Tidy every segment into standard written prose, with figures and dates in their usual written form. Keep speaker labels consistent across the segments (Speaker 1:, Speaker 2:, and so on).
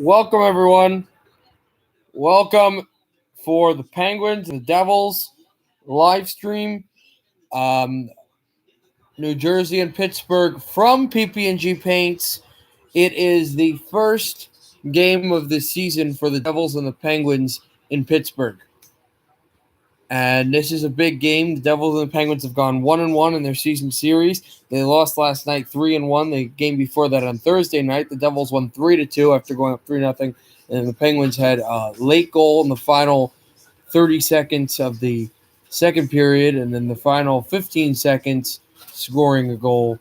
Speaker 1: Welcome, everyone. Welcome for the Penguins and the Devils live stream. Um, New Jersey and Pittsburgh from PP&G Paints. It is the first game of the season for the Devils and the Penguins in Pittsburgh. And this is a big game. The Devils and the Penguins have gone 1-1 in their season series. They lost last night 3-1. The game before that on Thursday night, the Devils won 3-2 after going up 3-0. And the Penguins had a late goal in the final 30 seconds of the second period, and then the final 15 seconds scoring a goal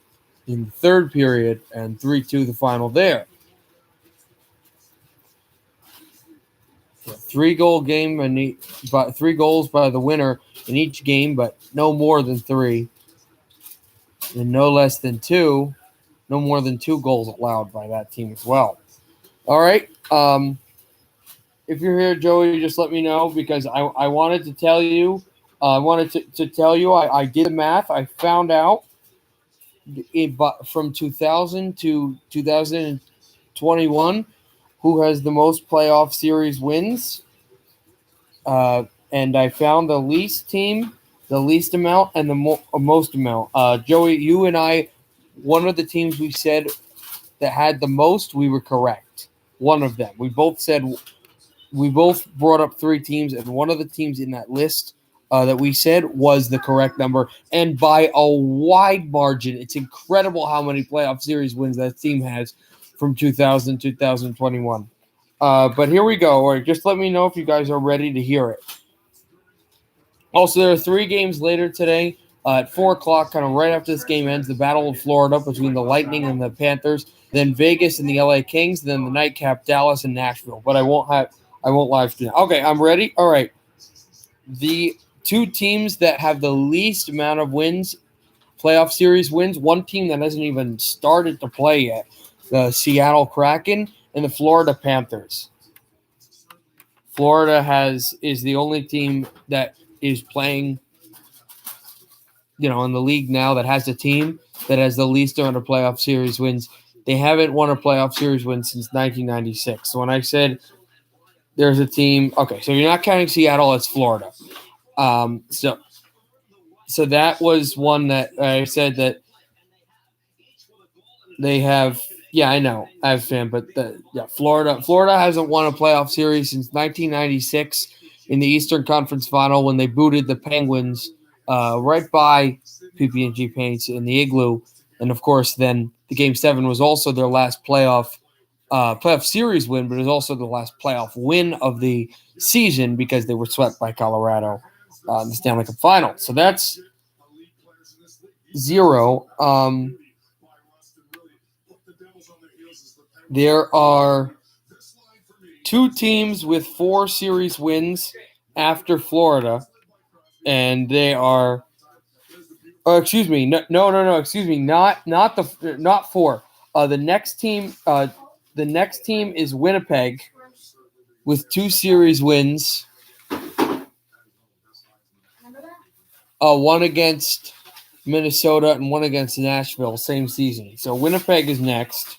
Speaker 1: in the third period, and 3-2 the final there. A 3-goal game, and 3 goals by the winner in each game, but no more than 3, and no less than 2, no more than 2 goals allowed by that team as well. All right. If you're here, Joey, just let me know, because I wanted to tell you, I did the math. I found out from 2000 to 2021 who has the most playoff series wins. And I found the least team, the least amount, and the most amount. Joey, you and I, one of the teams we said that had the most, we were correct. One of them. We both brought up 3 teams, and one of the teams in that list that we said was the correct number, and by a wide margin. It's incredible how many playoff series wins that team has from 2000 to 2021. But here we go. All right, just let me know if you guys are ready to hear it. Also, there are 3 games later today at 4 o'clock, kind of right after this game ends, the Battle of Florida between the Lightning and the Panthers, then Vegas and the LA Kings, then the nightcap Dallas and Nashville. But I won't live stream. Okay, I'm ready. All right. The 2 teams that have the least amount of wins, playoff series wins, one team that hasn't even started to play yet, the Seattle Kraken and the Florida Panthers. Florida is the only team that is playing, in the league now that has a team that has the least amount of playoff series wins. They haven't won a playoff series win since 1996. So when I said there's a team, okay, so you're not counting Seattle, it's Florida. So that was one that I said that they have. Yeah, I know, I have fan, but Florida hasn't won a playoff series since 1996 in the Eastern Conference Final when they booted the Penguins right by PP&G Paints in the Igloo, and of course, then the Game 7 was also their last playoff series win, but it was also the last playoff win of the season because they were swept by Colorado in the Stanley Cup Final. So that's 0. There are 2 teams with 4 series wins after Florida, and they are. Oh, excuse me. No. Excuse me. Not 4. The next team is Winnipeg with 2 series wins. One against Minnesota and one against Nashville, same season. So Winnipeg is next.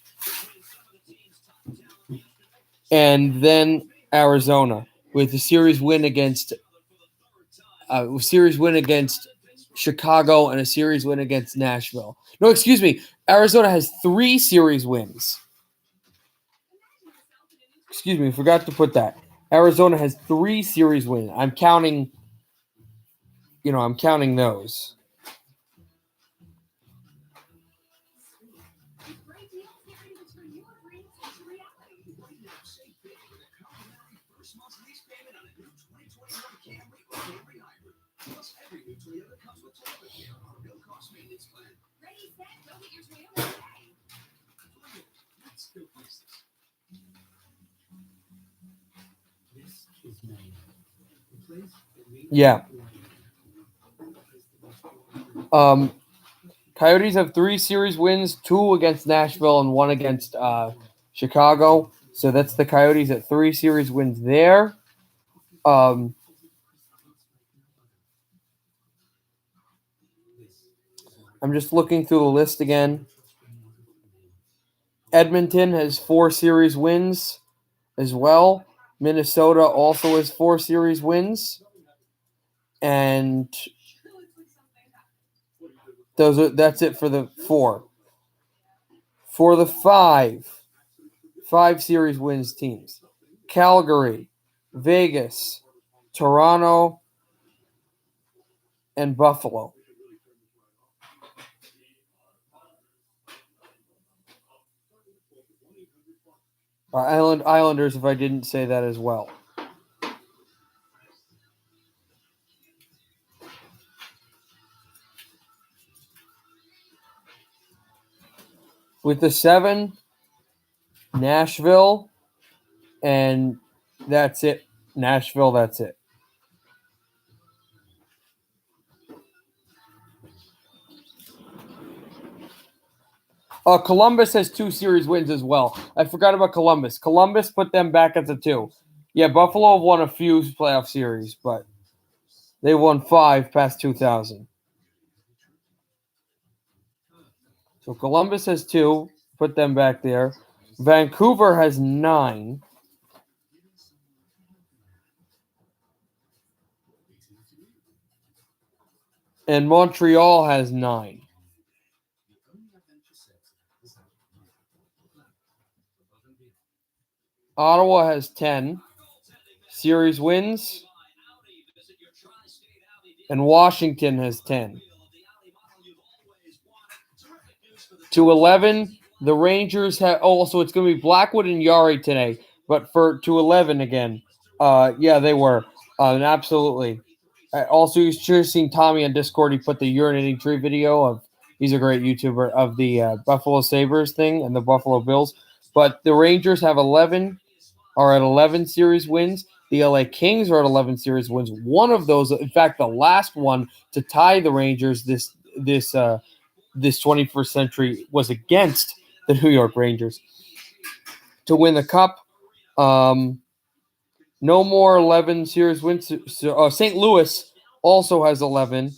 Speaker 1: And then Arizona with a series win against Chicago and a series win against Nashville. No, excuse me. Arizona has 3 series wins. Excuse me, forgot to put that. Arizona has 3 series wins. I'm counting those. Yeah. Coyotes have 3 series wins, 2 against Nashville and 1 against Chicago. So that's the Coyotes at 3 series wins there. I'm just looking through the list again. Edmonton has 4 series wins. as well. Minnesota also has 4 series wins. And that's it for the 4. For the 5 series wins teams: Calgary, Vegas, Toronto, and Buffalo. Islanders, if I didn't say that as well. With the 7, Nashville, and that's it. Nashville, that's it. Columbus has 2 series wins as well. I forgot about Columbus. Columbus put them back at the 2. Yeah, Buffalo won a few playoff series, but they won 5 past 2000. So Columbus has 2. Put them back there. Vancouver has 9. And Montreal has 9. Ottawa has 10 series wins. And Washington has 10. To 11, the Rangers have. Oh, so it's going to be Blackwood and Yari today. But to 11 again. Yeah, they were. Absolutely. Also, you should have seen Tommy on Discord. He put the urinating tree video of. He's a great YouTuber of the Buffalo Sabres thing and the Buffalo Bills. But the Rangers have 11. Are at 11 series wins. The LA Kings are at 11 series wins. One of those, in fact, the last one to tie the Rangers this 21st century was against the New York Rangers to win the cup. No more 11 series wins. St. Louis also has 11.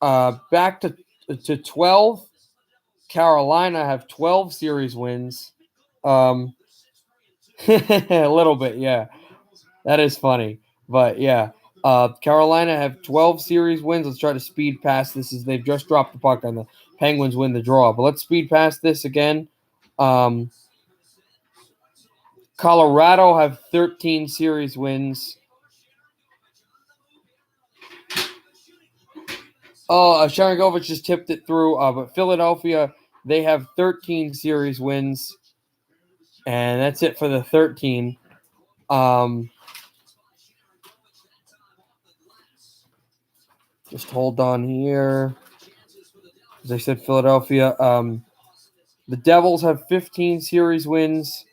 Speaker 1: Back to 12. Carolina have 12 series wins. A little bit, yeah. That is funny. But, yeah. Carolina have 12 series wins. Let's try to speed past this as they've just dropped the puck and the Penguins win the draw. But let's speed past this again. Colorado have 13 series wins. Sharangovich just tipped it through. But Philadelphia, they have 13 series wins. And that's it for the 13. Just hold on here. As I said, Philadelphia. The Devils have 15 series wins.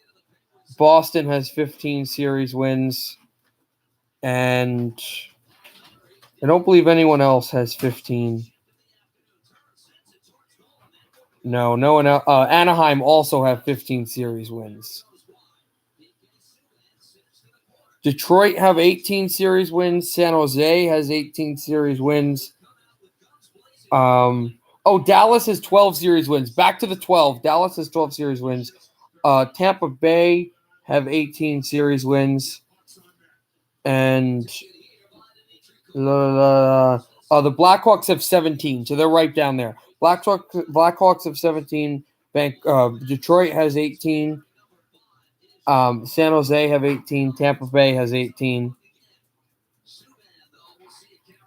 Speaker 1: Boston has 15 series wins. And I don't believe anyone else has 15. No one else. Anaheim also have 15 series wins. Detroit have 18 series wins. San Jose has 18 series wins. Dallas has 12 series wins. Back to the 12. Dallas has 12 series wins. Tampa Bay have 18 series wins. And the Blackhawks have 17. So they're right down there. Blackhawks have 17. Detroit has 18. San Jose have 18. Tampa Bay has 18.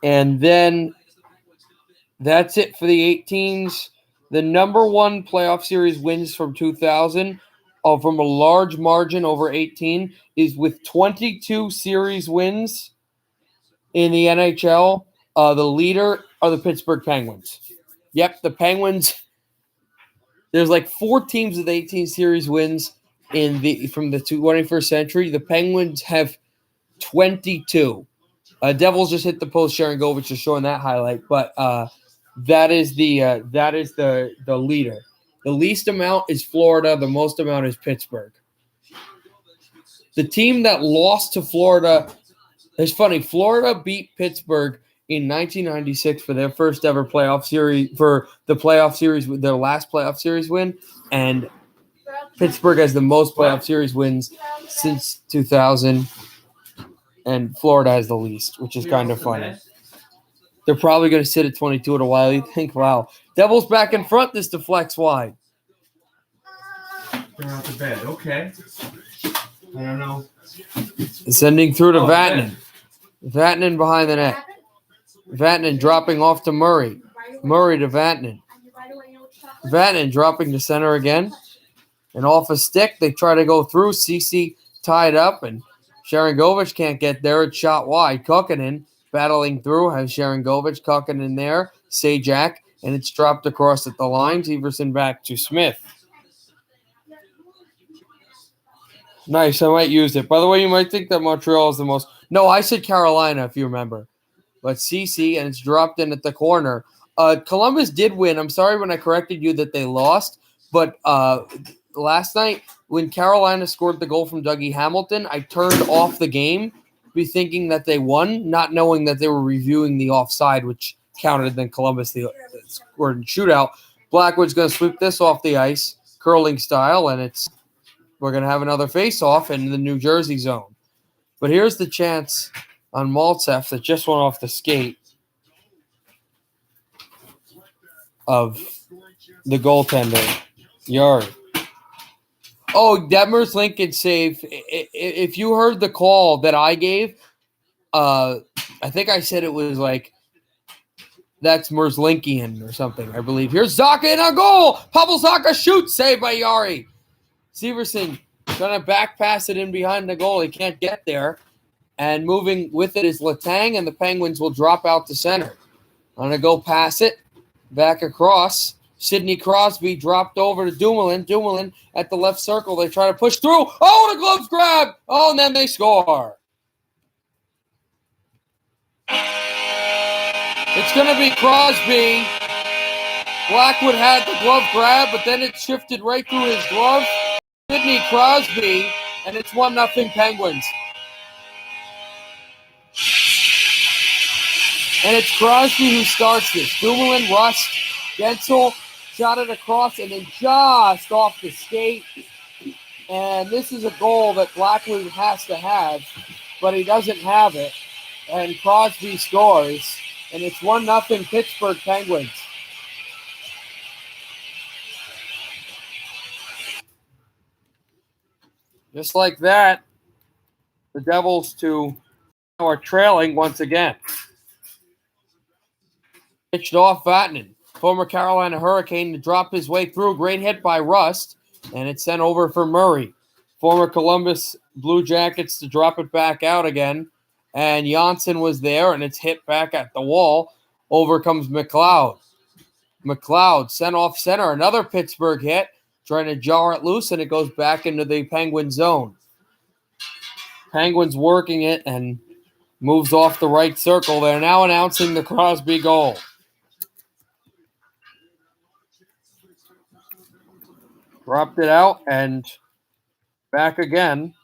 Speaker 1: And then that's it for the 18s. The number 1 playoff series wins from 2000 from a large margin over 18 is with 22 series wins in the NHL. The leader are the Pittsburgh Penguins. Yep, the Penguins. There's like 4 teams with 18 series wins from the 21st century. The Penguins have 22. Devils just hit the post. Sharangovich is showing that highlight, but that is the leader. The least amount is Florida. The most amount is Pittsburgh. The team that lost to Florida, it's funny. Florida beat Pittsburgh in 1996 for their first ever playoff series, for the playoff series, their last playoff series win, and Pittsburgh has the most playoff series wins since 2000, and Florida has the least, which is kind of funny. They're probably going to sit at 22 in a while. You think, wow, Devils back in front. This deflects wide.
Speaker 2: They're out to bed. Okay. I don't know.
Speaker 1: Sending through to Vatanen. Vatanen behind the net. Vatanen dropping off to Murray. Murray to Vatanen. Vatanen dropping to center again. And off a stick, they try to go through. Ceci tied up, and Sharangovich can't get there. It's shot wide. Kukkinen battling through, has Sharangovich. Kukkinen there. Sajak, and it's dropped across at the line. Everson back to Smith. Nice, I might use it. By the way, you might think that Montreal is the most... No, I said Carolina, if you remember. But CC, and it's dropped in at the corner. Columbus did win. I'm sorry when I corrected you that they lost. But last night, when Carolina scored the goal from Dougie Hamilton, I turned off the game, be thinking that they won, not knowing that they were reviewing the offside, which counted. Then Columbus scored in shootout. Blackwood's going to sweep this off the ice, curling style, and we're going to have another face-off in the New Jersey zone. But here's the chance on Maltsev that just went off the skate of the goaltender, Yari. Oh, Detmer's Lincoln save. If you heard the call that I gave, I think I said it was like, that's Merzlinkian or something, I believe. Here's Zacha in a goal. Pavel Zacha shoots, saved by Yari. Severson trying to back pass it in behind the goal. He can't get there. And moving with it is Letang, and the Penguins will drop out to center. I'm going to go pass it back across. Sidney Crosby dropped over to Dumoulin. Dumoulin at the left circle. They try to push through. Oh, the gloves grab. Oh, and then they score. It's going to be Crosby. Blackwood had the glove grab, but then it shifted right through his glove. Sidney Crosby, and it's 1-0 Penguins. And it's Crosby who starts this. Dumoulin, Rust, Gensel shot it across and then just off the skate. And this is a goal that Blackwood has to have, but he doesn't have it. And Crosby scores, and it's 1-0 Pittsburgh Penguins. Just like that, the Devils are trailing once again. Pitched off Vatanen, former Carolina Hurricane, to drop his way through. Great hit by Rust, and it's sent over for Murray. Former Columbus Blue Jackets to drop it back out again. And Janssen was there, and it's hit back at the wall. Over comes McLeod. McLeod sent off center. Another Pittsburgh hit, trying to jar it loose, and it goes back into the Penguin zone. Penguins working it and moves off the right circle. They're now announcing the Crosby goal. Dropped it out and back again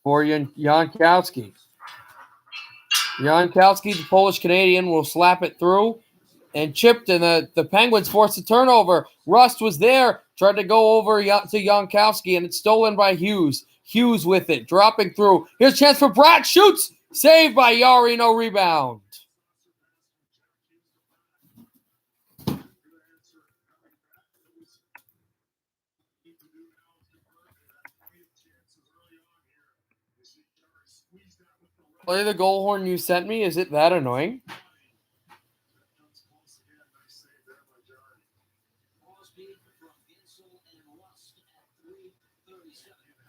Speaker 1: for Jankowski. Jankowski, the Polish-Canadian, will slap it through and chipped, and the Penguins forced a turnover. Rust was there, tried to go over to Jankowski, and it's stolen by Hughes. Hughes with it, dropping through. Here's a chance for Bratt. Shoots! Saved by Yari, no rebound. Play the goal horn you sent me. Is it that annoying?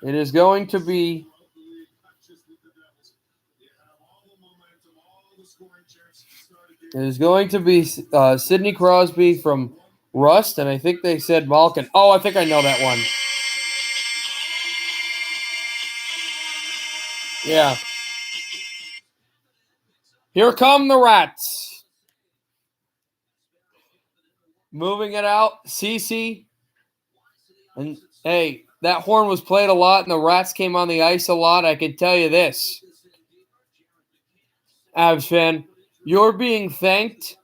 Speaker 1: It is going to be Sidney Crosby from Rust, and I think they said Malkin. Oh, I think I know that one. Yeah. Here come the Rats. Moving it out, Ceci. And hey, that horn was played a lot, and the Rats came on the ice a lot. I can tell you this, Avs fan, you're being thanked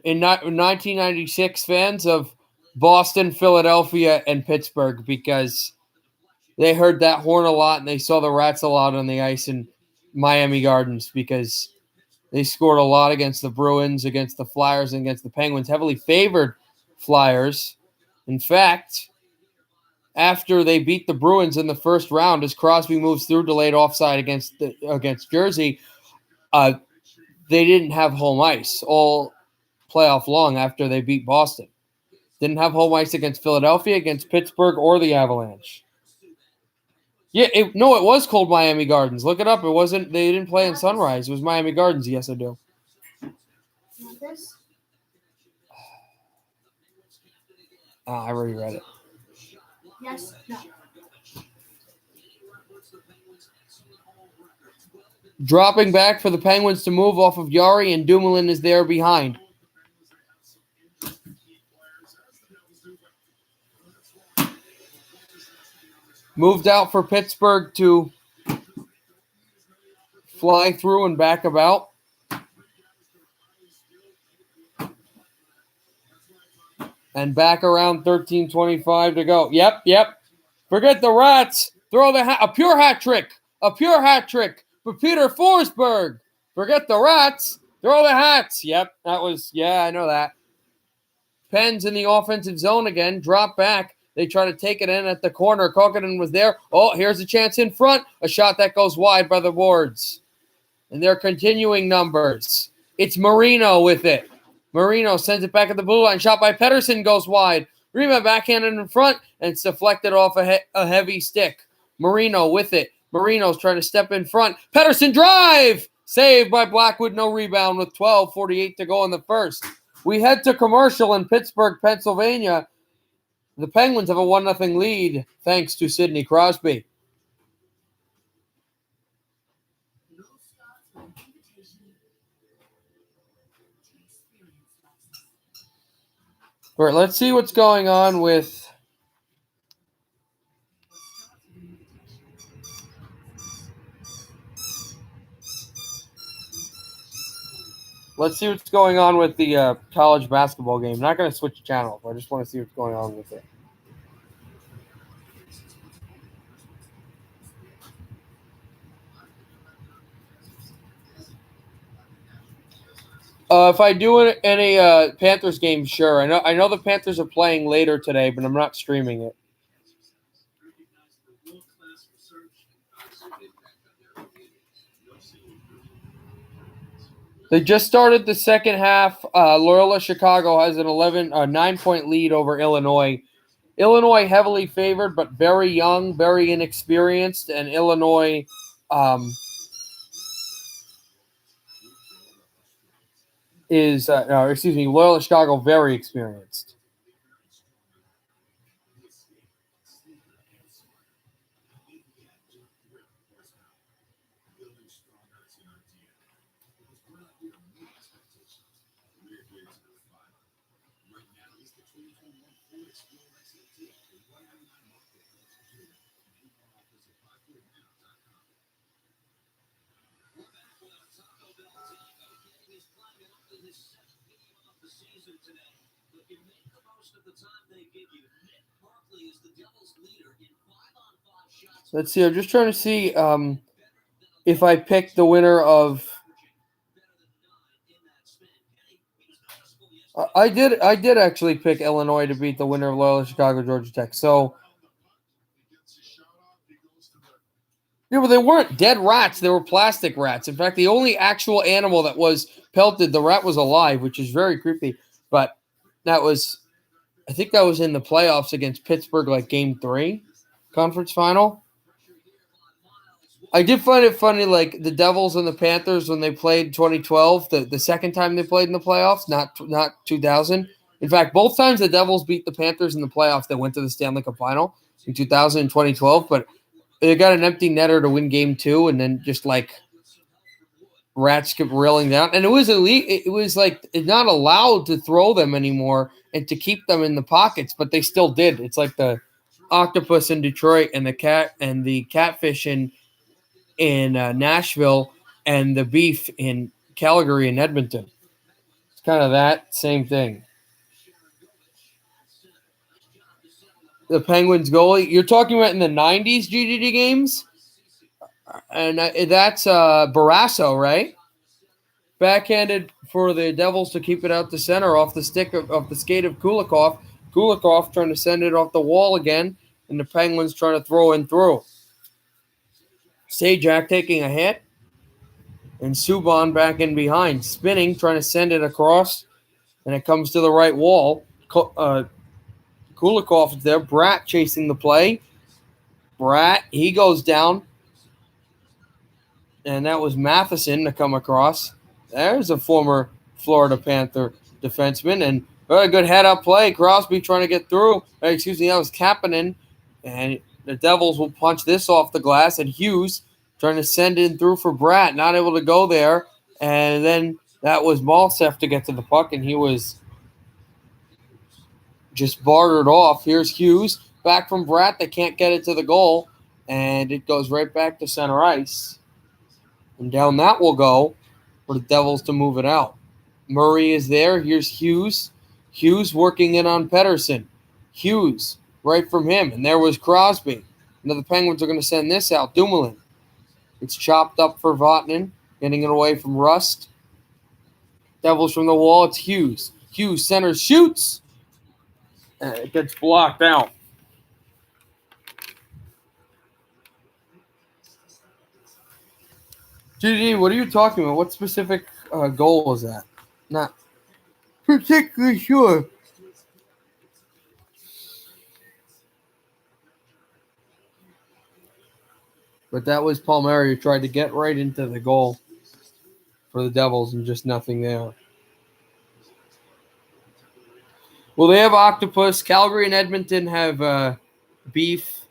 Speaker 1: in 1996, fans, of Boston, Philadelphia, and Pittsburgh because they heard that horn a lot and they saw the Rats a lot on the ice in Miami Gardens because they scored a lot against the Bruins, against the Flyers, and against the Penguins. Heavily favored Flyers. In fact, after they beat the Bruins in the first round, as Crosby moves through delayed offside against Jersey, they didn't have home ice all playoff long after they beat Boston. Didn't have home ice against Philadelphia, against Pittsburgh, or the Avalanche. Yeah, it was called Miami Gardens. Look it up. It wasn't. They didn't play in Sunrise. It was Miami Gardens. Yes, I do.
Speaker 3: Want this?
Speaker 1: I already read it.
Speaker 3: Yes. No.
Speaker 1: Dropping back for the Penguins to move off of Yari, and Dumoulin is there behind. Moved out for Pittsburgh to fly through and back about. And back around 13:25 to go. Yep. Forget the Rats. Throw a pure hat trick. A pure hat trick for Peter Forsberg. Forget the Rats. Throw the hats. Yep, I know that. Pens in the offensive zone again. Drop back. They try to take it in at the corner. Kokkonen was there. Oh, here's a chance in front. A shot that goes wide by the boards. And they're continuing numbers. It's Marino with it. Marino sends it back at the blue line. Shot by Pettersson goes wide. Rebound backhanded in front, and it's deflected off a heavy stick. Marino with it. Marino's trying to step in front. Pettersson drive! Saved by Blackwood. No rebound with 12:48 to go in the first. We head to commercial in Pittsburgh, Pennsylvania. The Penguins have a 1-0 lead thanks to Sidney Crosby. All right, let's see what's going on with the college basketball game. I'm not going to switch channels. I just want to see what's going on with it. If I do any Panthers games, sure. I know the Panthers are playing later today, but I'm not streaming it. They just started the second half. Loyola Chicago has a 9-point lead over Illinois. Illinois heavily favored, but very young, very inexperienced, and Illinois Loyola Chicago very experienced. Let's see. I'm just trying to see if I picked the winner of. I did actually pick Illinois to beat the winner of Loyola Chicago, Georgia Tech. So, yeah, but they weren't dead rats. They were plastic rats. In fact, the only actual animal that was pelted, the rat was alive, which is very creepy. But I think that was in the playoffs against Pittsburgh, like Game 3, conference final. I did find it funny, like the Devils and the Panthers when they played 2012, the second time they played in the playoffs, not 2000. In fact, both times the Devils beat the Panthers in the playoffs, they went to the Stanley Cup final in 2000 and 2012, but they got an empty netter to win Game 2, and then just like rats kept reeling down. And it was like not allowed to throw them anymore and to keep them in the pockets, but they still did. It's like the octopus in Detroit and the catfish in Nashville and the beef in Calgary and Edmonton. It's kind of that same thing. The Penguins goalie. You're talking about in the 90s GDD games? And that's Barrasso, right? Backhanded for the Devils to keep it out to center off the stick of the skate of Kulikov. Kulikov trying to send it off the wall again, and the Penguins trying to throw in through. Sajak taking a hit, and Subban back in behind, spinning, trying to send it across, and it comes to the right wall. Kulikov is there. Bratt chasing the play. Bratt, he goes down, and that was Matheson to come across. There's a former Florida Panther defenseman, and a good head-up play. Crosby trying to get through. Excuse me, that was Kapanen, and the Devils will punch this off the glass, and Hughes trying to send it in through for Bratt, not able to go there, and then that was Maltsev to get to the puck, and he was just bartered off. Here's Hughes, back from Bratt. They can't get it to the goal, and it goes right back to center ice. And down that will go for the Devils to move it out. Murray is there. Here's Hughes. Hughes working in on Pettersson. Hughes right from him. And there was Crosby. Now the Penguins are going to send this out. Dumoulin. It's chopped up for Vatanen. Getting it away from Rust. Devils from the wall. It's Hughes. Hughes centers, shoots. And it gets blocked out. GD, what are you talking about? What specific goal was that? Not particularly sure. But that was Palmieri who tried to get right into the goal for the Devils and just nothing there. Well, they have Octopus. Calgary and Edmonton have beef.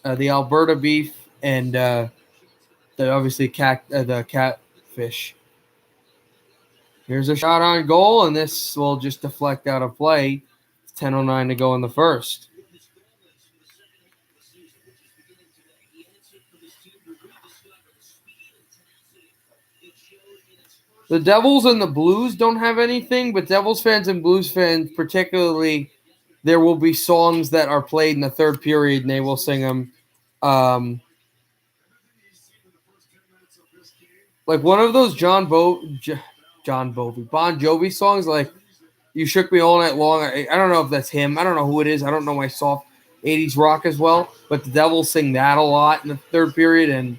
Speaker 1: The Alberta beef and obviously the catfish. Here's a shot on goal, and this will just deflect out of play. 10:09 to go in the first. The Devils and the Blues don't have anything, but Devils fans and Blues fans particularly, there will be songs that are played in the third period, and they will sing them. Like one of those Bon Jovi songs, like "You Shook Me All Night Long." I don't know if that's him. I don't know who it is. I don't know my soft 80s rock as well, but the Devils sing that a lot in the third period, and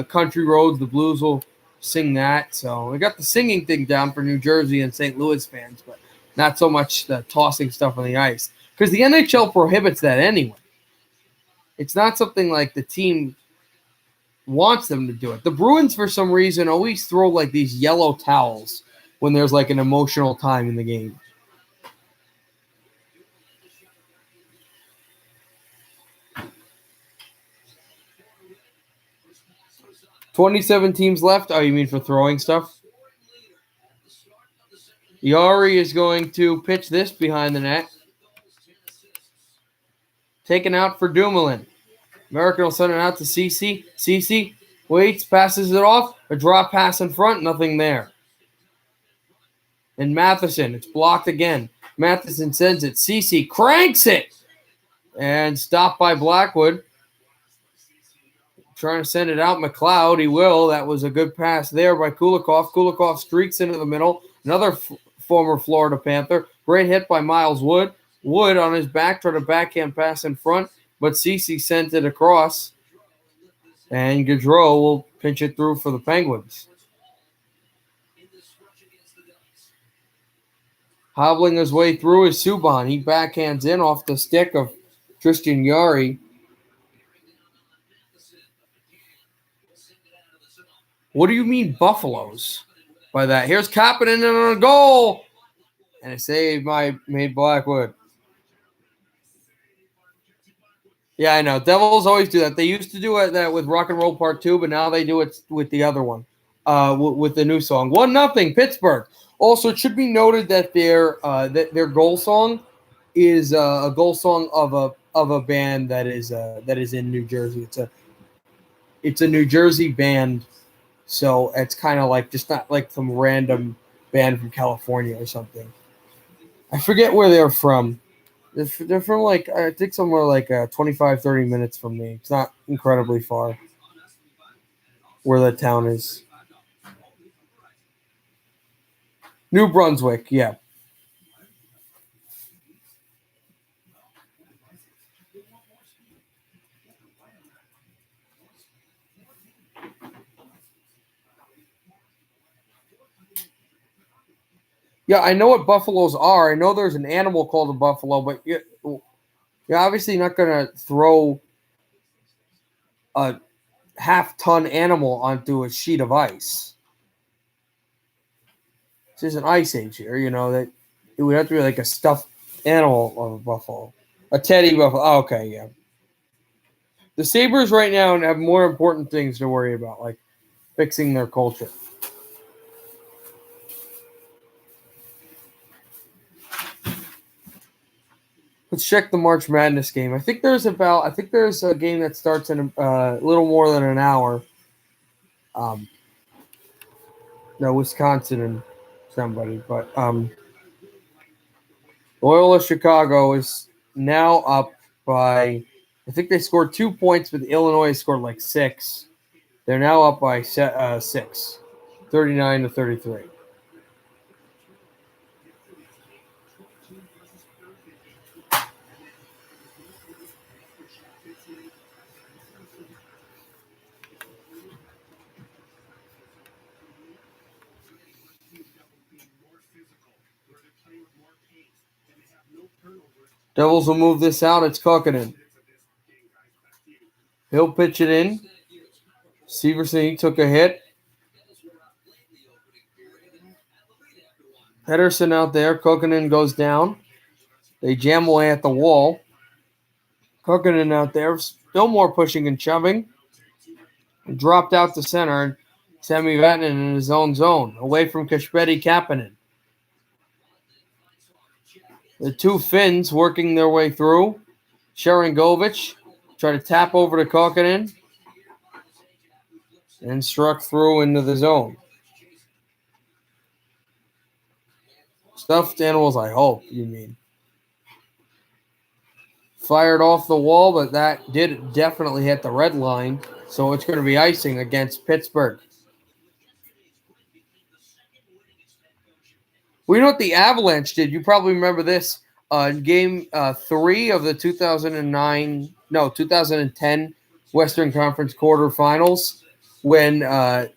Speaker 1: Country Roads, the Blues will sing that. So we got the singing thing down for New Jersey and St. Louis fans, but not so much the tossing stuff on the ice because the NHL prohibits that anyway. It's not something like the team wants them to do it. The Bruins, for some reason, always throw like these yellow towels when there's like an emotional time in the game. $27 teams left. Oh, you mean for throwing stuff? Yari is going to pitch this behind the net. Taken out for Dumoulin. American will send it out to Ceci. Ceci waits, passes it off. A drop pass in front, nothing there. And Matheson, it's blocked again. Matheson sends it. Ceci cranks it. And stopped by Blackwood. Trying to send it out. McLeod, he will. That was a good pass there by Kulikov. Kulikov streaks into the middle. Another former Florida Panther. Great hit by Miles Wood. Wood on his back, tried a backhand pass in front, but Ceci sent it across. And Gaudreau will pinch it through for the Penguins. Hobbling his way through is Subban. He backhands in off the stick of Tristan Yari. What do you mean Buffaloes by that? Here's Kapanen on a goal. And a save by Blackwood. Yeah, I know. Devils always do that. They used to do that with Rock and Roll Part 2, but now they do it with the other one, with the new song. 1-0, Pittsburgh. Also, it should be noted that their goal song is a goal song of a band that is in New Jersey. It's a New Jersey band, so it's kind of like just not like some random band from California or something. I forget where they're from. They're from like I think somewhere like 25, 30 minutes from me. It's not incredibly far where that town is. New Brunswick, yeah. Yeah, I know what buffaloes are. I know there's an animal called a buffalo, but you're obviously not going to throw a half-ton animal onto a sheet of ice. This is an ice age here, that it would have to be like a stuffed animal of a buffalo. A teddy buffalo. Oh, okay, yeah. The Sabres right now have more important things to worry about, like fixing their culture. Let's check the March Madness game. I think there's a game that starts in a little more than an hour. No, Wisconsin and somebody, but Loyola Chicago is now up by. I think they scored 2 points, but Illinois scored like 6. They're now up by 6, 39-33. Devils will move this out. It's Kokkonen. He'll pitch it in. Severson took a hit. Pedersen out there. Kokkonen goes down. They jam away at the wall. Kokkonen out there. Still more pushing and shoving. Dropped out to center. Sami Vatanen in his own zone. Away from Kashpedi Kapanen. The two Finns working their way through. Sharangovich tried to tap over to Kokkonen and struck through into the zone. Stuffed animals, I hope, you mean. Fired off the wall, but that did definitely hit the red line, so it's going to be icing against Pittsburgh. Well, you know what the Avalanche did? You probably remember this. Game 3 of the 2010 Western Conference quarterfinals when the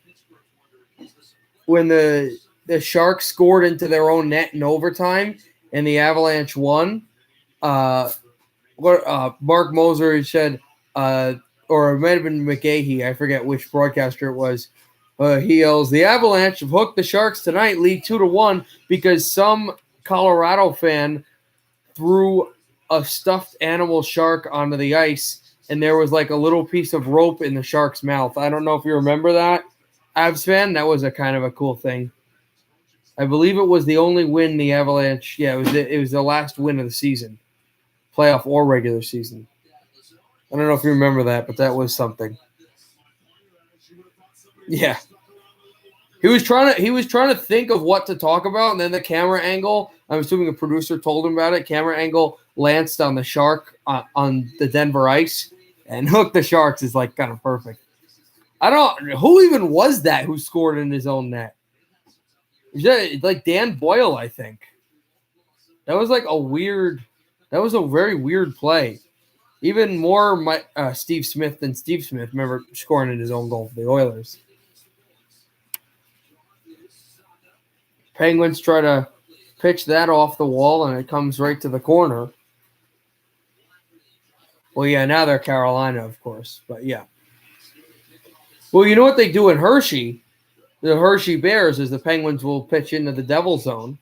Speaker 1: Sharks scored into their own net in overtime and the Avalanche won. Mark Moser said, or it might have been McGahee, I forget which broadcaster it was. He yells, "The Avalanche have hooked the Sharks tonight, lead 2-1 because some Colorado fan threw a stuffed animal shark onto the ice, and there was like a little piece of rope in the shark's mouth." I don't know if you remember that, Avs fan. That was a kind of a cool thing. I believe it was the only win the Avalanche. Yeah, it was the last win of the season, playoff or regular season. I don't know if you remember that, but that was something. Yeah. He was trying to think of what to talk about, and then the camera angle, I'm assuming a producer told him about it, camera angle lanced on the shark on the Denver ice and hooked the Sharks is like kind of perfect. Who even was that who scored in his own net? Was that like Dan Boyle, I think. That was a very weird play. Even more Steve Smith than Steve Smith. Remember scoring in his own goal for the Oilers. Penguins try to pitch that off the wall, and it comes right to the corner. Well, yeah, now they're Carolina, of course, but yeah. Well, you know what they do in Hershey? The Hershey Bears is the Penguins will pitch into the Devil zone,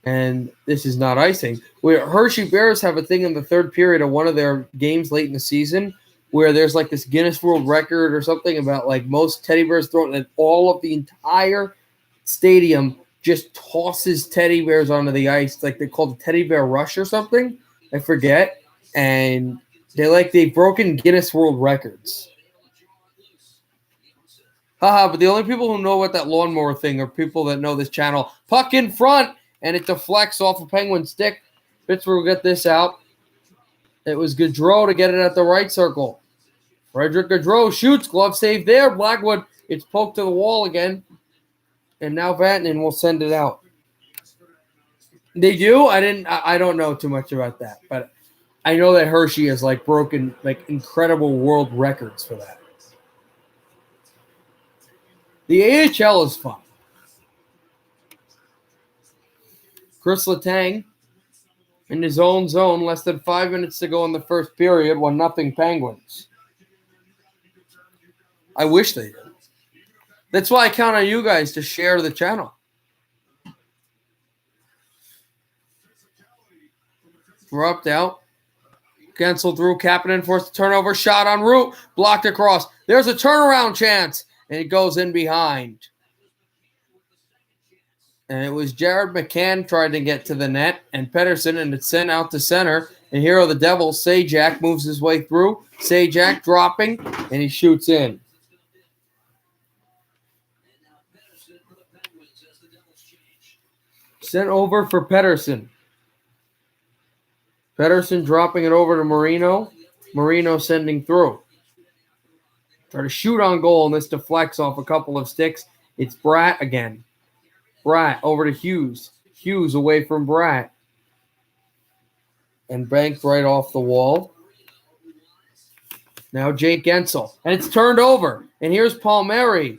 Speaker 1: and this is not icing. Hershey Bears have a thing in the third period of one of their games late in the season where there's like this Guinness World Record or something about like most teddy bears thrown, and all of the entire stadium just tosses teddy bears onto the ice, like they call the teddy bear rush or something. I forget. And they've broken Guinness World Records. Haha, but the only people who know about that lawnmower thing are people that know this channel. Puck in front, and it deflects off a Penguin stick. Pittsburgh will get this out. It was Gaudreau to get it at the right circle. Frederick Gaudreau shoots. Glove save there. Blackwood, it's poked to the wall again. And now Vatanen will send it out. Did you? I don't know too much about that. But I know that Hershey has broken incredible world records for that. The AHL is fun. Chris Letang in his own zone, less than 5 minutes to go in the first period, 1-0 Penguins. I wish they did. That's why I count on you guys to share the channel. Dropped out. Gensel through. Kapanen forced a turnover. Shot en route. Blocked across. There's a turnaround chance. And it goes in behind. And it was Jared McCann trying to get to the net. And Pettersson, and it's sent out to center. And here are the Devils. Sajak moves his way through. Sajak dropping. And he shoots in. Sent over for Pettersson. Pettersson dropping it over to Marino. Marino sending through. Try to shoot on goal, and this deflects off a couple of sticks. It's Bratt again. Bratt over to Hughes. Hughes away from Bratt. And banked right off the wall. Now Jake Gensel. And it's turned over. And here's Palmieri.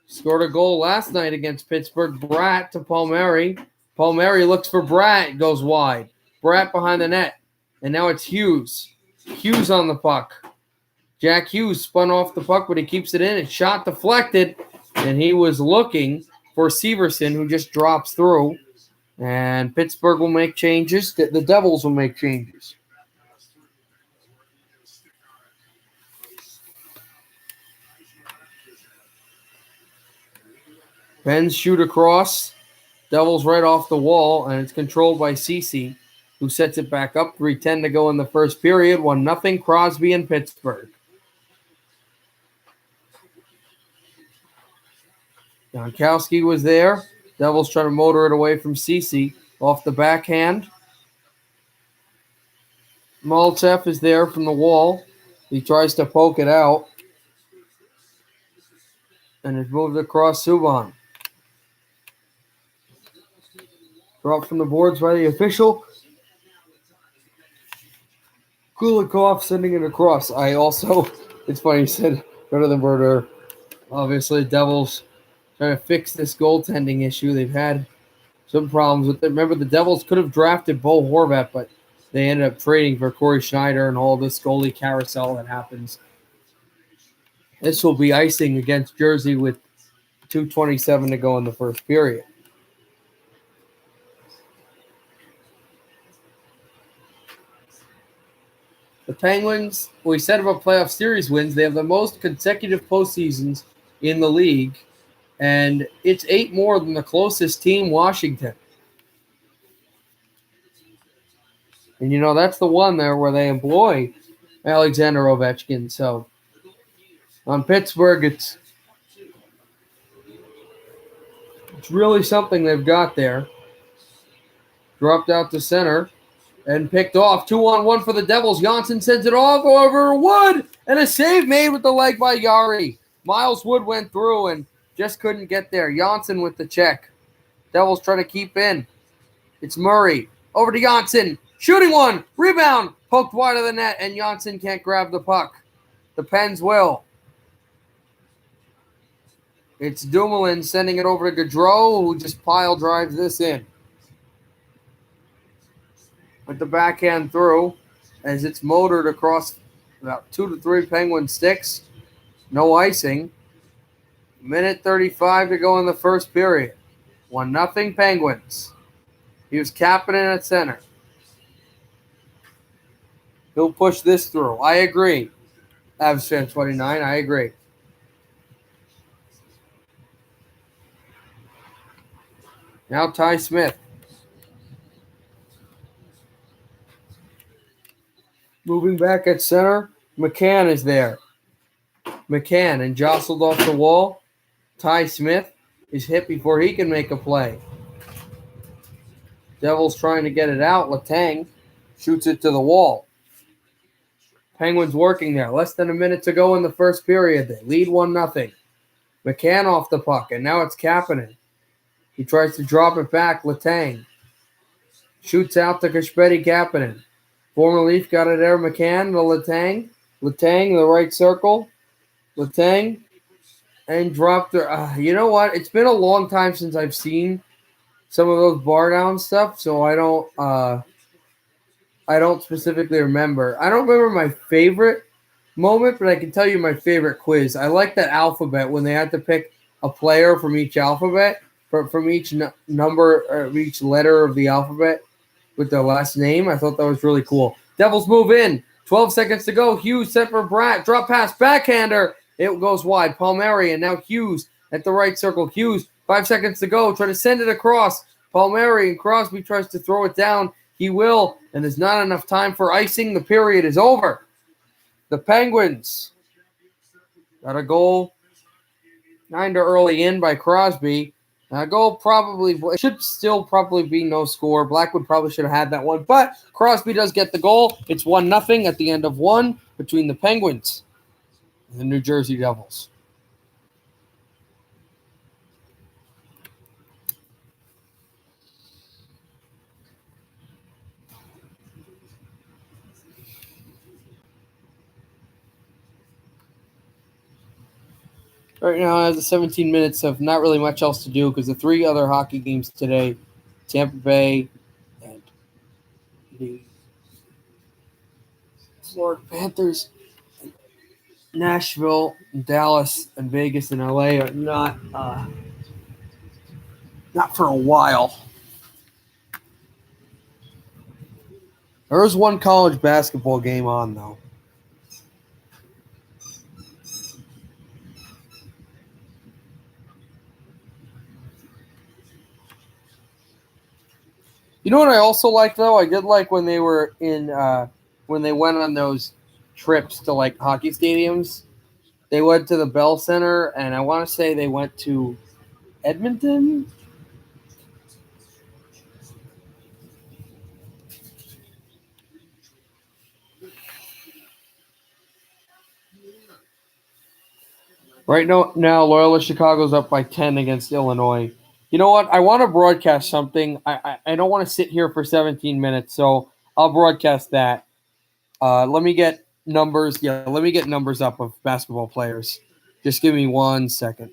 Speaker 1: Scored a goal last night against Pittsburgh. Bratt to Palmieri. Palmieri looks for Bratt. Goes wide. Bratt behind the net. And now it's Hughes. Hughes on the puck. Jack Hughes spun off the puck, but he keeps it in. It's shot deflected. And he was looking for Severson, who just drops through. And Pittsburgh will make changes. The Devils will make changes. Pens shoot across. Devils right off the wall, and it's controlled by Ceci, who sets it back up. 3:10 to go in the first period. 1-0 Crosby and Pittsburgh. Jankowski was there. Devils trying to motor it away from Ceci off the backhand. Maltsev is there from the wall. He tries to poke it out. And it's moved across Subban. Dropped from the boards by the official. Kulikov sending it across. It's funny you said better than Berger. Obviously, Devils trying to fix this goaltending issue. They've had some problems with it. Remember, the Devils could have drafted Bo Horvat, but they ended up trading for Corey Schneider and all this goalie carousel that happens. This will be icing against Jersey with 2:27 to go in the first period. The Penguins, we said about playoff series wins, they have the most consecutive postseasons in the league, and it's 8 more than the closest team, Washington. And, that's the one there where they employ Alexander Ovechkin. So, on Pittsburgh, it's really something they've got there. Dropped out to center. And picked off. 2-on-1 for the Devils. Janssen sends it off over Wood. And a save made with the leg by Yari. Miles Wood went through and just couldn't get there. Janssen with the check. Devils trying to keep in. It's Murray. Over to Janssen. Shooting one. Rebound. Poked wide of the net. And Janssen can't grab the puck. The Pens will. It's Dumoulin sending it over to Gaudreau, who just pile drives this in. With the backhand through, as it's motored across about 2 to 3 Penguin sticks. No icing. Minute 35 to go in the first period. 1-0 Penguins. He was Kapanen at center. He'll push this through. I agree. Avs fan 29, I agree. Now Ty Smith. Moving back at center, McCann is there. McCann and jostled off the wall. Ty Smith is hit before he can make a play. Devils trying to get it out. Letang shoots it to the wall. Penguins working there. Less than a minute to go in the first period. They lead 1-0. McCann off the puck, and now it's Kapanen. He tries to drop it back. Letang shoots out to Kashpeti Kapanen. Former Leaf got it there. McCann to Letang. Letang, the right circle. Letang, and dropped her. You know what? It's been a long time since I've seen some of those bar down stuff, so I don't specifically remember. I don't remember my favorite moment, but I can tell you my favorite quiz. I like that alphabet when they had to pick a player from each alphabet, from each number or each letter of the alphabet with their last name. I thought that was really cool. Devils move in. 12 seconds to go. Hughes set for Bratt. Drop pass. Backhander. It goes wide. Palmieri, and now Hughes at the right circle. Hughes, 5 seconds to go. Try to send it across. Palmieri and Crosby tries to throw it down. He will, and there's not enough time for icing. The period is over. The Penguins got a goal kind of early in by Crosby. A goal probably should still probably be no score. Blackwood probably should have had that one, but Crosby does get the goal. It's 1-0 at the end of one between the Penguins and the New Jersey Devils. Right now, has 17 minutes of not really much else to do because the three other hockey games today, Tampa Bay and the Florida Panthers, Nashville, Dallas, and Vegas and LA are not for a while. There was one college basketball game on, though. You know what I also like, though? I did like when they were when they went on those trips to, like, hockey stadiums. They went to the Bell Center, and I want to say they went to Edmonton. Right now, Loyola Chicago's up by 10 against Illinois. You know what? I want to broadcast something. I don't want to sit here for 17 minutes, so I'll broadcast that. Let me get numbers. Yeah, let me get numbers up of basketball players. Just give me 1 second.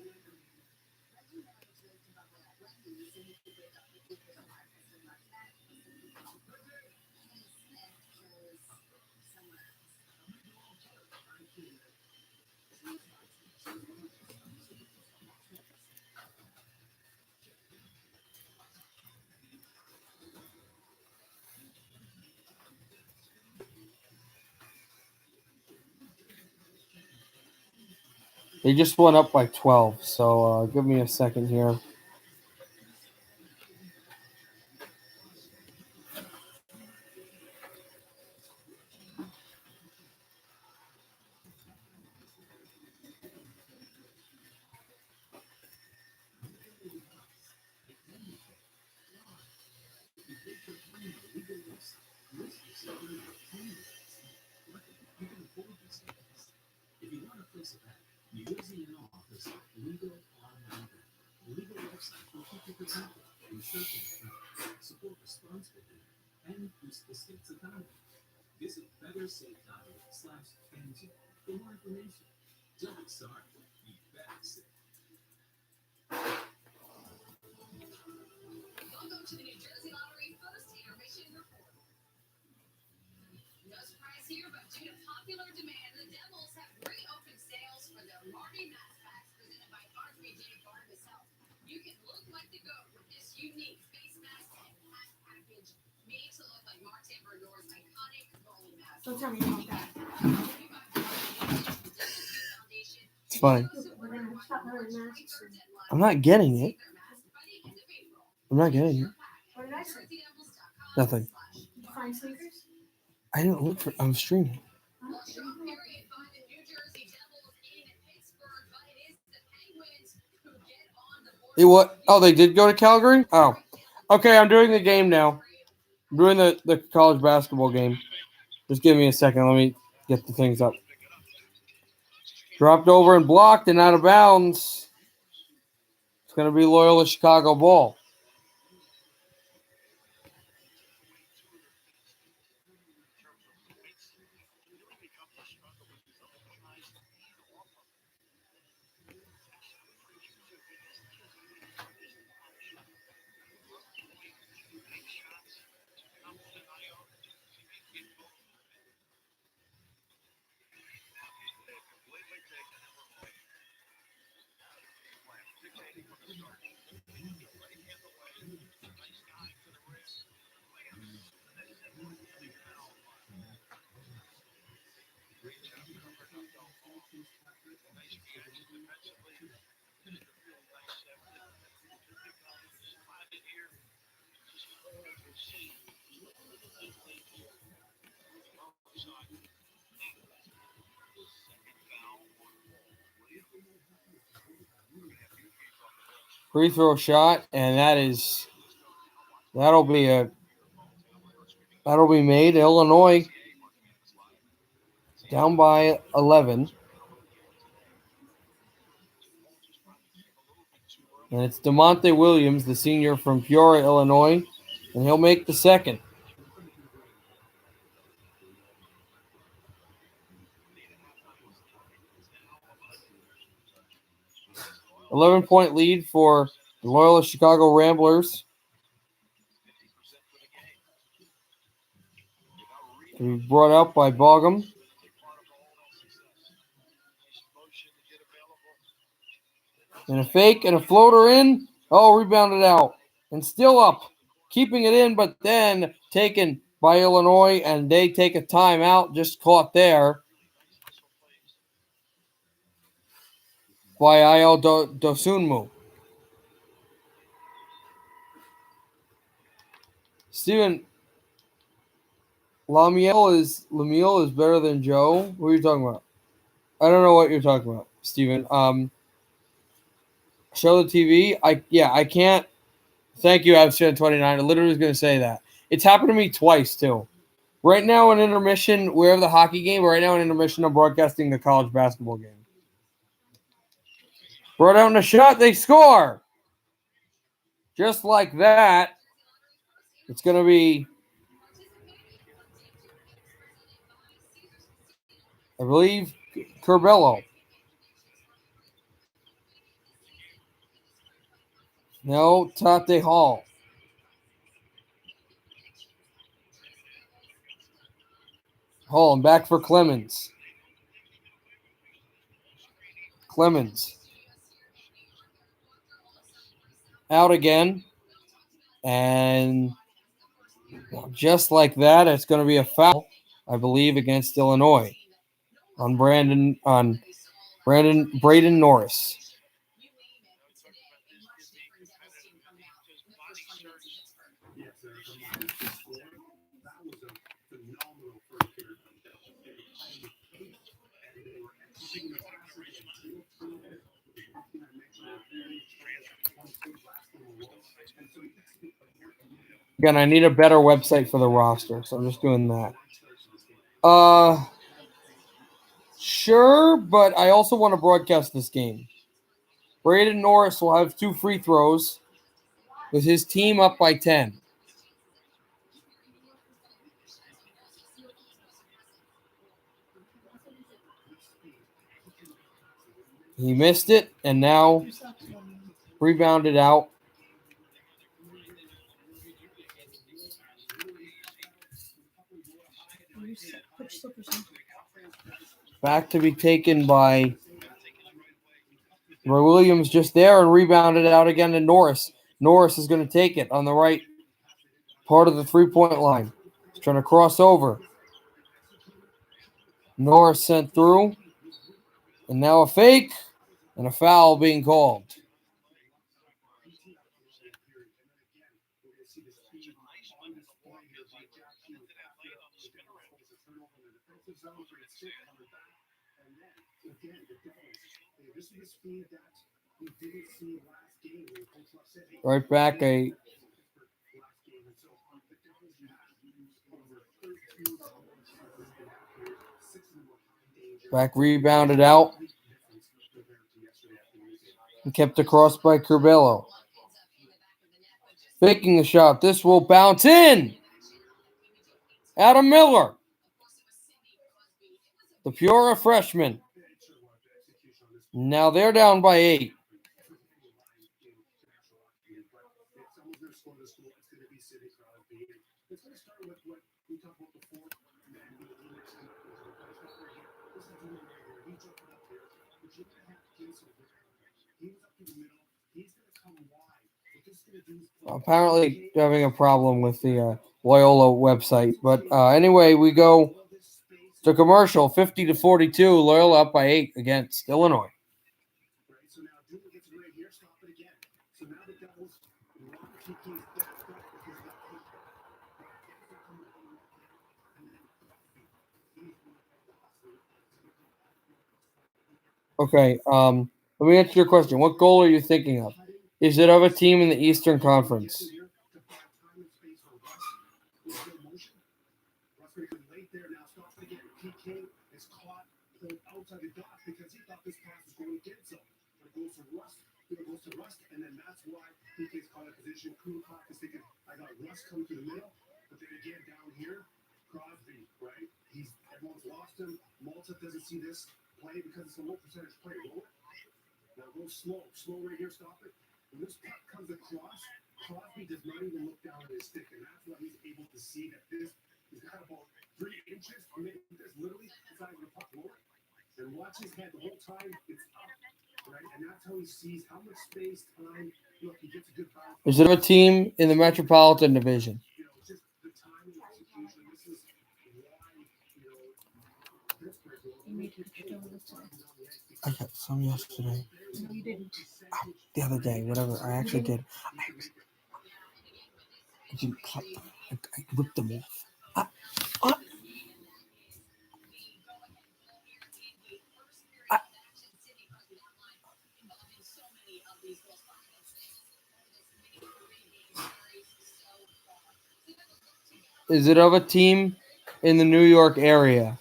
Speaker 1: They just went up by 12, so give me a second here.
Speaker 3: Don't tell me about that.
Speaker 1: It's fine.
Speaker 3: We're gonna stop wearing masks.
Speaker 1: I'm not getting it. I'm not getting it.
Speaker 3: What did I say?
Speaker 1: Nothing.
Speaker 3: Did you find sneakers?
Speaker 1: I didn't look for. I'm streaming. Hey, what? Oh, they did go to Calgary? Oh. Okay, I'm doing the game now. I'm doing the college basketball game. Just give me a second. Let me get the things up. Dropped over and blocked and out of bounds. It's going to be Loyola Chicago ball. Free throw shot, and that'll be made. Illinois down by 11. And it's DeMonte Williams, the senior from Peoria, Illinois, and he'll make the second. $11-point lead for the Loyola Chicago Ramblers. To be brought out by Bogham. And a fake and a floater in. Oh, rebounded out. And still up. Keeping it in, but then taken by Illinois, and they take a timeout. Just caught there by Ayo Dosunmu. Steven, Lamiel is better than Joe. What are you talking about? I don't know what you're talking about, Steven. Show the TV. I can't. Thank you, Absent29. I literally was going to say that. It's happened to me twice, too. Right now in intermission, we have the hockey game. Right now in intermission, I'm broadcasting the college basketball game. Brought out in a shot. They score. Just like that. It's going to be, I believe, Curbelo. No, Tate Hall. Hall, and back for Clemens. Clemens. Out again. And just like that, it's going to be a foul, I believe, against Illinois on Braden Norris. Again, I need a better website for the roster, so I'm just doing that. Sure, but I also want to broadcast this game. Braden Norris will have 2 free throws with his team up by 10. He missed it, and now rebounded out. Back to be taken by Roy Williams just there and rebounded out again to Norris. Norris is going to take it on the right part of the three-point line. He's trying to cross over. Norris sent through. And now a fake and a foul being called. Right back, a Back rebounded out. And kept across by Curbelo. Faking the shot. This will bounce in. Adam Miller. The Pura freshman. Now they're down by 8. Apparently having a problem with the Loyola website. But anyway, we go to commercial, 50-42. Loyola up by 8 against Illinois. Okay, let me answer your question. What goal are you thinking of? Is it of a team in the Eastern Conference? Is it of a team in the Metropolitan Division? I got some yesterday.
Speaker 3: No, you didn't.
Speaker 1: The other day, whatever. I actually did. I ripped them off. Is it of a team in the New York area?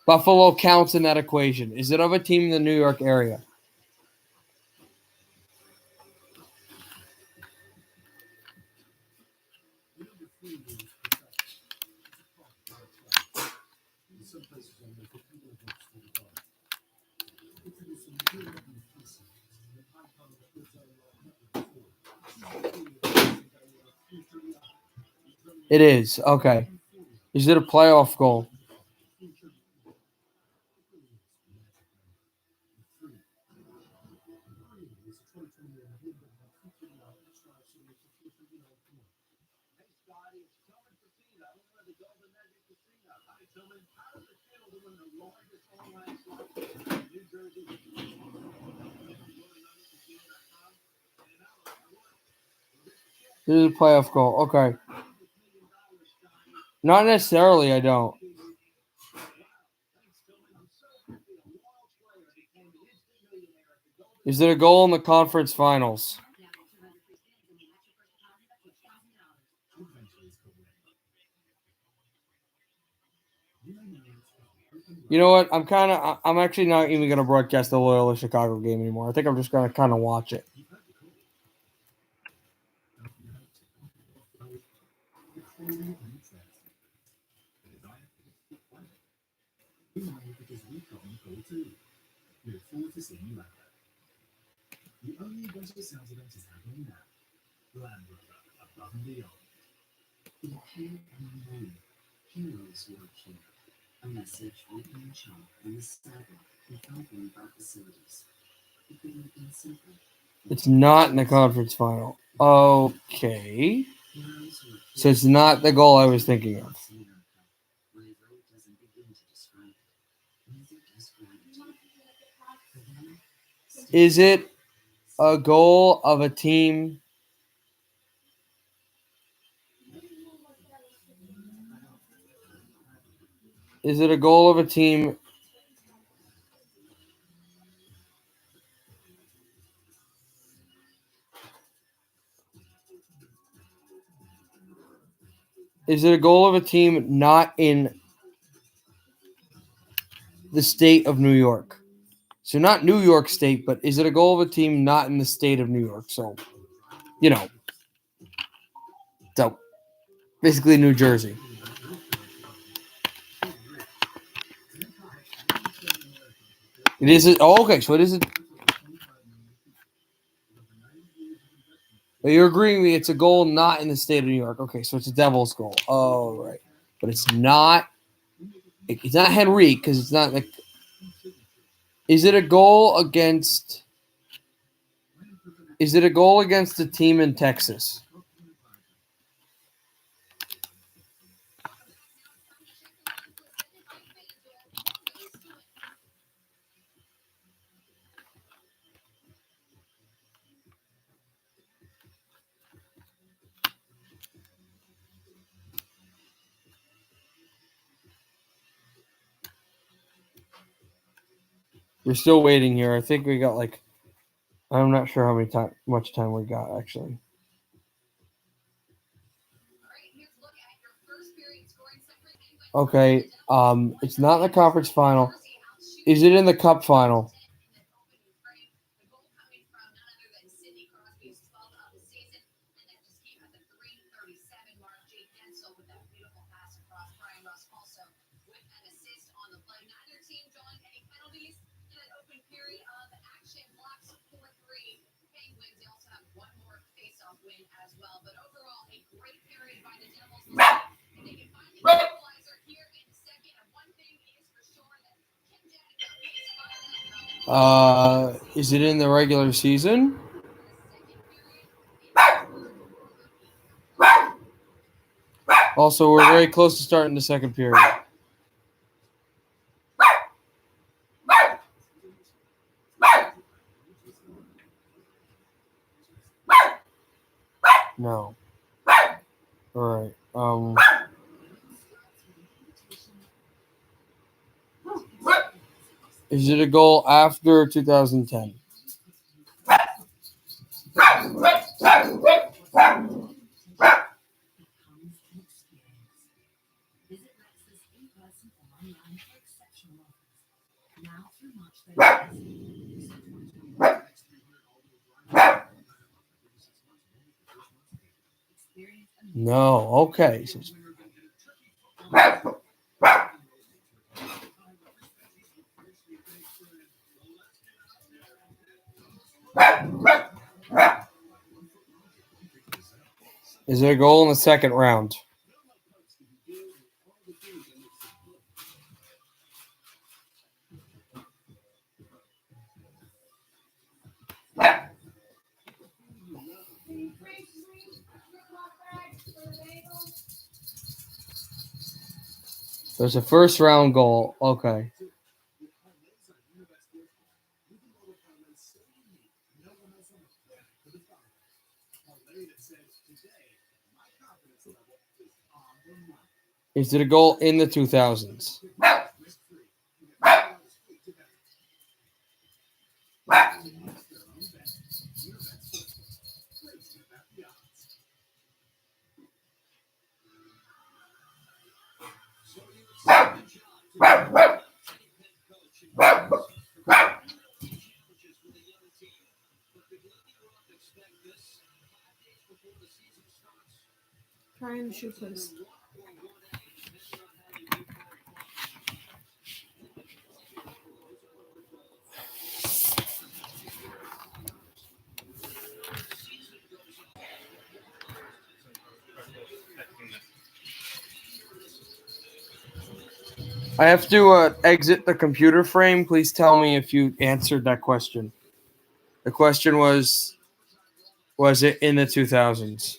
Speaker 1: Buffalo counts in that equation. Is it of a team in the New York area? It is. Okay. Is it a playoff goal? This is a playoff goal. Okay. Not necessarily, I don't. Is it a goal in the conference finals? You know what? I'm actually not even going to broadcast the Loyola Chicago game anymore. I think I'm just going to kind of watch it. It's not in the conference final. Okay. So it's not the goal I was thinking of. Is it a goal of a team? Is it a goal of a team? Is it a goal of a team not in the state of New York? So not New York State, but is it a goal of a team not in the state of New York? So, so basically New Jersey. It is. Okay, so it isn't. But you're agreeing with me. It's a goal not in the state of New York. Okay, so it's a Devils goal. Oh, right. But it's not. It's not Henrique because it's not like. Is it a goal against? Is it a goal against a team in Texas? We're still waiting here. I think we got like. I'm not sure how much time we got actually. Okay. It's not in the conference final. Is it in the cup final? Is it in the regular season? Also, we're very close to starting the second period. No. All right. Is it a goal after 2010? No. Okay. Is it a goal in the second round? There's a first round goal. Okay. Is it a goal in the 2000s?
Speaker 3: Try and shoot, please.
Speaker 1: I have to exit the computer frame. Please tell me if you answered that question. The question was it in the 2000s?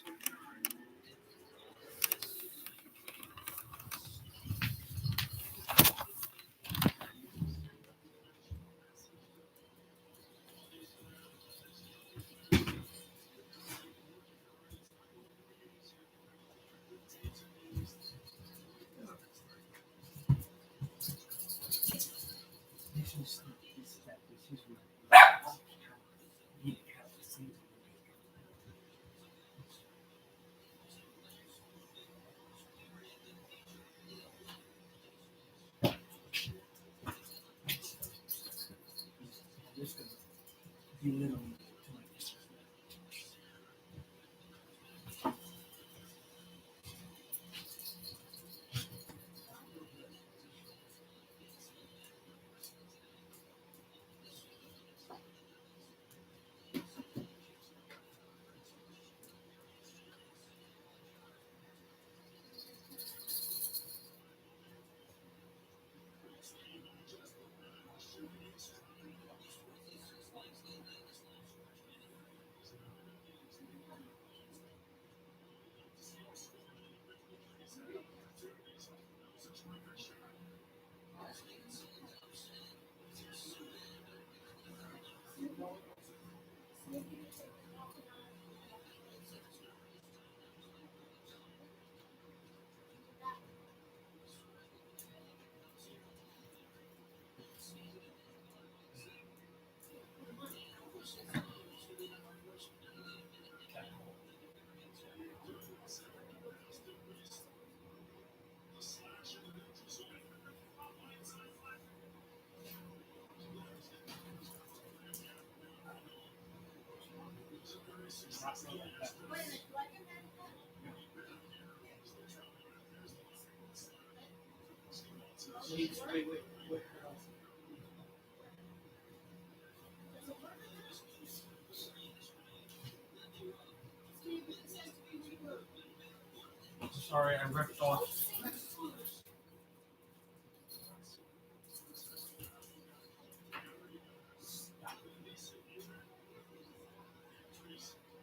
Speaker 2: Sorry, I ripped off.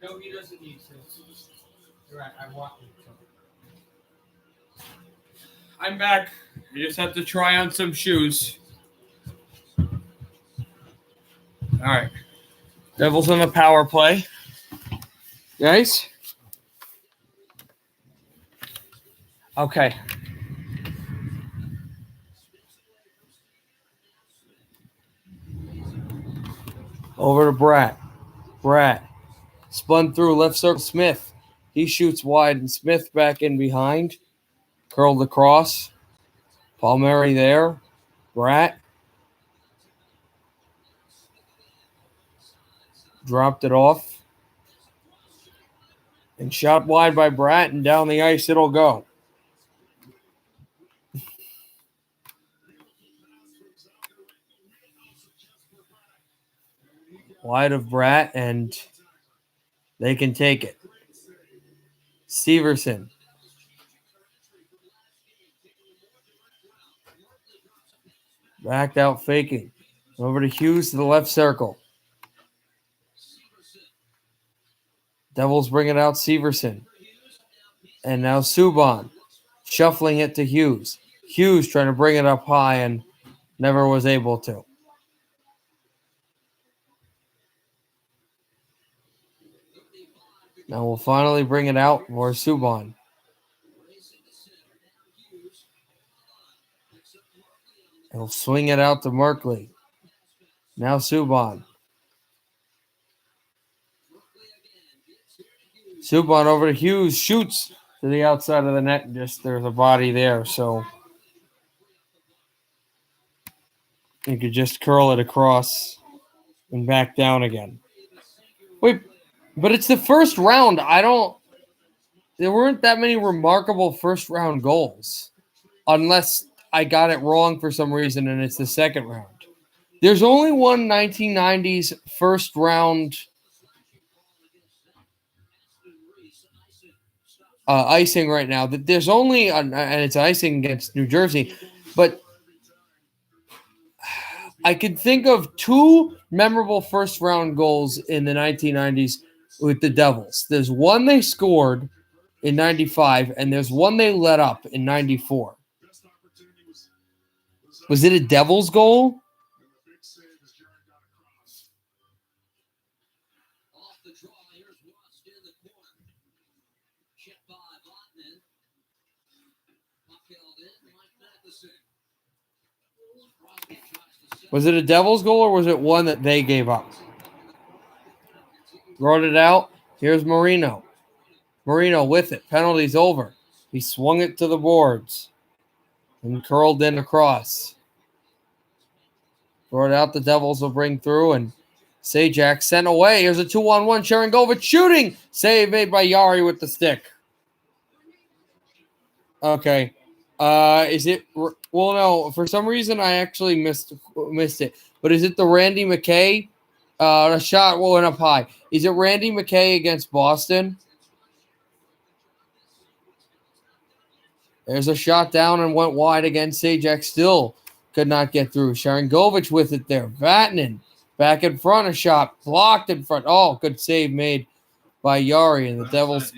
Speaker 2: No, he doesn't need to. You're right, I want him to. I'm back. You just have to try on some shoes. All right. Devils on the power play.
Speaker 1: Guys? Okay. Over to Bratt. Bratt. Spun through left circle Smith. He shoots wide and Smith back in behind. Curled across. Palmieri there. Bratt. Dropped it off. And shot wide by Bratt, and down the ice it'll go. Wide of Bratt, and they can take it. Severson. Backed out faking. Over to Hughes to the left circle. Devils bring it out Severson. And now Subban shuffling it to Hughes. Hughes trying to bring it up high and never was able to. Now we'll finally bring it out for Subban. He'll swing it out to Merkley. Now Subban. Subban over to Hughes. Shoots to the outside of the net. Just there's a body there, so you could just curl it across and back down again. Wait, but it's the first round. There weren't that many remarkable first round goals. Unless I got it wrong for some reason and it's the second round. There's only one 1990s first round icing right now. There's only, and it's icing against New Jersey, but I could think of two memorable first round goals in the 1990s with the Devils. There's one they scored in 95, and there's one they let up in 94. Was it a Devils goal? Was it a Devils goal or was it one that they gave up? Wrote it out. Here's Marino. Marino with it. Penalty's over. He swung it to the boards and curled in across. Throw it out. The Devils will bring through, and Sajak sent away. Here's a 2-on-1. Sharangovich shooting. Save made by Yari with the stick. Okay. Is it? Well, no. For some reason, I actually missed it. But is it the Randy McKay? The shot went up high. Is it Randy McKay against Boston? There's a shot down and went wide again. Sajak still could not get through. Sharangovich with it there. Vatanen back in front. A shot blocked in front. Oh, good save made by Yari. And the Devils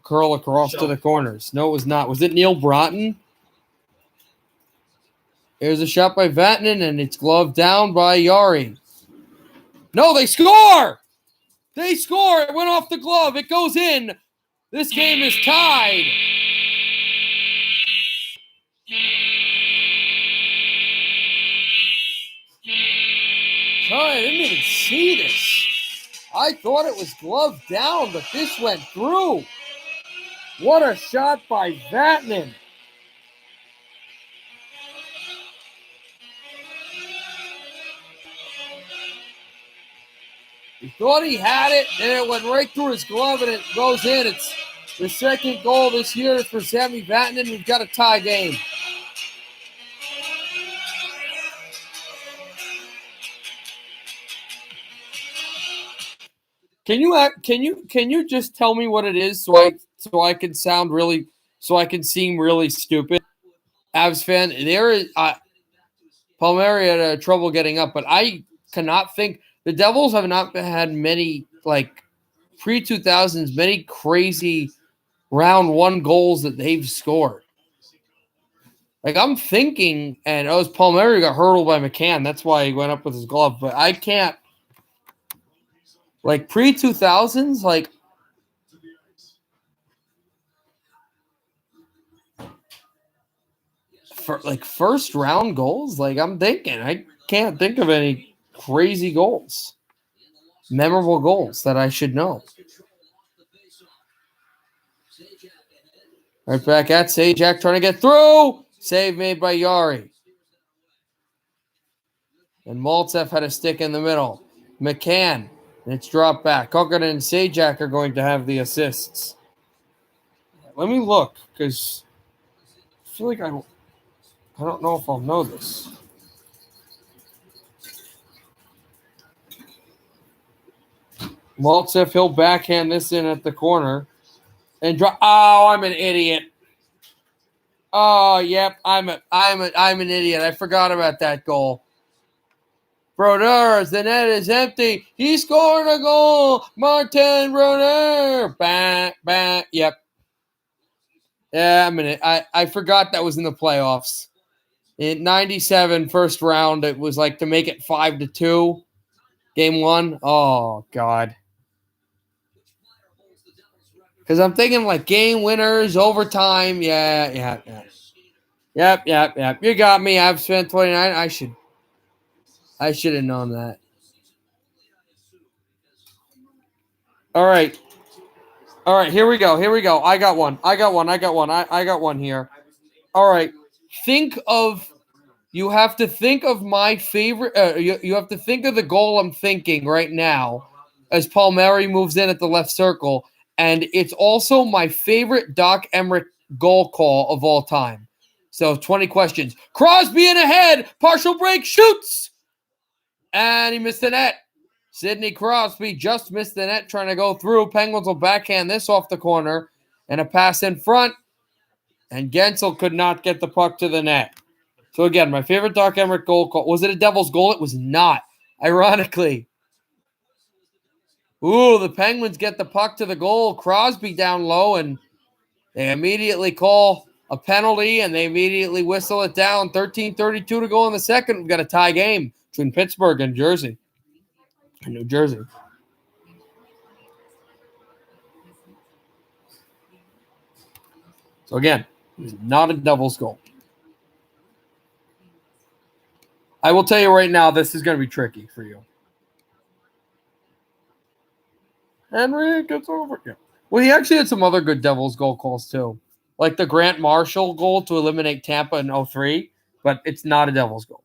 Speaker 1: curl across to the corners. No, it was not. Was it Neil Broughton? There's a shot by Vatanen, and it's gloved down by Yari. No, they score! They score! It went off the glove. It goes in. This game is tied. Sorry, I didn't even see this. I thought it was gloved down, but this went through. What a shot by Vatanen. He thought he had it, and it went right through his glove, and it goes in. It's the second goal this year for Sami Vatanen. We've got a tie game. Can you just tell me what it is so I can seem really stupid? Avs fan, there is Palmieri had trouble getting up, but I cannot think the Devils have not had many pre-2000s many crazy round one goals that they've scored. Like I'm thinking, and it was Palmieri got hurdled by McCann. That's why he went up with his glove. But I can't. Like pre-2000s, for first round goals, I'm thinking I can't think of any crazy goals, memorable goals that I should know. Right back at Sajak trying to get through. Save made by Yari. And Maltsev had a stick in the middle. McCann. And it's dropped back. Kokkonen and Sajak are going to have the assists. Let me look, because I feel like I don't know if I'll know this. Maltsev, he'll backhand this in at the corner. And drop. Oh, I'm an idiot. Oh, yep, I'm an idiot. I forgot about that goal. Brodeur, the net is empty. He scored a goal. Martin Brodeur. Bang, bang. Yep. Yeah, I forgot that was in the playoffs. In 97, first round, it was to make it 5-2. Game one. Oh, God. Because I'm thinking game winners, overtime. Yeah. Yep. You got me. I've spent 29. I should have known that. All right. Here we go. I got one here. All right. You have to think of my favorite. You have to think of the goal I'm thinking right now as Palmieri moves in at the left circle. And it's also my favorite Doc Emmerich goal call of all time. So 20 questions. Crosby in ahead. Partial break. Shoots. And he missed the net. Sidney Crosby just missed the net trying to go through. Penguins will backhand this off the corner. And a pass in front. And Gensel could not get the puck to the net. So again, my favorite Doc Emmerich goal call. Was it a Devils goal? It was not. Ironically. Ooh, the Penguins get the puck to the goal. Crosby down low, and they immediately call a penalty, and they immediately whistle it down. 13:32 to go in the second. We've got a tie game between Pittsburgh and New Jersey. So again, it was not a Devils goal. I will tell you right now, this is going to be tricky for you. Henry gets over. Yeah. Well, he actually had some other good Devils goal calls too. Like the Grant Marshall goal to eliminate Tampa in 2003, but it's not a Devils goal.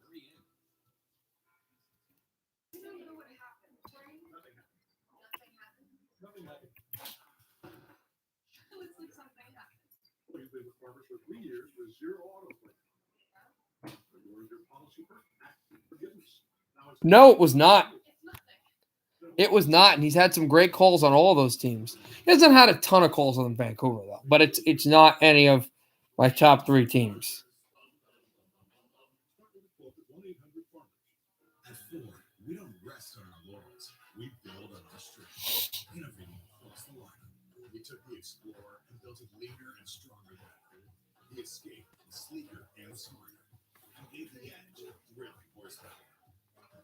Speaker 1: No, it was not. It was not, and he's had some great calls on all of those teams. He hasn't had a ton of calls on Vancouver though, but it's not any of my top 3 teams.
Speaker 4: At Ford, we don't rest on our laurels. We build on our strength, innovating across the line. We took the Explorer and built it leaner and stronger than ever. The Escape, sleeker and smarter. And gave the Edge thrilling horsepower.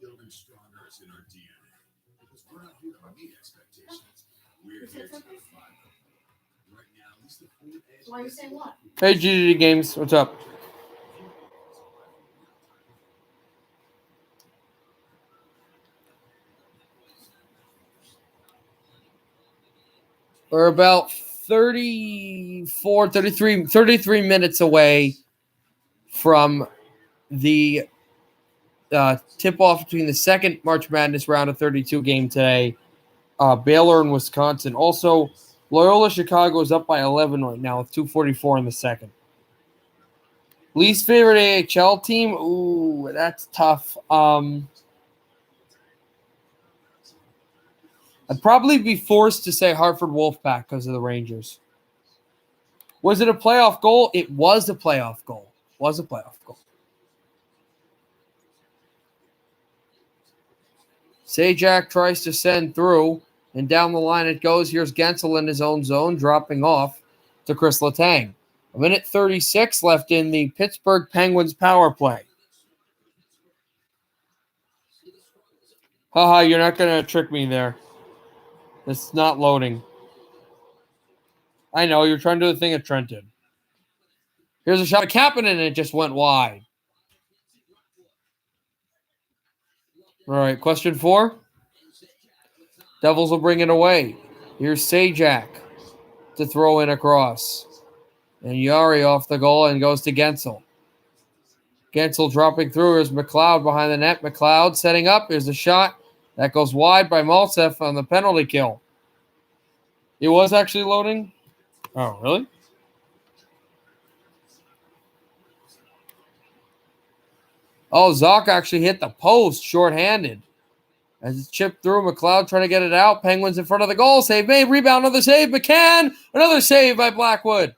Speaker 4: Building stronger is in our DNA. Because we're not here to meet expectations. We're here to defy them. Right now, at least the Ford Edge.
Speaker 3: Why are you saying what?
Speaker 1: Hey, GGD Games, what's up? We're about 33 minutes away from the tip-off between the second March Madness round of 32 game today. Baylor and Wisconsin. Also, Loyola Chicago is up by 11 right now with 2:44 in the second. Least favorite AHL team? Ooh, that's tough. I'd probably be forced to say Hartford Wolfpack because of the Rangers. Was it a playoff goal? It was a playoff goal. Sajak tries to send through, and down the line it goes. Here's Gensel in his own zone, dropping off to Chris Letang. 1:36 left in the Pittsburgh Penguins power play. Haha, you're not going to trick me there. It's not loading. I know, you're trying to do the thing that Trent did. Here's a shot of Kapanen, and it just went wide. All right, question 4. Devils will bring it away. Here's Sajak to throw in across. And Yari off the goal and goes to Gensel. Gensel dropping through. Here's McLeod behind the net. McLeod setting up. Here's a shot. That goes wide by Maltsev on the penalty kill. It was actually loading? Oh, really? Oh, Zoc actually hit the post shorthanded. As it's chipped through, McLeod trying to get it out. Penguins in front of the goal. Save made. Rebound. Another save. McCann. Another save by Blackwood.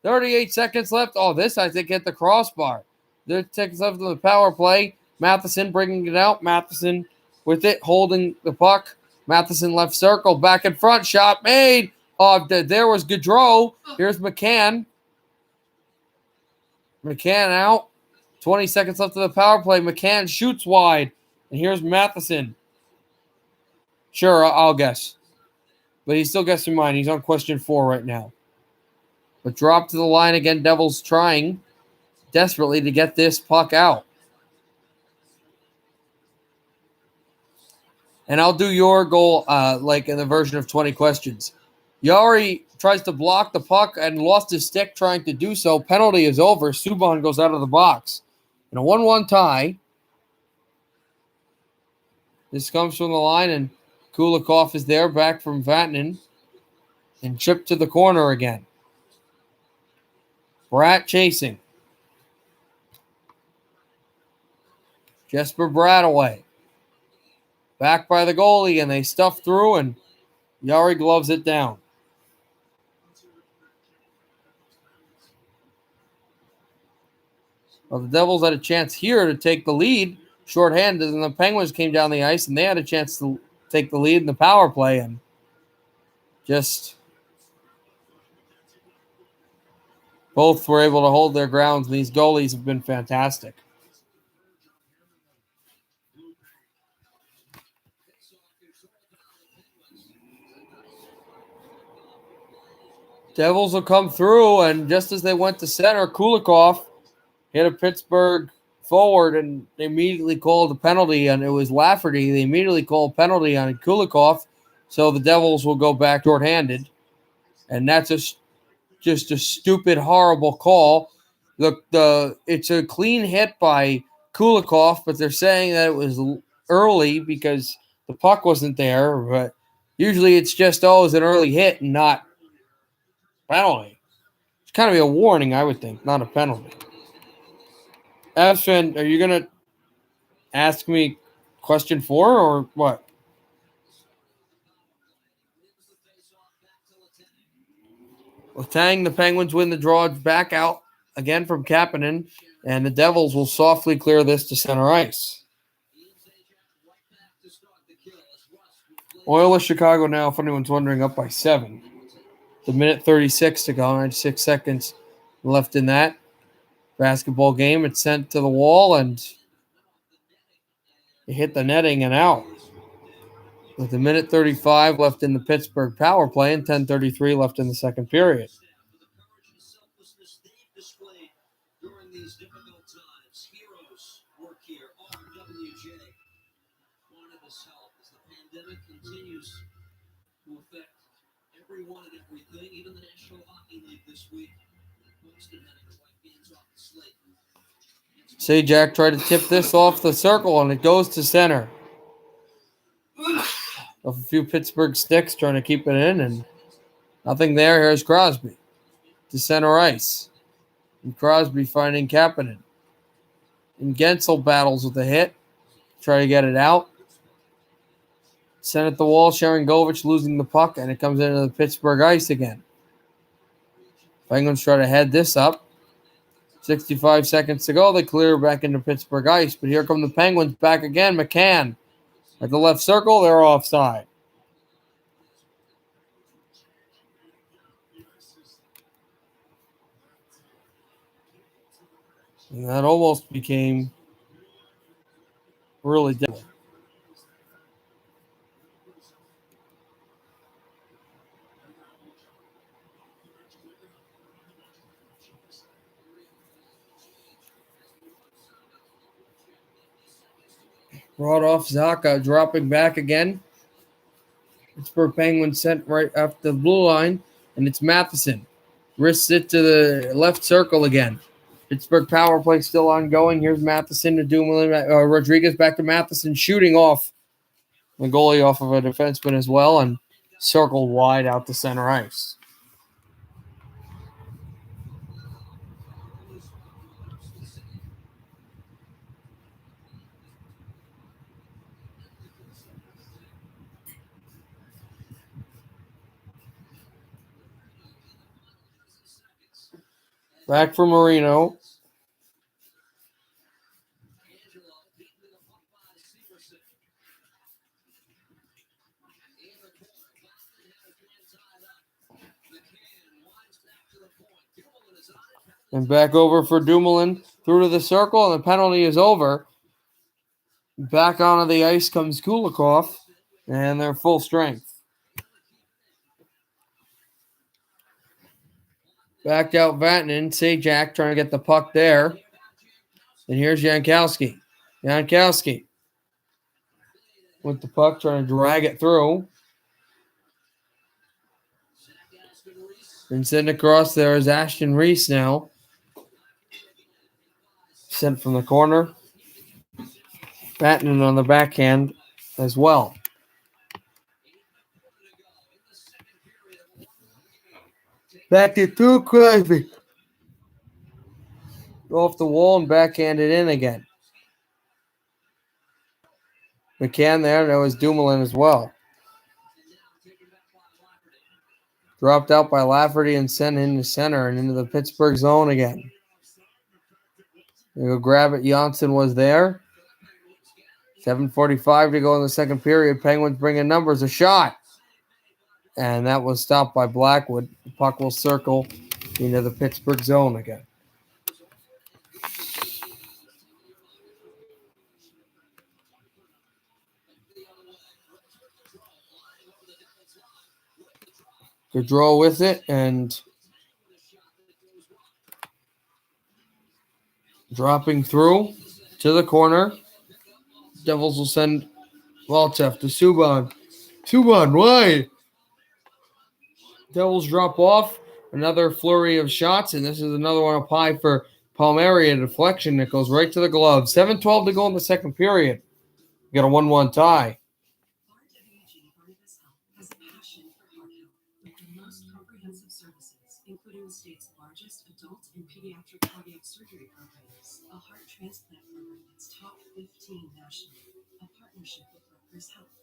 Speaker 1: 38 seconds left. Oh, this, I think, hit the crossbar. 30 seconds left in the power play. Matheson bringing it out. Matheson with it, holding the puck. Matheson left circle. Back in front. Shot made. Oh, there was Gaudreau. Here's McCann. McCann out. 20 seconds left of the power play. McCann shoots wide. And here's Matheson. Sure, I'll guess. But he's still guessing mine. He's on question 4 right now. But drop to the line again. Devils trying desperately to get this puck out. And I'll do your goal like in the version of 20 questions. Yari tries to block the puck and lost his stick trying to do so. Penalty is over. Subban goes out of the box. In a 1-1 tie. This comes from the line, and Kulikov is there, back from Vatanen. And chipped to the corner again. Bratt chasing. Jesper Bratt away. Back by the goalie, and they stuff through, and Yari gloves it down. Well, the Devils had a chance here to take the lead, shorthanded, and the Penguins came down the ice, and they had a chance to take the lead in the power play, and just both were able to hold their grounds, and these goalies have been fantastic. Devils will come through, and just as they went to center, Kulikov hit a Pittsburgh forward, and they immediately called a penalty, and it was Lafferty. They immediately called a penalty on Kulikov, so the Devils will go back shorthanded. And that's just a stupid, horrible call. It's a clean hit by Kulikov, but they're saying that it was early because the puck wasn't there. But usually it's just, it's an early hit and not penalty. It's kind of a warning, I would think, not a penalty. Asfen, are you going to ask me question 4 or what? Letang, the Penguins win the draw back out again from Kapanen, and the Devils will softly clear this to center ice. Oilers Chicago now, if anyone's wondering, up by 7. The minute 36 to go, 96 seconds left in that basketball game. It's sent to the wall, and it hit the netting and out. With a minute 35 left in the Pittsburgh power play and 10:33 left in the second period. Sajak tried to tip this off the circle, and it goes to center. Of a few Pittsburgh sticks trying to keep it in, and nothing there. Here's Crosby to center ice. And Crosby finding Kapanen. And Gensel battles with the hit. Try to get it out. Sent at the wall. Sharangovich losing the puck, and it comes into the Pittsburgh ice again. Penguins try to head this up. 65 seconds to go. They clear back into Pittsburgh ice, but here come the Penguins back again. McCann at the left circle. They're offside. And that almost became really deadly. Brought off Zaka, dropping back again. Pittsburgh Penguins sent right after the blue line, and it's Matheson. Wrists it to the left circle again. Pittsburgh power play still ongoing. Here's Matheson to Dumoulin. Rodriguez back to Matheson, shooting off the goalie off of a defenseman as well, and circled wide out to center ice. Back for Marino. And back over for Dumoulin. Through to the circle, and the penalty is over. Back onto the ice comes Kulikov, and they're full strength. Backed out Vatanen. Sajak trying to get the puck there. And here's Jankowski. Jankowski with the puck, trying to drag it through. And sent across there is Ashton Reese now. Sent from the corner. Vatanen on the backhand as well. Back to two Crosby. Off the wall and backhanded in again. McCann there. That was Dumoulin as well. Dropped out by Lafferty and sent into center and into the Pittsburgh zone again. They go grab it. Janssen was there. 7:45 to go in the second period. Penguins bringing numbers. A shot. And that was stopped by Blackwood. The puck will circle into the Pittsburgh zone again. Good draw with it, and dropping through to the corner. Devils will send Walchef to Subban. Subban wide. Devils drop off. Another flurry of shots, and this is another one up high for Palmieri, a deflection that goes right to the glove. 7:12 to go in the second period. We got a 1-1 tie.
Speaker 5: Including the state's largest adult and pediatric cardiac surgery programs, a heart transplant program that's top 15 nationally. A partner partnership with Rutgers Health,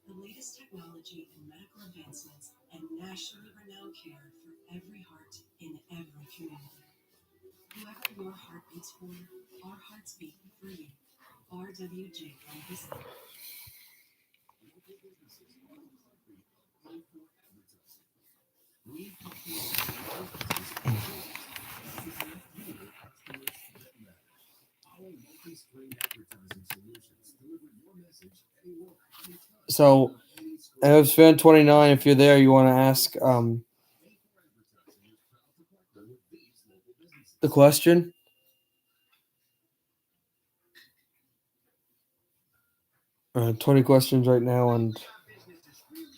Speaker 5: the latest technology and medical advancements, and nationally renowned care for every heart in every community. Whoever your heart beats for, our hearts beat for you. RWJ Campus.
Speaker 4: We help you our multi-screen advertising solutions deliver your message anywhere, anytime.
Speaker 1: So, as fan 29, if you're there, you want to ask the question. 20 questions right now, and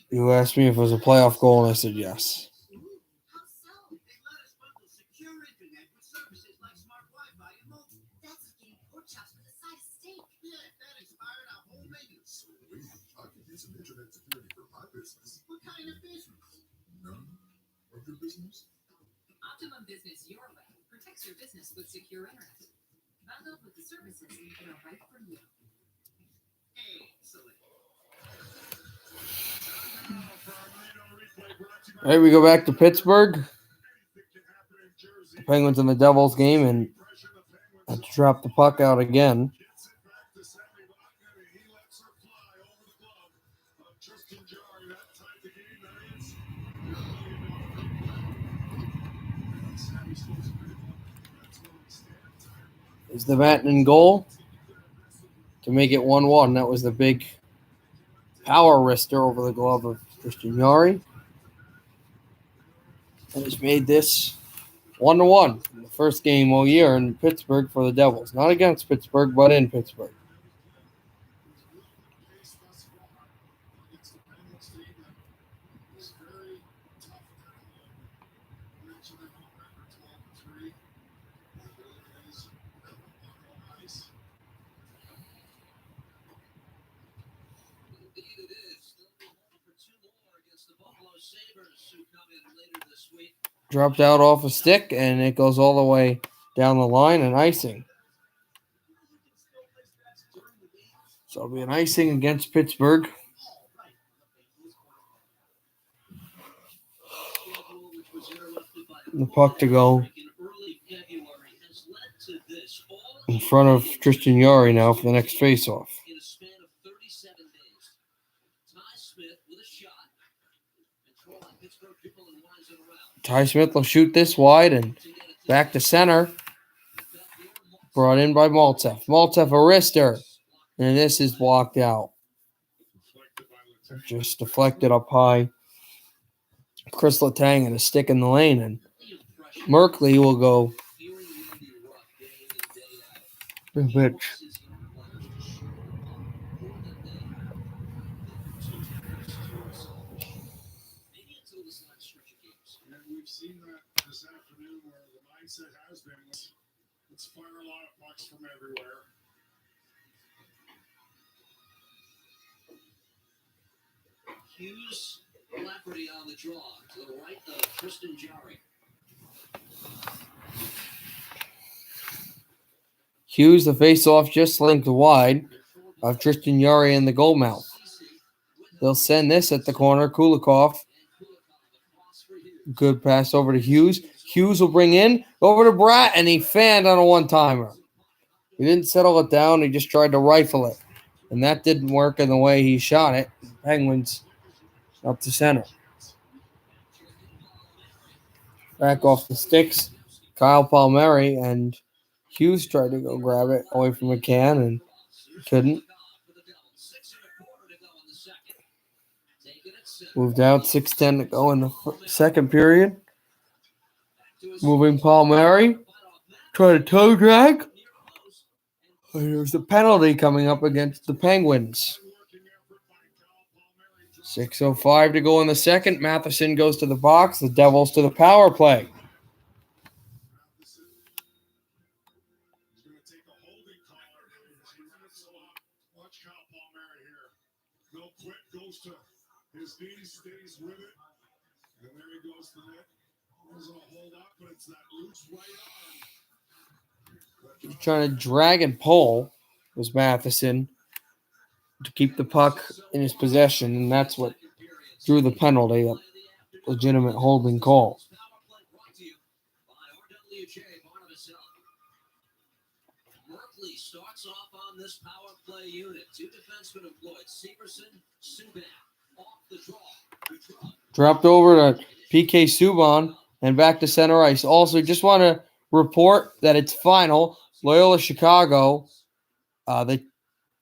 Speaker 1: you asked me if it was a playoff goal, and I said yes.
Speaker 4: Some internet security for my business. What kind of business? None of your business?
Speaker 5: Optimum Business Your Way protects your business with secure internet. Bundled with the services that are right for you. Excellent.
Speaker 1: All right, we go back to Pittsburgh. The Penguins and the Devils game, and had to drop the puck out again. Is the Vatanen goal to make it 1-1. That was the big power wrister over the glove of Christian Yari. And it's made this 1-1 in the first game all year in Pittsburgh for the Devils. Not against Pittsburgh, but in Pittsburgh. Dropped out off a stick, and it goes all the way down the line and icing. So it'll be an icing against Pittsburgh. The puck to go in front of Tristan Yari now for the next faceoff. Ty Smith will shoot this wide and back to center. Brought in by Maltsev. Maltsev a wrister. And this is blocked out. Just deflected up high. Chris Letang and a stick in the lane. And Merkley will go the pitch.
Speaker 4: We've seen that this afternoon where the mindset has been, let's fire a lot of pucks from everywhere.
Speaker 6: Hughes, Lafferty on the draw to the right of Tristan Jarry.
Speaker 1: Hughes, the face-off just linked wide of Tristan Yari in the goal mouth. They'll send this at the corner. Kulikov. Good pass over to Hughes. Hughes will bring in over to Bratt, and he fanned on a one-timer. He didn't settle it down. He just tried to rifle it. And that didn't work in the way he shot it. Penguins up to center. Back off the sticks. Kyle Palmieri and Hughes tried to go grab it away from McCann and couldn't. Moved out, 6:10 to go in the second period. Moving Palmieri. Try to toe drag. There's a penalty coming up against the Penguins. 6:05 to go in the second. Matheson goes to the box. The Devils to the power play.
Speaker 4: Watch Kyle Palmieri here. No quit, goes to his knees, stays with it. And there he goes to net. Wasn't a hold up, but it's that loose right arm.
Speaker 1: He's trying to drag and pull was Matheson. to keep the puck in his possession, and that's what drew the penalty, a legitimate holding call.
Speaker 6: Berkeley starts off on this power play unit. Two defensemen employed. Severson, Subban off the draw.
Speaker 1: Dropped over to PK Subban and back to center ice. Also, just want to report that it's final. Loyola Chicago,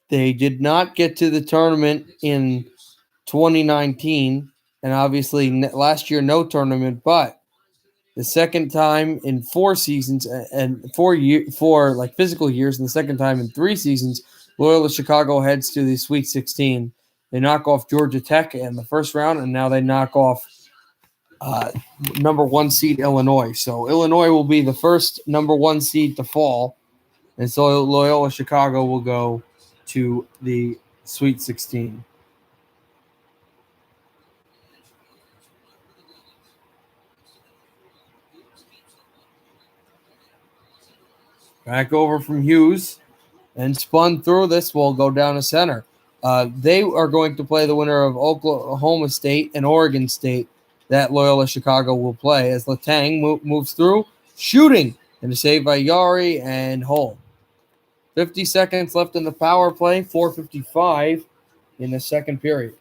Speaker 1: they did not get to the tournament in 2019, and obviously last year no tournament, but the second time in 4 seasons and 4 like physical years, and the second time in 3 seasons, Loyola Chicago heads to the Sweet 16. They knock off Georgia Tech in the first round, and now they knock off number 1 seed Illinois. So Illinois will be the first number 1 seed to fall, and so Loyola Chicago will go to the Sweet 16. Back over from Hughes and spun through. This will go down to center. They are going to play the winner of Oklahoma State and Oregon State that Loyola Chicago will play as Letang moves through, shooting, and a save by Yari and Hull. 50 seconds left in the power play, 4:55 in the second period.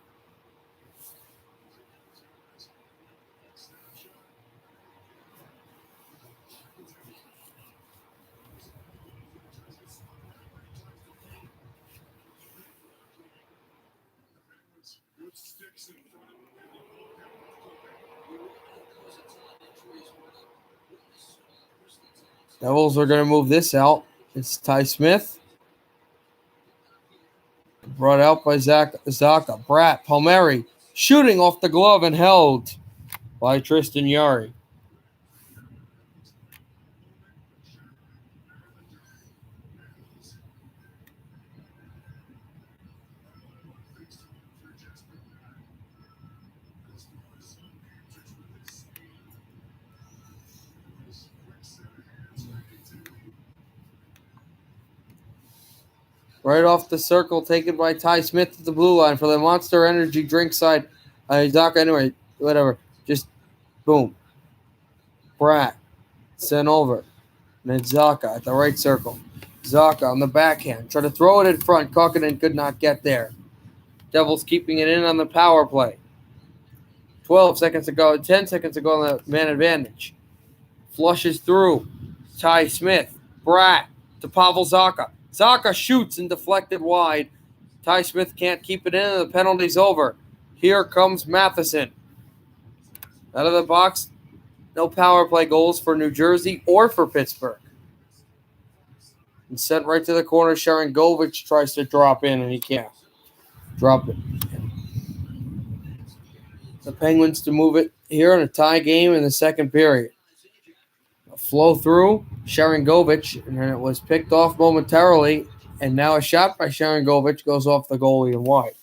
Speaker 1: Devils are going to move this out. It's Ty Smith. Brought out by Zaka. Bratt, Palmieri, shooting off the glove and held by Tristan Yari. Right off the circle, taken by Ty Smith at the blue line for the Monster Energy drink side. Zaka, anyway, whatever. Just boom. Bratt sent over. And then Zaka at the right circle. Zaka on the backhand. Try to throw it in front. Kokkonen could not get there. Devils keeping it in on the power play. 12 seconds to go. 10 seconds to go on the man advantage. Flushes through. Ty Smith. Bratt to Pavel Zaka. Zaka shoots and deflected wide. Ty Smith can't keep it in, and the penalty's over. Here comes Matheson. Out of the box. No power play goals for New Jersey or for Pittsburgh. And sent right to the corner. Sharangovich tries to drop in, and he can't. Drop it. The Penguins to move it here in a tie game in the second period. A flow through. Sharangovich, and then it was picked off momentarily. And now a shot by Sharangovich goes off the goalie and wide.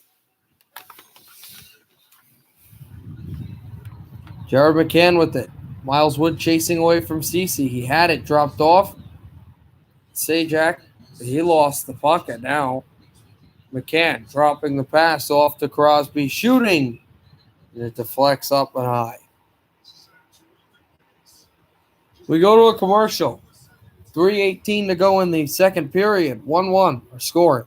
Speaker 1: Jared McCann with it. Miles Wood chasing away from Cece. He had it dropped off. Sajak, he lost the puck, and now McCann dropping the pass off to Crosby, shooting. And it deflects up and high. We go to a commercial. 3:18 to go in the second period. 1-1 our score.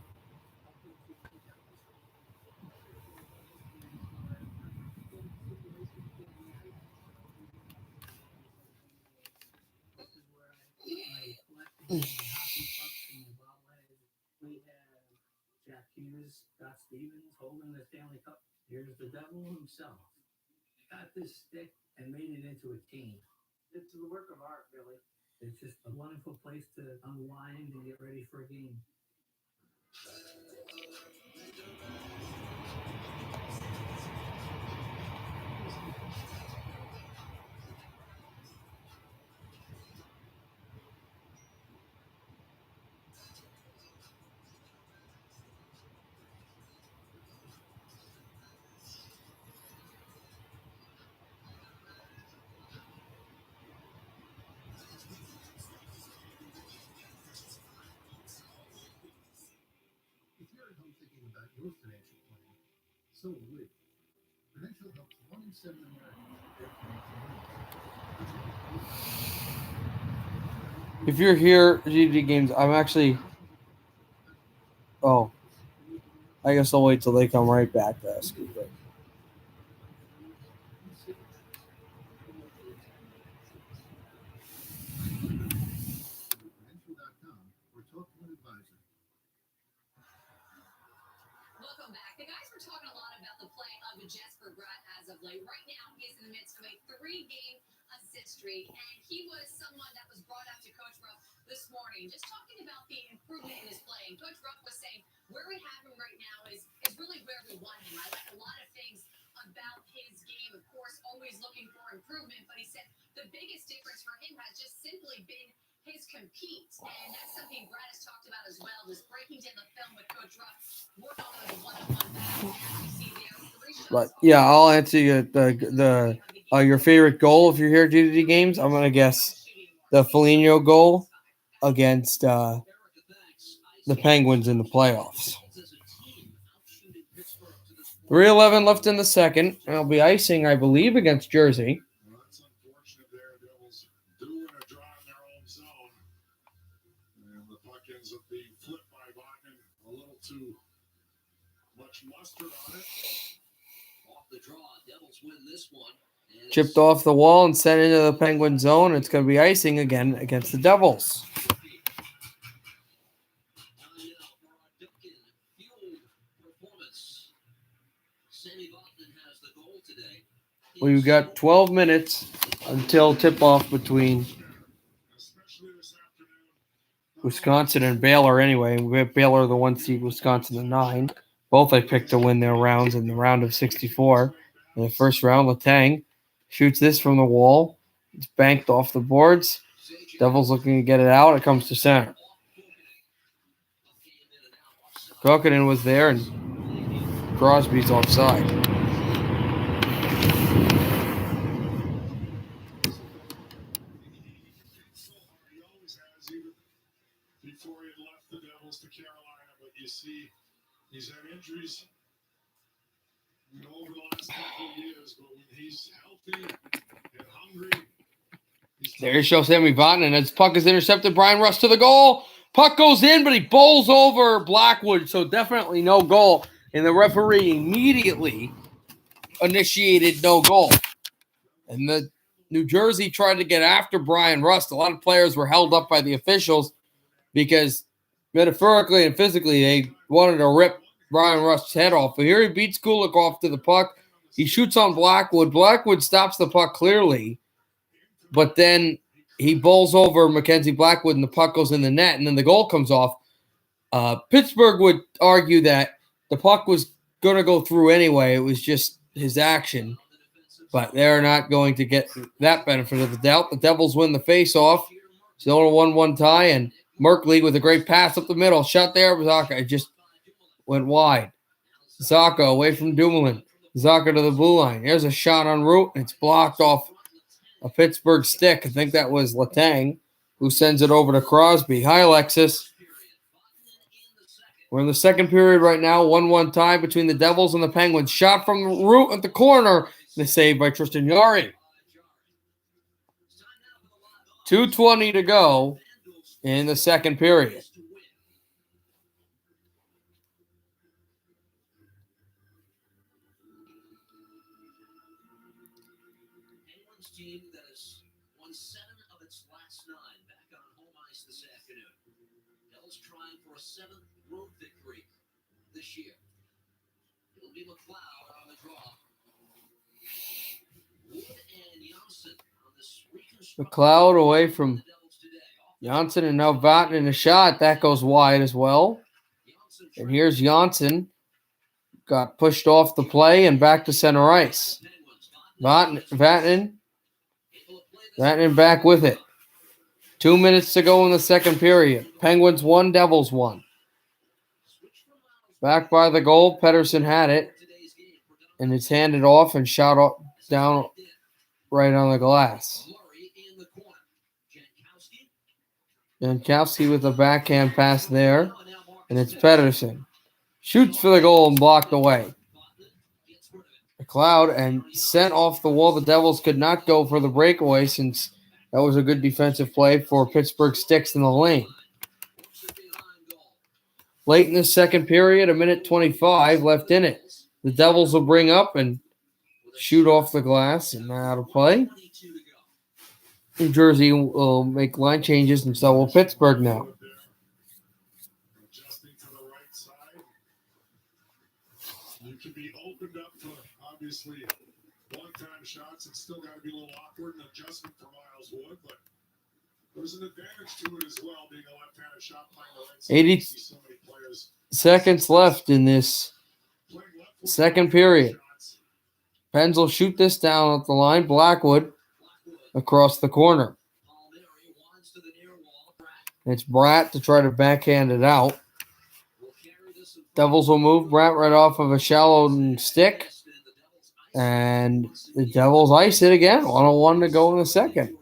Speaker 7: We have Jack Hughes, Scott Stevens holding the Stanley Cup. Here's the devil himself. Got this stick and made it into a team. It's the work of art, really. It's just a wonderful place to unwind and get ready for a game.
Speaker 4: So will we. Prudential helps 1 in 7 Americans get
Speaker 1: If you're here, GD Games, I'm actually. Oh, I guess I'll wait till they come right back to ask you. But
Speaker 4: Prudential.com or talk to an advisor.
Speaker 8: Welcome back. The guys were talking a lot about the play of Jesper Bratt as of late. Right now, he's in the midst of a 3-game assist streak, and he was someone that was brought up to Coach Ruff this morning, just talking about the improvement in his play. And Coach Ruff was saying where we have him right now is really where we want him. I like a lot of things about his game, of course, always looking for improvement, but he said the biggest difference for him has just simply been his compete, and that's something Brad has talked about as well, is breaking down the film with Coach Ruff, work on those one-on-one battles, as you see there, 3 shots.
Speaker 1: But yeah, I'll answer you the your favorite goal if you're here, GD Games. I'm gonna guess the Foligno goal against the Penguins in the playoffs. 3:11 left in the second. It'll be icing, I believe, against Jersey.
Speaker 4: Well, that's unfortunate there. Devils doing a draw in their own zone. And the puck ends up being flipped by Botman. A little too much mustard on it.
Speaker 6: Off the draw, Devils win this one. And
Speaker 1: Chipped off the wall and sent into the Penguin zone. It's going to be icing again against the Devils.
Speaker 6: Time now for our Duncan-fueled performance. Sammy Botman has the goal today.
Speaker 1: We've got 12 minutes until tip-off between
Speaker 4: Especially this afternoon.
Speaker 1: Wisconsin and Baylor anyway. We have Baylor the 1 seed, Wisconsin the 9. Both I picked to win their rounds in the round of 64. In the first round, Letang shoots this from the wall. It's banked off the boards. Devils looking to get it out. It comes to center. Kokkonen was there, and Crosby's offside.
Speaker 4: He always has, even before he had left the Devils to Carolina. But you see, he's had injuries over the last couple of years. But when he's healthy and hungry,
Speaker 1: There you show Sammy Vatanen as puck is intercepted. Brian Russ to the goal. Puck goes in, but he bowls over Blackwood, so definitely no goal. And the referee immediately initiated no goal. And the New Jersey tried to get after Brian Rust. A lot of players were held up by the officials because metaphorically and physically they wanted to rip Brian Rust's head off. But here he beats Kulik off to the puck. He shoots on Blackwood. Blackwood stops the puck clearly, but then he bowls over Mackenzie Blackwood and the puck goes in the net, and then the goal comes off. Pittsburgh would argue that the puck was going to go through anyway. It was just his action. But they're not going to get that benefit of the doubt. The Devils win the face-off. Still a 1-1 tie, and Merkley with a great pass up the middle. Shot there. Zaka. It just went wide. Zaka away from Dumoulin. Zaka to the blue line. Here's a shot en route, and it's blocked off a Pittsburgh stick. I think that was Letang, who sends it over to Crosby. Hi, Alexis. We're in the second period right now. 1-1 tie between the Devils and the Penguins. Shot from the root at the corner. The save by Tristan Yari. 2:20 to go in the second period.
Speaker 6: Penguins team that has won 7 of its last 9 back on home ice this afternoon. Devils trying for a 7th road victory this year. It'll be McLeod on the draw. Wood and Janssen on this reconstruction.
Speaker 1: McLeod away from Janssen, and now Vatanen in a shot. That goes wide as well. And here's Janssen. Got pushed off the play and back to center ice. Vatanen back with it. 2 minutes to go in the second period. Penguins 1, Devils 1. Back by the goal. Pettersson had it. And it's handed off and shot off, down right on the glass. Jankowski with a backhand pass there. And it's Pettersson. Shoots for the goal and blocked away. McLeod, and sent off the wall. The Devils could not go for the breakaway since that was a good defensive play for Pittsburgh sticks in the lane. Late in the second period, 1:25 left in it. The Devils will bring up and shoot off the glass and out of play. New Jersey will make line changes, and so will Pittsburgh now.
Speaker 4: Adjusting to the right side. You can be opened up to obviously one-time shots. It's still got to be a little awkward and adjustment for Miles Wood, but there's an advantage to it as well, being a left-handed shot playing the right side.
Speaker 1: 80
Speaker 4: So many players
Speaker 1: seconds left in this
Speaker 4: playing left-footed
Speaker 1: second period.
Speaker 4: shots.
Speaker 1: Pens will shoot this down at the line. Blackwood across the corner. It's Bratt to try to backhand it out. Devils will move Bratt right off of a shallow stick. And the Devils ice it again. 1:01 to go in the second.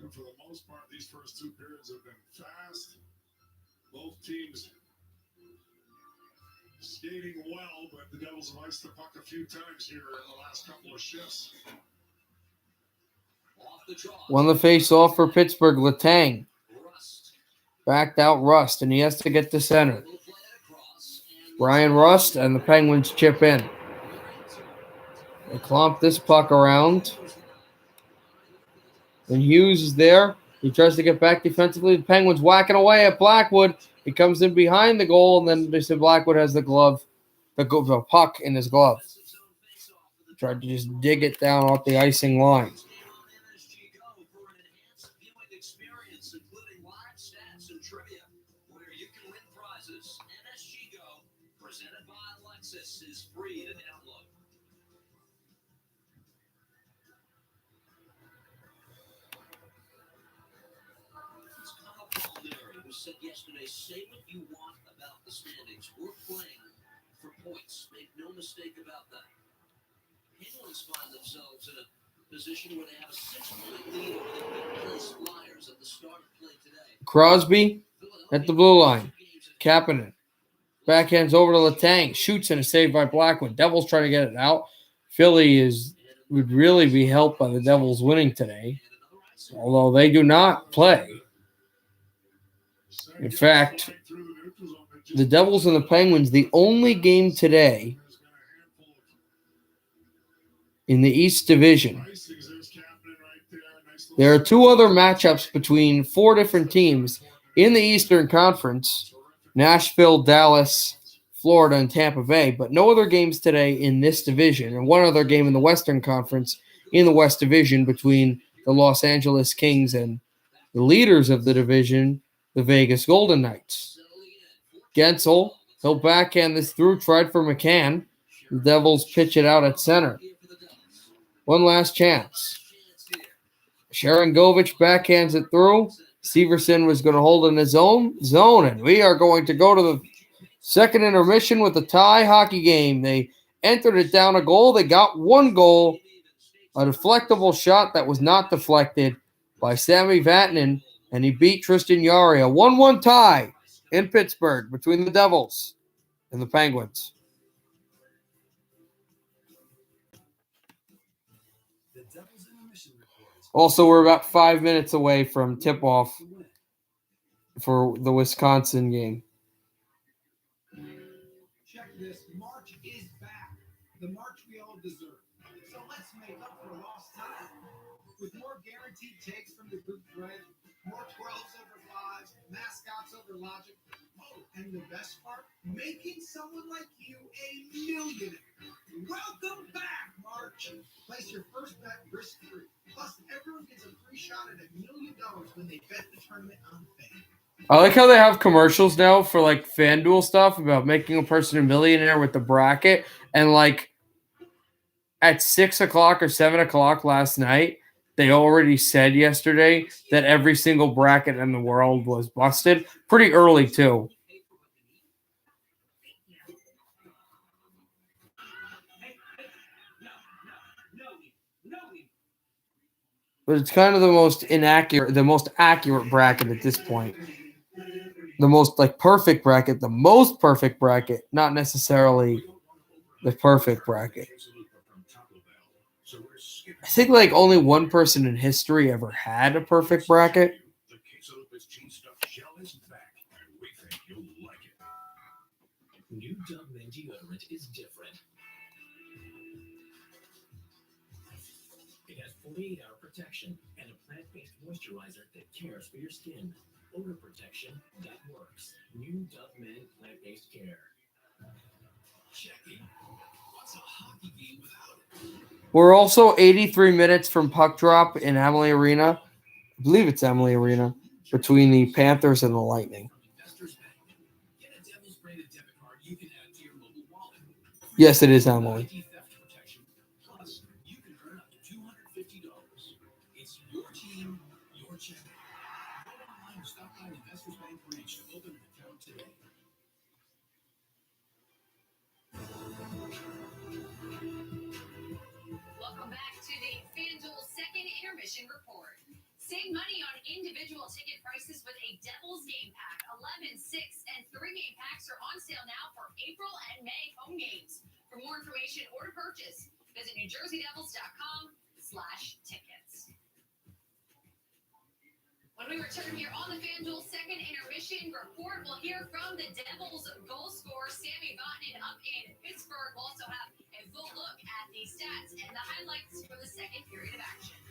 Speaker 4: And for the most part, these first two periods have been fast. Both teams skating well, but the Devils have iced the puck a few times here in the last couple of shifts.
Speaker 1: Won the face-off for Pittsburgh. Letang backed out Rust, and he has to get to center. Brian Rust and the Penguins chip in. They clomp this puck around. And Hughes is there. He tries to get back defensively. The Penguins whacking away at Blackwood. He comes in behind the goal, and then they said Blackwood has the puck in his glove. Tried to just dig it down off the icing line.
Speaker 6: Said yesterday, say what you want about the standings. We're playing for points. Make no mistake about that. Penguins find themselves in a position where they have a 6-point lead over the Pittsburgh Flyers at the start of play today.
Speaker 1: Crosby at the blue line. Kapanen. Backhands over to Letang. Shoots and a save by Blackwood. Devils trying to get it out. Philly would really be helped by the Devils winning today, although they do not play. In fact, the Devils and the Penguins, the only game today in the East Division. There are two other matchups between four different teams in the Eastern Conference: Nashville, Dallas, Florida, and Tampa Bay, but no other games today in this division, and one other game in the Western Conference in the West Division between the Los Angeles Kings and the leaders of the division, the Vegas Golden Knights. Gensel, he'll backhand this through, tried for McCann. The Devils pitch it out at center. One last chance. Sharangovich backhands it through. Severson was going to hold in his own zone, and we are going to go to the second intermission with a tie hockey game. They entered it down a goal. They got one goal, a deflectable shot that was not deflected by Sami Vatanen, and he beat Tristan Jarry. A 1-1 tie in Pittsburgh between the Devils and the Penguins. Also, we're about 5 minutes away from tip-off for the Wisconsin game.
Speaker 9: Check this. March is back. The March we all deserve. So let's make up for lost time. With more guaranteed takes from the group thread, more 12s over 5s, mascots over logic. Oh, and the best part, making someone like you a millionaire. Welcome back, March. Place your first bet risk-free. Plus, everyone gets a free shot at $1 million when they bet the tournament on Fame.
Speaker 1: I like how they have commercials now for like FanDuel stuff about making a person a millionaire with the bracket. And like at 6 o'clock or 7 o'clock last night, they already said yesterday that every single bracket in the world was busted. Pretty early too. But it's kind of the most accurate bracket at this point. The most like perfect bracket, the most perfect bracket, not necessarily The perfect bracket. I think like only one person in history ever had a perfect bracket.
Speaker 4: The queso Lopez cheese stuffed shell is back, and we think you'll like it.
Speaker 6: New Dove Men deodorant is different. It has 48-hour protection and a plant-based moisturizer that cares for your skin. Odor protection that works. New Dove Men plant-based care.
Speaker 4: Checking. What's a hockey game without it?
Speaker 1: We're also 83 minutes from puck drop in Emily Arena. I believe it's Emily Arena between the Panthers and the Lightning.
Speaker 4: Investors Bank. Get a Devils branded debit card you can add to your mobile wallet.
Speaker 1: Yes, it is Emily.
Speaker 4: ID theft protection. Plus, you can earn up to $250. It's your team, your check. Go online or stop by an Investors Bank branch to open an account today.
Speaker 8: Welcome back to the FanDuel second intermission report. Save money on individual ticket prices with a Devils game pack. 11, 6, and 3-game packs are on sale now for April and May home games. For more information or to purchase, visit NewJerseyDevils.com/tickets. When we return here on the FanDuel second intermission report, we'll hear from the Devils goal scorer, Sammy Vatanen, up in Pittsburgh. We'll also have a full look at the stats and the highlights for the second period of action.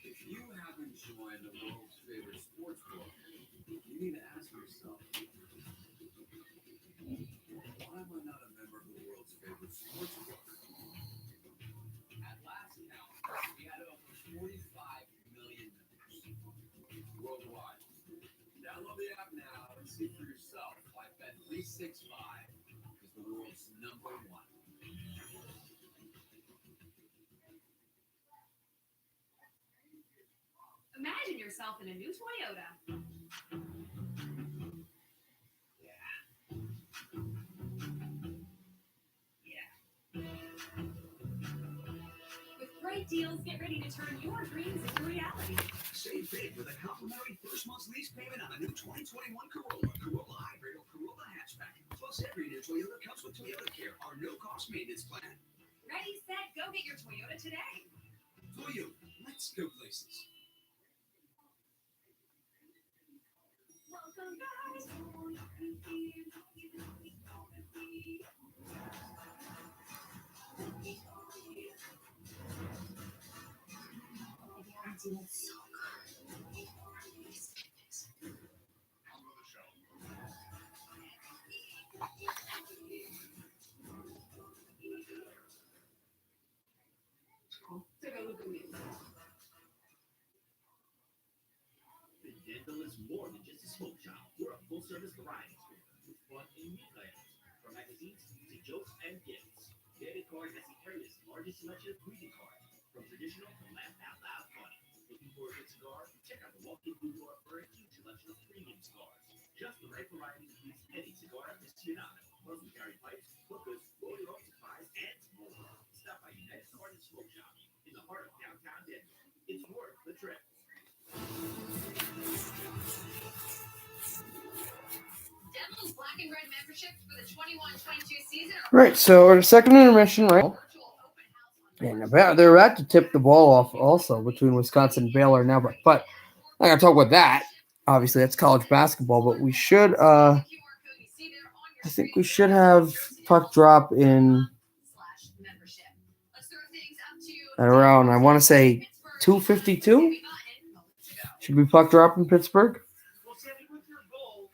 Speaker 6: If you haven't joined the world's favorite sports book, you need to ask yourself, why am I not a member of the world's favorite sports book? At last count, we had over 45 million members worldwide. Download the app now and see for yourself why Bet365 is the world's number one.
Speaker 8: Imagine yourself in a new Toyota. With great deals, get ready to turn your dreams into reality.
Speaker 4: Save big with a complimentary first month's lease payment on a new 2021 Corolla, Corolla Hybrid, or Corolla Hatchback. Plus, every new Toyota comes with Toyota Care, our no-cost maintenance plan.
Speaker 8: Ready, set, go get your Toyota today.
Speaker 4: Toyota, let's go places.
Speaker 8: Welcome guys. Take a look at me.
Speaker 6: The Dental is more than just a smoke shop. We're a full-service variety store with fun and unique items, from magazines to jokes and gifts. David Card has the area's largest selection of greeting cards, from traditional to laugh out loud funny. Looking for a good cigar? Check out the walk-in booth door for a huge selection of premium cigars. Just the right variety to please any cigar aficionado. Plus, we carry pipes, hookahs, roll your own supplies, and more. Stop by United Card and Smoke Shop in the heart of downtown Denver. It's worth the trip.
Speaker 8: Devils Black and Red memberships for the 21-22 season are
Speaker 1: Right, so our second intermission, right?
Speaker 8: virtual open house on
Speaker 1: And they're about to tip the ball off also between Wisconsin and Baylor now, but I'm not gonna talk about that. Obviously, that's college basketball, but we should
Speaker 8: QR code you see there on your
Speaker 1: I think
Speaker 8: screen.
Speaker 1: we should have puck drop in
Speaker 8: /membership. Let's throw things up to
Speaker 1: at around, I want to say 2:52. Should we puck drop in Pittsburgh?
Speaker 9: Well, Sammy, with your goal,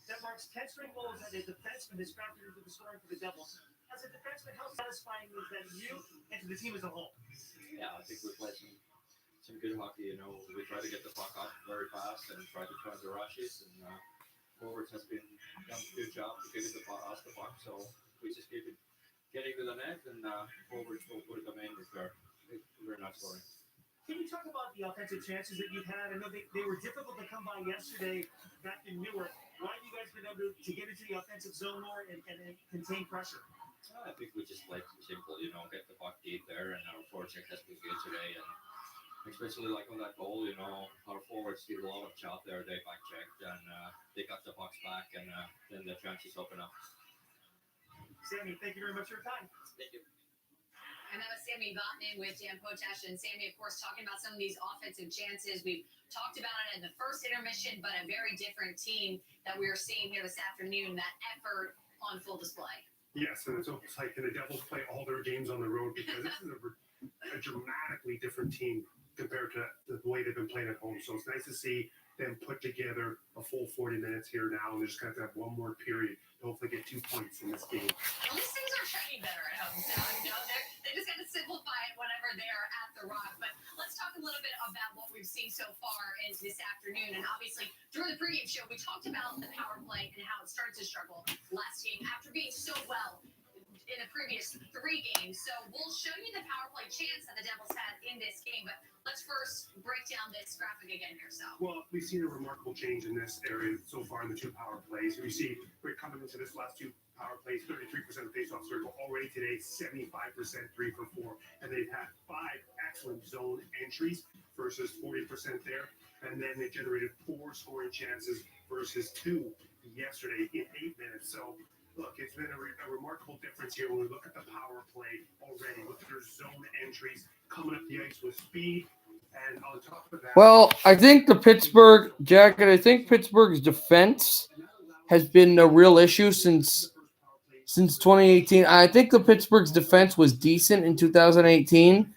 Speaker 9: that marks 10 straight goals as a defenseman has factored into the scoring for the Devils. As a defenseman, how satisfying is that to you and to the team as a whole?
Speaker 10: Yeah, I think we played some good hockey. You know, we try to get the puck off very fast and try to find the rushes. And forwards has been done a good job to get the puck off the puck. So we just keep it getting to the net, and forwards will put them in if we're not scoring.
Speaker 9: Can you talk about the offensive chances that you've had? I know they were difficult to come by yesterday back in Newark. Why have you guys been able to get into the offensive zone more and contain pressure?
Speaker 10: I think we just played simple, you know, get the puck deep there, and our forecheck has been good today. And especially like on that goal, our forwards did a lot of job there. They back checked and they got the pucks back, and then the chances open up.
Speaker 11: Sammy, thank you very much for your time.
Speaker 10: Thank you.
Speaker 8: And that was Sammy Vatanen with Dan Potash. And Sammy, of course, talking about some of these offensive chances. We've talked about it in the first intermission, but a very different team that we are seeing here this afternoon, that effort on full display.
Speaker 11: Yes, and it's almost like the Devils play all their games on the road because this is a dramatically different team compared to the way they've been playing at home. So it's nice to see them put together a full 40 minutes here now, and they're just going to have one more period to hopefully get 2 points in this game.
Speaker 8: Well, these things are trending better at home. So, they just got to simplify it whenever they are at the Rock. But let's talk a little bit about what we've seen so far in this afternoon. And obviously, during the pregame show, we talked about the power play and how it started to struggle last game after being so well in the previous 3 games. So we'll show you the power play chance that the Devils had in this game. But let's first break down this graphic again here, Sal.
Speaker 11: Well, we've seen a remarkable change in this area so far in the 2 power plays. We see we're coming into this last 2 power plays, 33% face-off circle already today, 75% 3 for 4. And they've had 5 excellent zone entries versus 40% there. And then they generated 4 scoring chances versus 2 yesterday in 8 minutes. So look, it's been a remarkable difference here when we look at the power play already. Look at their zone entries coming up the ice with speed. And on top of that,
Speaker 1: Well, I think Pittsburgh's defense has been a real issue since 2018. I think the Pittsburgh's defense was decent in 2018,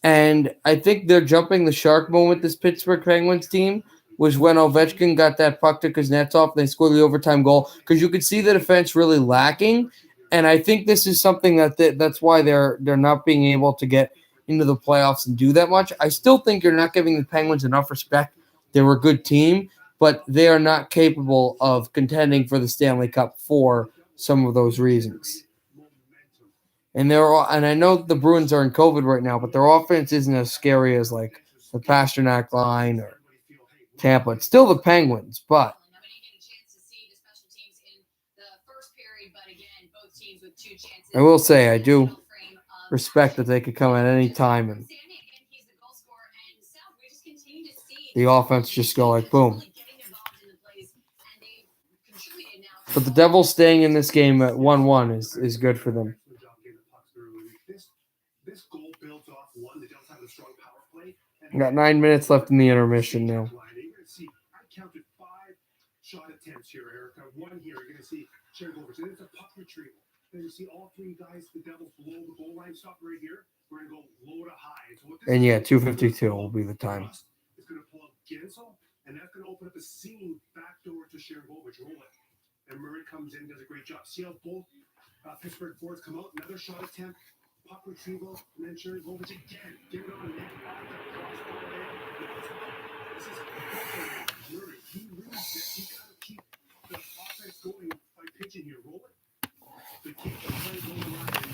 Speaker 1: and I think they're jumping the shark moment. This Pittsburgh Penguins team was when Ovechkin got that puck to Kuznetsov and they scored the overtime goal, because you could see the defense really lacking. And I think this is something that's why they're not being able to get into the playoffs and do that much. I still think you're not giving the Penguins enough respect. They're a good team, but they are not capable of contending for the Stanley Cup for some of those reasons. And I know the Bruins are in COVID right now, but their offense isn't as scary as like the Pasternak line or Tampa. It's still the Penguins, but I will say I do respect that they could come at any time and the offense just go like boom. But the Devils staying in this game at 1-1 is good for them.
Speaker 11: This goal builds off one. The Devils have a strong power play.
Speaker 1: We got 9 minutes left in the intermission now.
Speaker 11: You're going to see, I counted 5 shot attempts here, Erica. 1 here. You're going to see Chergovich. And it's a puck retrieval. Then you see all 3 guys, the Devils below the goal line. Stop right here. We're going to go low to high. So
Speaker 1: And yeah, 2:52 will be the time.
Speaker 11: It's going to pull up Gensel, and that's going to open up a seam back door to Chergovich. Roll it. And Murray comes in, does a great job. See how both Pittsburgh forwards come out. Another shot attempt. Puck retrieval, and then Chergovich again. Get it on net. This is Murray. He reads it. You got to keep the offense going by pitching here. Roll it. But keep the play going line.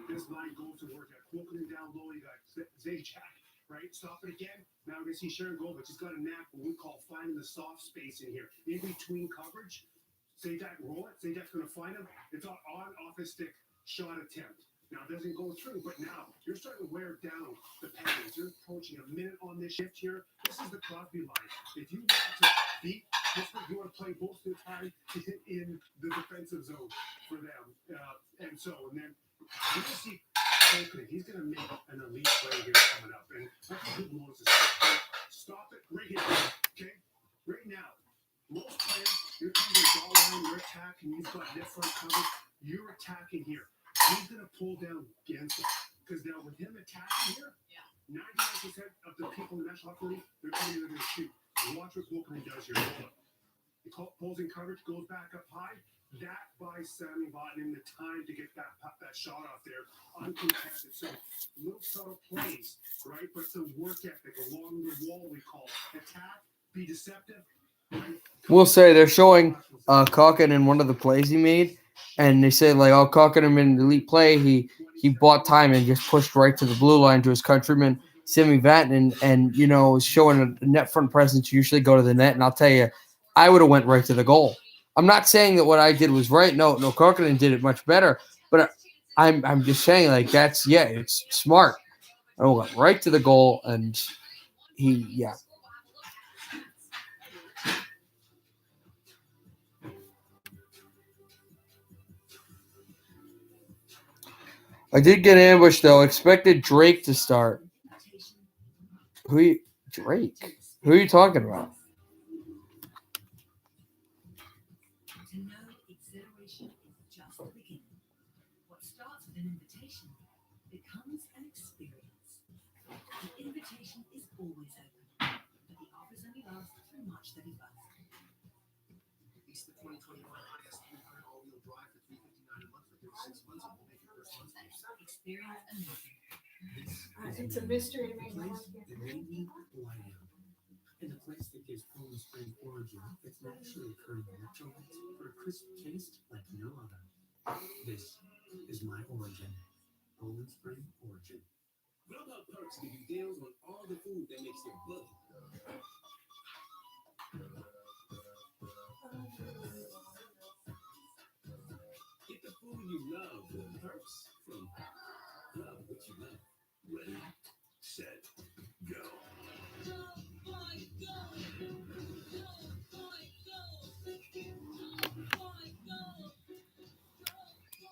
Speaker 11: This line goes to work. Quilkening down low. You got Zajac, right? Stop it again. Now we're going to see Chergovich. He's got a knack, what we call finding the soft space in here. In between coverage. Zajac, roll it. Zajak's going to find him. It's on off his stick shot attempt. Now, it doesn't go through, but now you're starting to wear down the Penguins. You're approaching a minute on this shift here. This is the Crosby line. If you want to beat Pittsburgh, you want to play most of the time in the defensive zone for them. And then you see Quilkening. He's going to make an elite play here coming up. And that's a good Moses. Stop it right here, okay? Right now, most players, you're coming to the goal line, you're attacking, you've got net front coverage, you're attacking here. He's going to pull down Gensel. Because now with him attacking here, 99% of the people in the National Hockey League, they're coming in, they're going to shoot. Watch what Quilkening does here. He pulls in coverage, goes back up high. That buys Sammy Vatanen the time to get that shot off there uncontested. So little subtle plays, right? But some work ethic along the wall, we call it. Attack, be deceptive. Right?
Speaker 1: We'll say they're showing Calkin in one of the plays he made. And they say, like, oh, Calkin in an elite play. He bought time and just pushed right to the blue line to his countryman, Sammy Vatanen, and, is showing a net front presence. You usually go to the net, and I'll tell you, I would have went right to the goal. I'm not saying that what I did was right. No, Calkin did it much better. But I'm just saying, like, it's smart. I went right to the goal, and Yeah. I did get ambushed though. Expected Drake to start. Drake? Who are you talking about?
Speaker 5: To know exhilaration is just the beginning. What starts with an invitation becomes an experience. The invitation is always open, but the offers only last through March 31st.
Speaker 4: Lease the 2021 IS3 current all-wheel drive for $359 a month for 36 months, and we'll make your first month free.
Speaker 5: Experience amazing.
Speaker 3: It's a mystery to me.
Speaker 7: Place that made me who I am. And the place that gives Poland Spring origin its naturally occurring electrolytes for a crisp taste like no other. This is my origin. Poland Spring Origin.
Speaker 11: Grubhub Perks give you deals on all the food that makes your blood. Get the food you love with Perks from Love What You Love.
Speaker 4: Ready, set, go.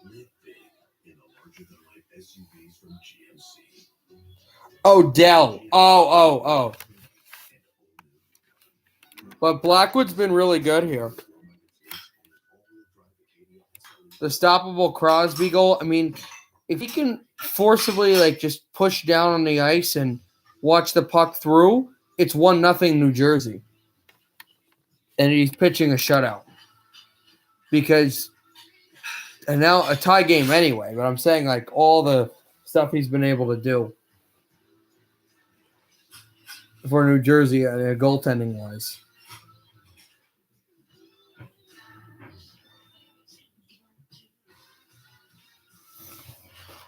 Speaker 4: Live big in the larger-than-life SUVs from GMC.
Speaker 1: Oh, Dell. Oh. But Blackwood's been really good here. The stoppable Crosby goal. I mean, if he can forcibly just push down on the ice and watch the puck through, it's 1-0 New Jersey. And he's pitching a shutout. And now a tie game anyway, but I'm saying all the stuff he's been able to do for New Jersey goaltending wise.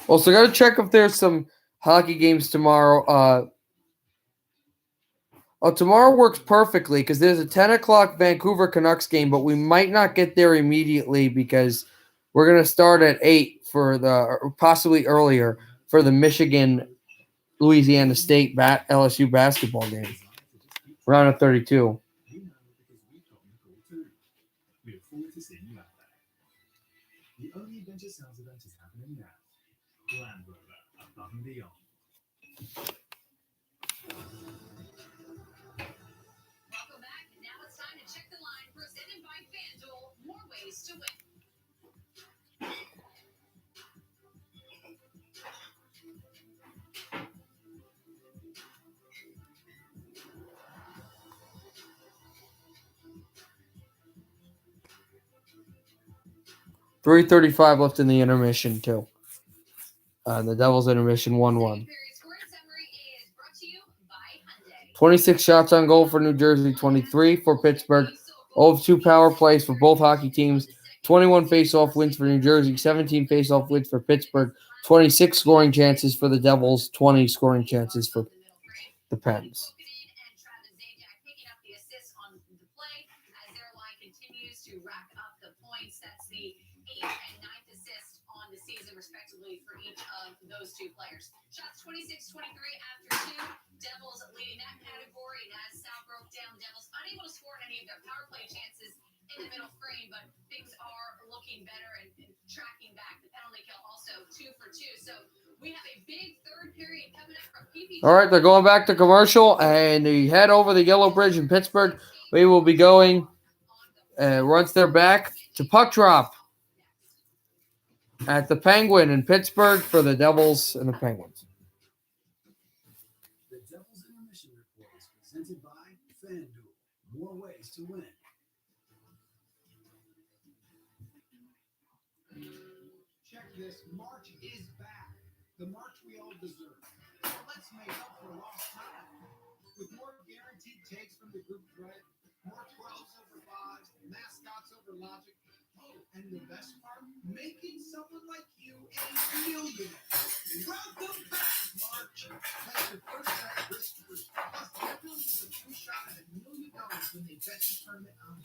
Speaker 1: Also, got to check if there's some hockey games tomorrow. Tomorrow works perfectly because there's a 10 o'clock Vancouver Canucks game, but we might not get there immediately because we're going to start at 8 or possibly earlier for the Michigan-Louisiana State LSU basketball game. Round of 32.
Speaker 4: We look forward to seeing you out there. The Only Adventure Sales event is happening now. Land Rover, above and beyond.
Speaker 8: Welcome back. Now it's time to check the line presented by FanDuel. More ways to win.
Speaker 1: .335 left in the intermission too. The Devils intermission 1-1. 26 shots on goal for New Jersey, 23 for Pittsburgh. 0-2 power plays for both hockey teams. 21 face-off wins for New Jersey, 17 face-off wins for Pittsburgh. 26 scoring chances for the Devils, 20 scoring chances for the Pens.
Speaker 8: Respectively for each of those two players. Shots 26-23 after 2. Devils leading that category. And as Sal broke down, Devils unable to score any of their power play chances in the middle frame, but things are looking better and tracking back. The penalty kill also 2 for 2. So we have a big third period coming up from PPG.
Speaker 1: All right, they're going back to commercial, and they head over the Yellow Bridge in Pittsburgh. We will be going once they're back to puck drop at the Penguin in Pittsburgh for the Devils and the Penguins.
Speaker 4: The Devils Intermission Report is presented by FanDuel. More ways to win.
Speaker 9: Check this. March is back. The March we all deserve. So let's make up for lost time. With more guaranteed takes from the group thread, more 12s over 5s, mascots over logic. Oh, and the best part, making someone like you a millionaire. Welcome back, March. That's your first bet risk-free. Plus, everyone gets a free shot at $1 million when they bet the tournament on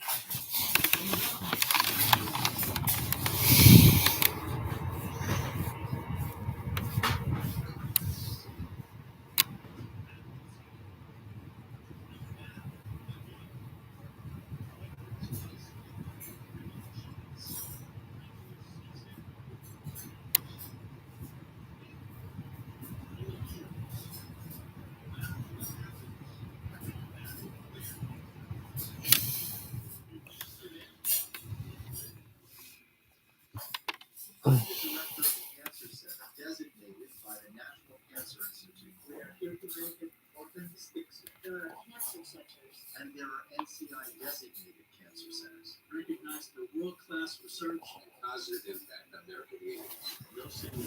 Speaker 4: And there are NCI designated cancer centers.
Speaker 6: Recognized for world-class research.
Speaker 4: Positive impact on their communities. No single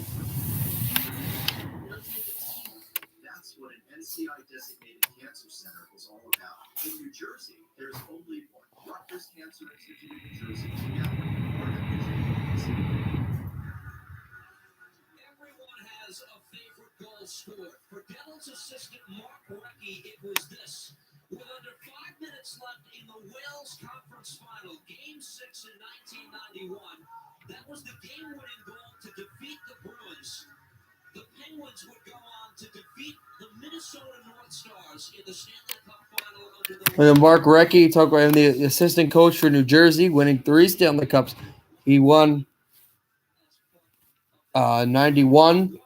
Speaker 4: That's what an NCI designated cancer center is all about. In New Jersey, there's only one. Rutgers Cancer Institute in New Jersey, together, we're the vision.
Speaker 6: Everyone has a favorite goal scored. For Devils assistant Mark Recchi, it was this. With under 5 minutes left in the Wales Conference Final, Game 6 in 1991, that was the game-winning goal to defeat the Bruins. The Penguins would go on to defeat the Minnesota North Stars in the Stanley Cup Final under the...
Speaker 1: And then Mark Recchi, talk about him, the assistant coach for New Jersey, winning 3 Stanley Cups. He won 91.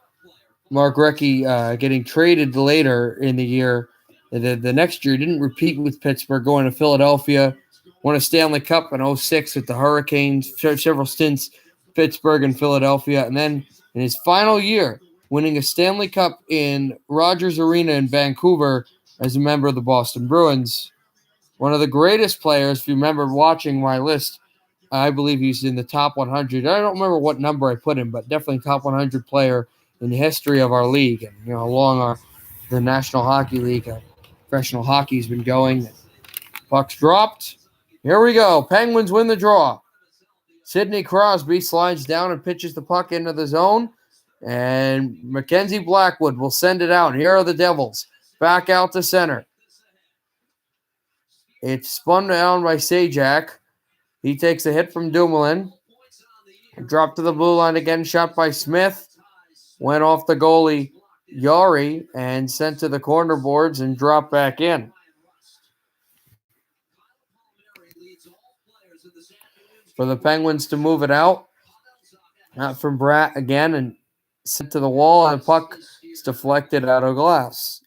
Speaker 1: Mark Recchi getting traded later in the year. The next year, didn't repeat with Pittsburgh, going to Philadelphia. Won a Stanley Cup in 06 with the Hurricanes, several stints, Pittsburgh and Philadelphia. And then in his final year, winning a Stanley Cup in Rogers Arena in Vancouver as a member of the Boston Bruins. One of the greatest players, if you remember watching my list, I believe he's in the top 100. I don't remember what number I put him, but definitely top 100 player in the history of our league. And, along the National Hockey League, professional hockey's been going. Puck's dropped. Here we go. Penguins win the draw. Sidney Crosby slides down and pitches the puck into the zone. And Mackenzie Blackwood will send it out. Here are the Devils. Back out to center. It's spun down by Sajak. He takes a hit from Dumoulin. Dropped to the blue line again. Shot by Smith. Went off the goalie, Yari, and sent to the corner boards and dropped back in. For the Penguins to move it out. Out from Bratt again and sent to the wall, and the puck is deflected out of the glass.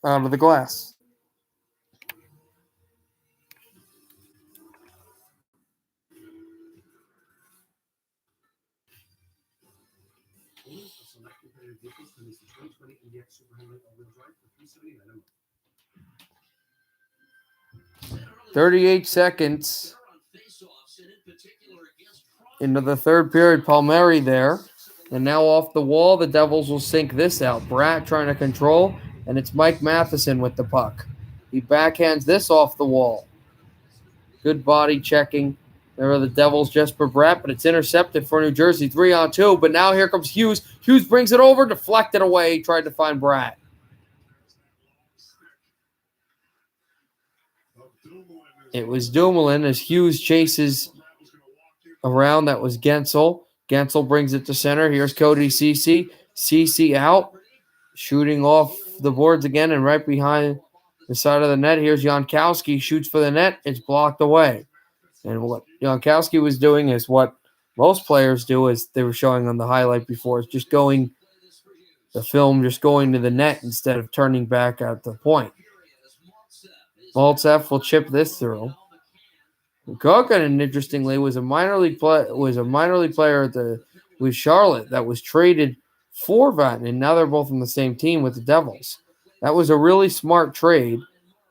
Speaker 11: Vehicles release the 2020 MDX Super Highway all-wheel drive for $379 a month.
Speaker 1: 38 seconds into the third period. Palmieri there. And now off the wall, the Devils will sink this out. Bratt trying to control, and it's Mike Matheson with the puck. He backhands this off the wall. Good body checking. There are the Devils, Jesper Bratt, but it's intercepted for New Jersey, 3-on-2. But now here comes Hughes. Hughes brings it over, deflected away, tried to find Bratt. It was Dumoulin as Hughes chases around. That was Gensel. Gensel brings it to center. Here's Cody Ceci. Ceci out, shooting off the boards again and right behind the side of the net. Here's Jankowski, shoots for the net. It's blocked away. And what Jankowski was doing is what most players do, as they were showing on the highlight before, is just going to the net instead of turning back at the point. Maltsev will chip this through. Kokanen, interestingly, was a minor league player with Charlotte that was traded for Vatanen, and now they're both on the same team with the Devils. That was a really smart trade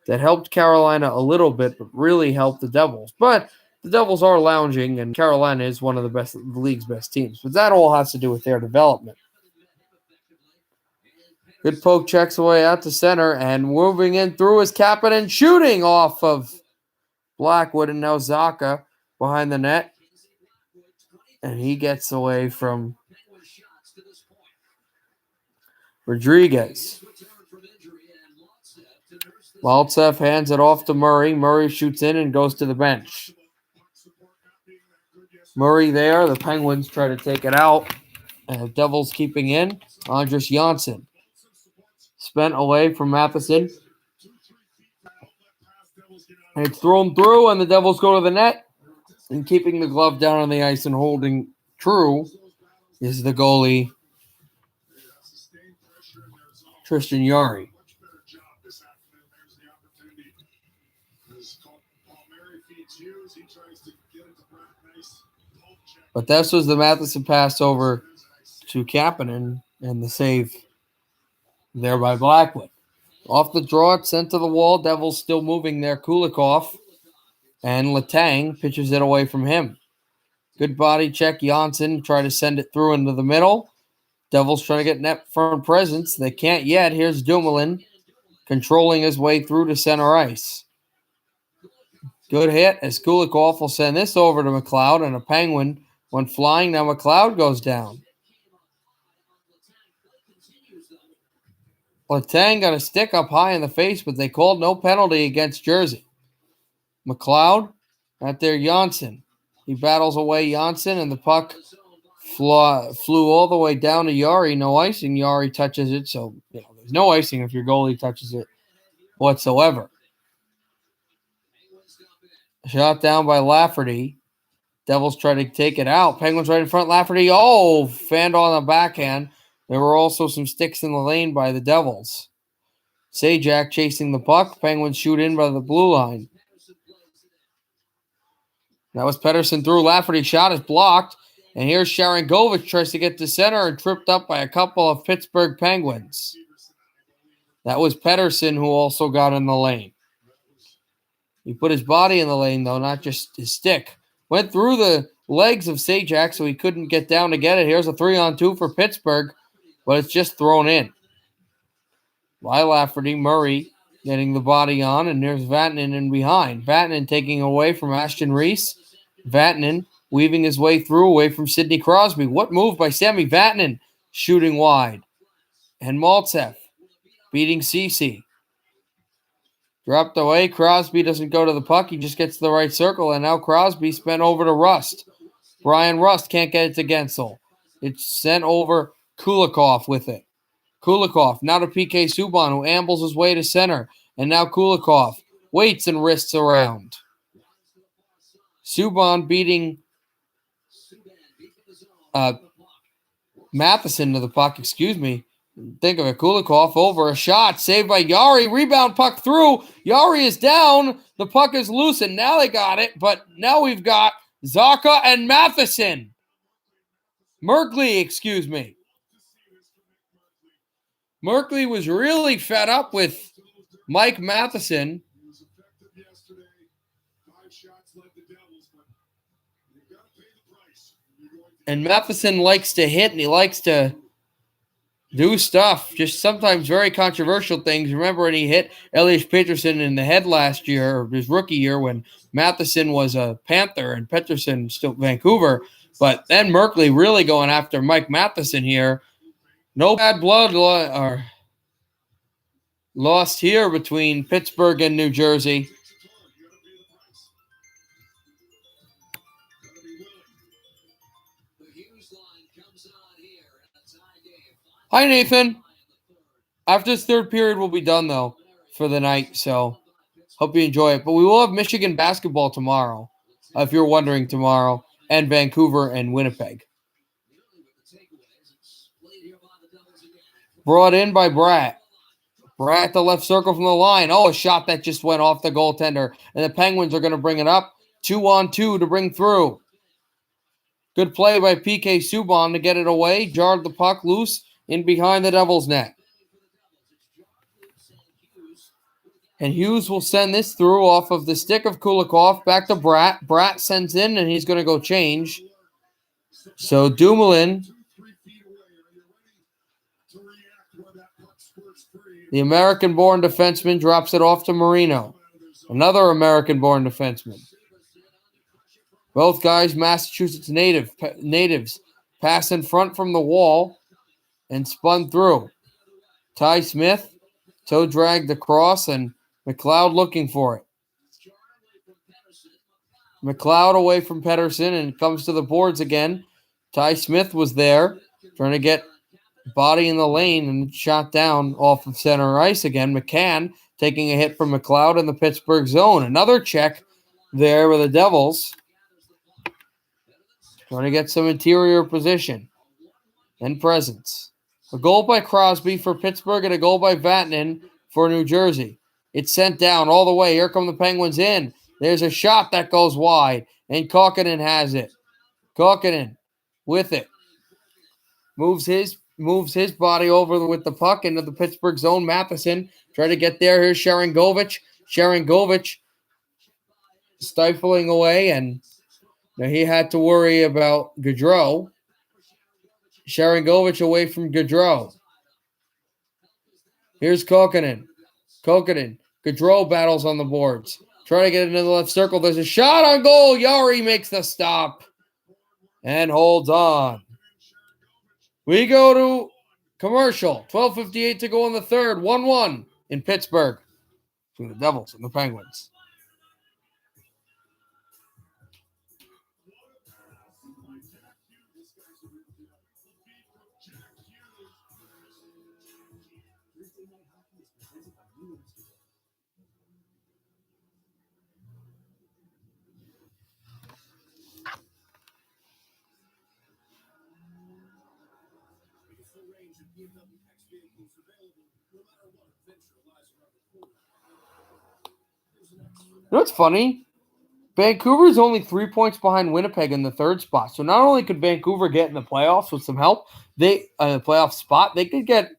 Speaker 1: that helped Carolina a little bit, but really helped the Devils. But the Devils are lounging, and Carolina is one of the league's best teams. But that all has to do with their development. Good poke, checks away out to center, and moving in through is Kapanen, shooting off of Blackwood, and now Zaka behind the net. And he gets away from Rodriguez. Maltsev hands it off to Murray. Murray shoots in and goes to the bench. Murray there. The Penguins try to take it out. And the Devils keeping in. Andres Janssen. Spent away from Matheson. And it's thrown through, and the Devils go to the net. And keeping the glove down on the ice and holding true is the goalie, Tristan Yari. But this was the Matheson pass over to Kapanen and the save there by Blackwood. Off the draw, it's sent to the wall. Devils still moving there. Kulikov and Letang pitches it away from him. Good body check. Janssen try to send it through into the middle. Devils trying to get net front presence. They can't yet. Here's Dumoulin controlling his way through to center ice. Good hit as Kulikov will send this over to McLeod, and a Penguin went flying. Now McLeod goes down. Letang got a stick up high in the face, but they called no penalty against Jersey. McLeod out there, Janssen. He battles away Janssen, and the puck flew all the way down to Yari. No icing. Yari touches it, so there's no icing if your goalie touches it whatsoever. Shot down by Lafferty. Devils try to take it out. Penguins right in front. Lafferty, fanned on the backhand. There were also some sticks in the lane by the Devils. Sajak chasing the puck. Penguins shoot in by the blue line. That was Pettersson through. Lafferty shot is blocked. And here's Sharangovich tries to get to center and tripped up by a couple of Pittsburgh Penguins. That was Pettersson who also got in the lane. He put his body in the lane, though, not just his stick. Went through the legs of Sajak, so he couldn't get down to get it. Here's a 3-on-2 for Pittsburgh, but it's just thrown in. By Lafferty, Murray getting the body on, and there's Vatanen in behind. Vatanen taking away from Ashton Reese. Vatanen weaving his way through away from Sidney Crosby. What move by Sammy Vatanen, shooting wide. And Maltsev beating Ceci. Dropped away. Crosby doesn't go to the puck. He just gets to the right circle, and now Crosby spent over to Rust. Brian Rust can't get it to Gensel. It's sent over. Kulikov with it. Kulikov now to PK Subban, who ambles his way to center. And now Kulikov waits and wrists around. Subban beating Matheson to the puck, Think of it. Kulikov over a shot. Saved by Yari. Rebound puck through. Yari is down. The puck is loose, and now they got it. But now we've got Zacha and Matheson. Merkley. Merkley was really fed up with Mike Matheson.
Speaker 11: He was effective yesterday. 5 shots led the Devils, but you got to pay the price.
Speaker 1: And Matheson likes to hit, and he likes to do stuff, just sometimes very controversial things. Remember when he hit Elias Pettersson in the head last year, or his rookie year, when Matheson was a Panther and Pettersson still Vancouver. But then Merkley really going after Mike Matheson here. No bad blood lost here between Pittsburgh and New Jersey. Hi, Nathan. After this third period, we'll be done, though, for the night. So hope you enjoy it. But we will have Michigan basketball tomorrow, if you're wondering, tomorrow, and Vancouver and Winnipeg. Brought in by Bratt. Bratt, the left circle from the line. A shot that just went off the goaltender. And the Penguins are going to bring it up. 2-on-2 to bring through. Good play by PK Subban to get it away. Jarred the puck loose in behind the Devils' net. And Hughes will send this through off of the stick of Kulikov back to Bratt. Bratt sends in, and he's going to go change. So Dumoulin, the American-born defenseman, drops it off to Marino. Another American-born defenseman. Both guys Massachusetts natives. Pass in front from the wall and spun through. Ty Smith, toe dragged across, and McLeod looking for it. McLeod away from Pettersson and comes to the boards again. Ty Smith was there trying to get body in the lane and shot down off of center ice again. McCann taking a hit from McLeod in the Pittsburgh zone. Another check there with the Devils. Trying to get some interior position and presence. A goal by Crosby for Pittsburgh and a goal by Vatanen for New Jersey. It's sent down all the way. Here come the Penguins in. There's a shot that goes wide, and Kaukonen has it. Kaukonen with it. Moves his moves his body over with the puck into the Pittsburgh zone. Matheson try to get there. Here's Sharangovich. Sharangovich stifling away, and now he had to worry about Gaudreau. Sharangovich away from Gaudreau. Here's Kokkonen. Gaudreau battles on the boards. Trying to get into the left circle. There's a shot on goal. Yari makes the stop and holds on. We go to commercial. 12:58 to go in the third. 1-1 in Pittsburgh between the Devils and the Penguins. You know what's funny? Vancouver's only 3 points behind Winnipeg in the third spot. So not only could Vancouver get in the playoffs with some help, playoff spot, they could get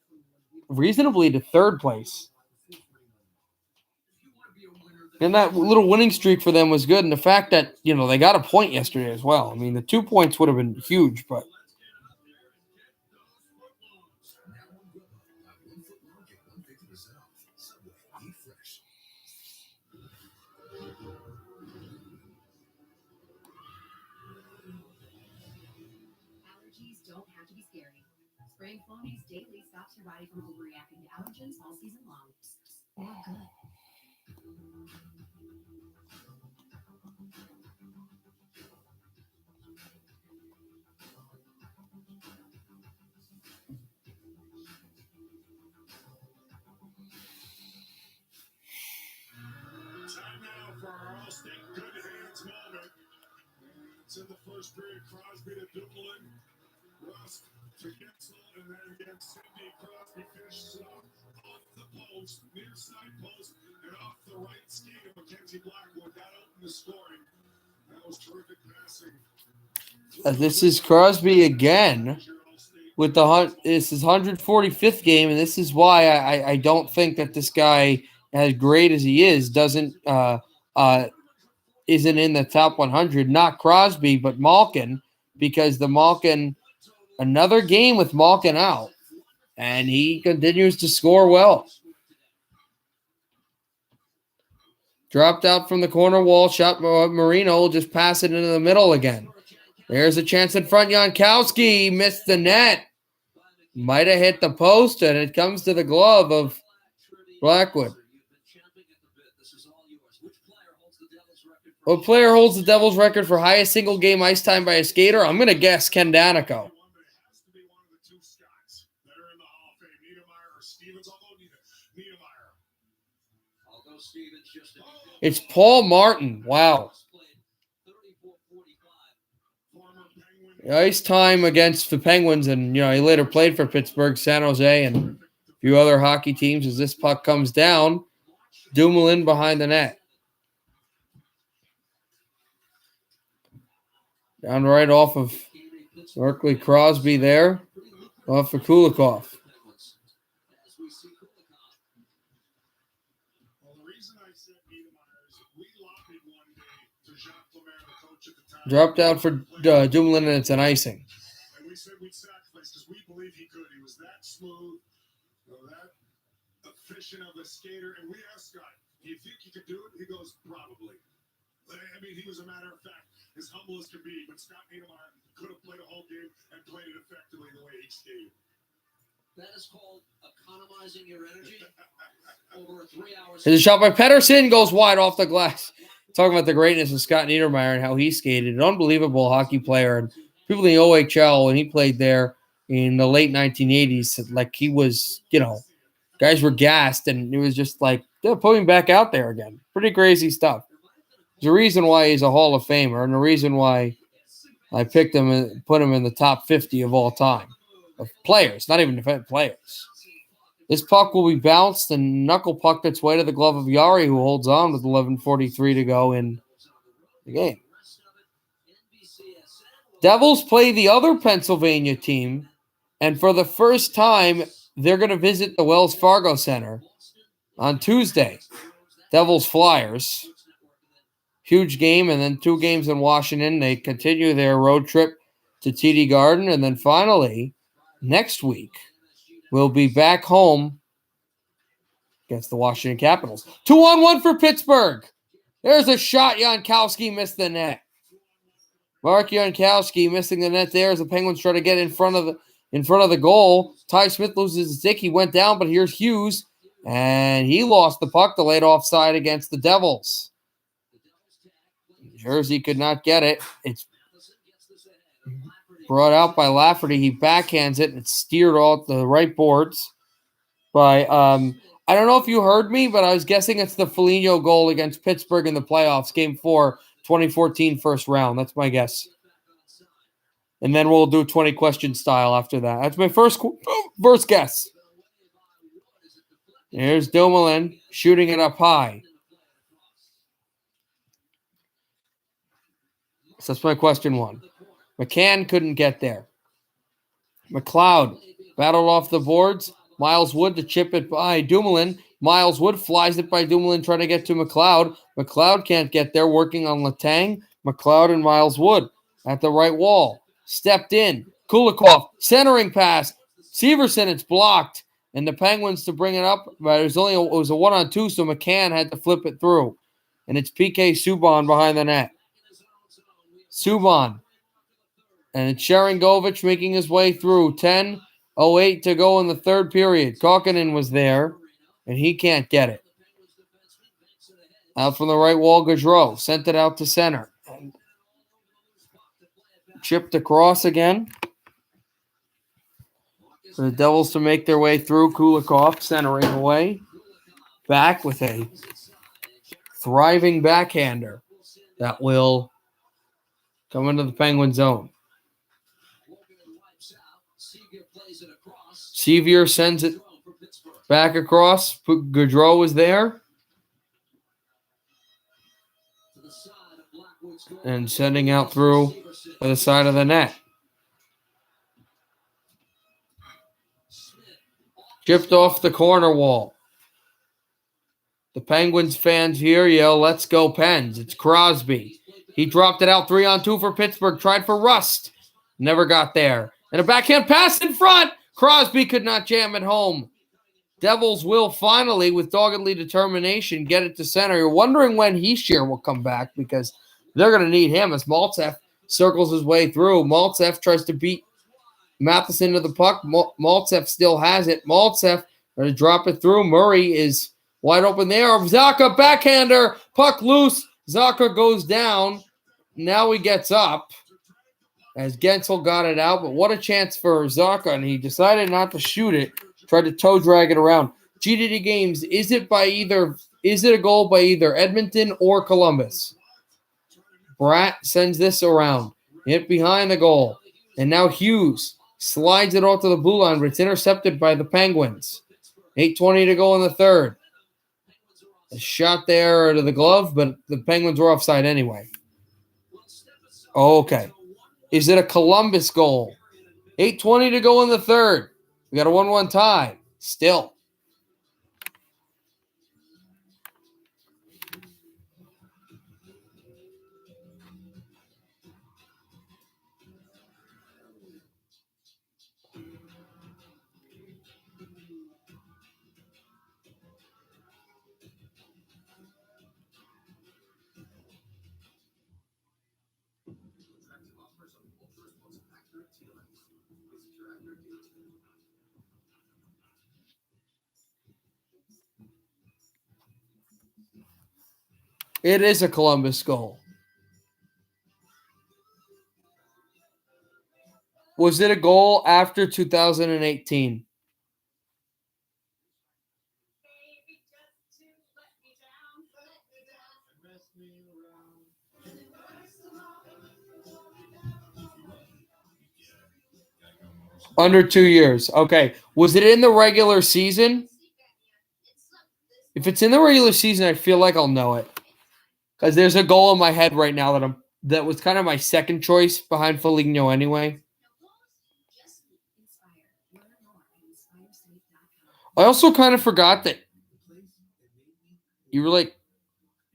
Speaker 1: reasonably to third place. And that little winning streak for them was good. And the fact that, they got a point yesterday as well. I mean, the 2 points would have been huge, but
Speaker 8: Allergies don't have to be scary. Spraying Flonase daily stops your body from overreacting to allergens all season long. Or good.
Speaker 4: Time now for our all-state good hands moment. It's in the first period. Crosby to Dumoulin. Rust to Gensel, and then again Sidney. Crosby finishes it off the post, near side post, and off the right skate of Mackenzie Blackwood. That opened the scoring. That was terrific passing.
Speaker 1: this is Crosby again with this is 145th game, and this is why I don't think that this guy, as great as he is, isn't in the top 100. Not Crosby, but Malkin, because the Malkin, another game with Malkin out, and he continues to score well. Dropped out from the corner wall, shot Marino, will just pass it into the middle again. There's a chance in front. Jankowski missed the net. Might have hit the post, and it comes to the glove of Blackwood. What player holds the Devils' record for highest single game ice time by a skater? I'm going to guess Ken Danico. It's Paul Martin. Wow. The ice time against the Penguins, and he later played for Pittsburgh, San Jose, and a few other hockey teams. As this puck comes down, Dumoulin behind the net. Down right off of Berkeley Crosby there, off of Kulikov. Dropped out for Dumoulin, and it's an icing.
Speaker 4: And we said we'd sacrifice because we believe he could. He was that smooth, that efficient of a skater. And we asked Scott, do you think he could do it? He goes, probably. I mean, he was a matter of fact, as humble as could be. But Scott Niedermayer could have played a whole game and played it effectively the way he skated.
Speaker 6: That is called economizing your energy over 3 hours.
Speaker 1: There's a shot by Pettersson, goes wide off the glass. Talking about the greatness of Scott Niedermayer and how he skated. An unbelievable hockey player. And people in the OHL, when he played there in the late 1980s, like he was, guys were gassed, and it was just like, they're putting him back out there again. Pretty crazy stuff. There's a reason why he's a Hall of Famer, and the reason why I picked him and put him in the top 50 of all time. Of players, not even defense players. This puck will be bounced and knuckle pucked its way to the glove of Yari, who holds on with 11:43 to go in the game. Devils play the other Pennsylvania team, And for the first time, they're going to visit the Wells Fargo Center on Tuesday. Devils Flyers. Huge game, and then 2 games in Washington. They continue their road trip to TD Garden, and then finally, next week, we'll be back home against the Washington Capitals. 2-on-1 for Pittsburgh. There's a shot. Jankowski missed the net. Mark Jankowski missing the net there as the Penguins try to get in front of the goal. Ty Smith loses his stick. He went down, but here's Hughes, and he lost the puck, delayed offside against the Devils. Jersey could not get it. It's brought out by Lafferty. He backhands it, and it's steered off the right boards by I don't know if you heard me, but I was guessing it's the Foligno goal against Pittsburgh in the playoffs, Game 4, 2014 first round. That's my guess. And then we'll do 20 question style after that. That's my first guess. Here's Dumoulin shooting it up high. So that's my question 1. McCann couldn't get there. McLeod battled off the boards. Miles Wood to chip it by Dumoulin. Miles Wood flies it by Dumoulin trying to get to McLeod. McLeod can't get there, working on Letang. McLeod and Miles Wood at the right wall. Stepped in. Kulikov, centering pass. Severson, it's blocked. And the Penguins to bring it up, but it was a 1-on-2, so McCann had to flip it through. And it's PK Subban behind the net. Subban. And it's Sharangovich making his way through. 10:08 to go in the third period. Kaukonen was there, and he can't get it. Out from the right wall, Gaudreau sent it out to center. And chipped across again. For the Devils to make their way through. Kulikov centering away. Back with a thriving backhander that will come into the Penguin zone. Sevier sends it back across. Gaudreau was there. And sending out through to the side of the net. Chipped off the corner wall. The Penguins fans here yell, "Let's go Pens." It's Crosby. He dropped it out 3-on-2 for Pittsburgh. Tried for Rust. Never got there. And a backhand pass in front. Crosby could not jam it home. Devils will finally, with doggedly determination, get it to center. You're wondering when Heischier will come back because they're going to need him as Maltsev circles his way through. Maltsev tries to beat Matheson to the puck. Maltsev still has it. Maltsev going to drop it through. Murray is wide open there. Zacha backhander. Puck loose. Zacha goes down. Now he gets up as Gensel got it out. But what a chance for Zacha, and he decided not to shoot it. Tried to toe drag it around. GDD Games, is it a goal by either Edmonton or Columbus? Bratt sends this around. Hit behind the goal. And now Hughes slides it off to the blue line, but it's intercepted by the Penguins. 8:20 to go in the third. A shot there to the glove, but the Penguins were offside anyway. Okay. Is it a Columbus goal? 8:20 to go in the third. We got a 1-1 tie. Still. It is a Columbus goal. Was it a goal after 2018? Under 2 years. Okay. Was it in the regular season? If it's in the regular season, I feel like I'll know it. Because there's a goal in my head right now that was kind of my second choice behind Foligno anyway. I also kind of forgot that you were like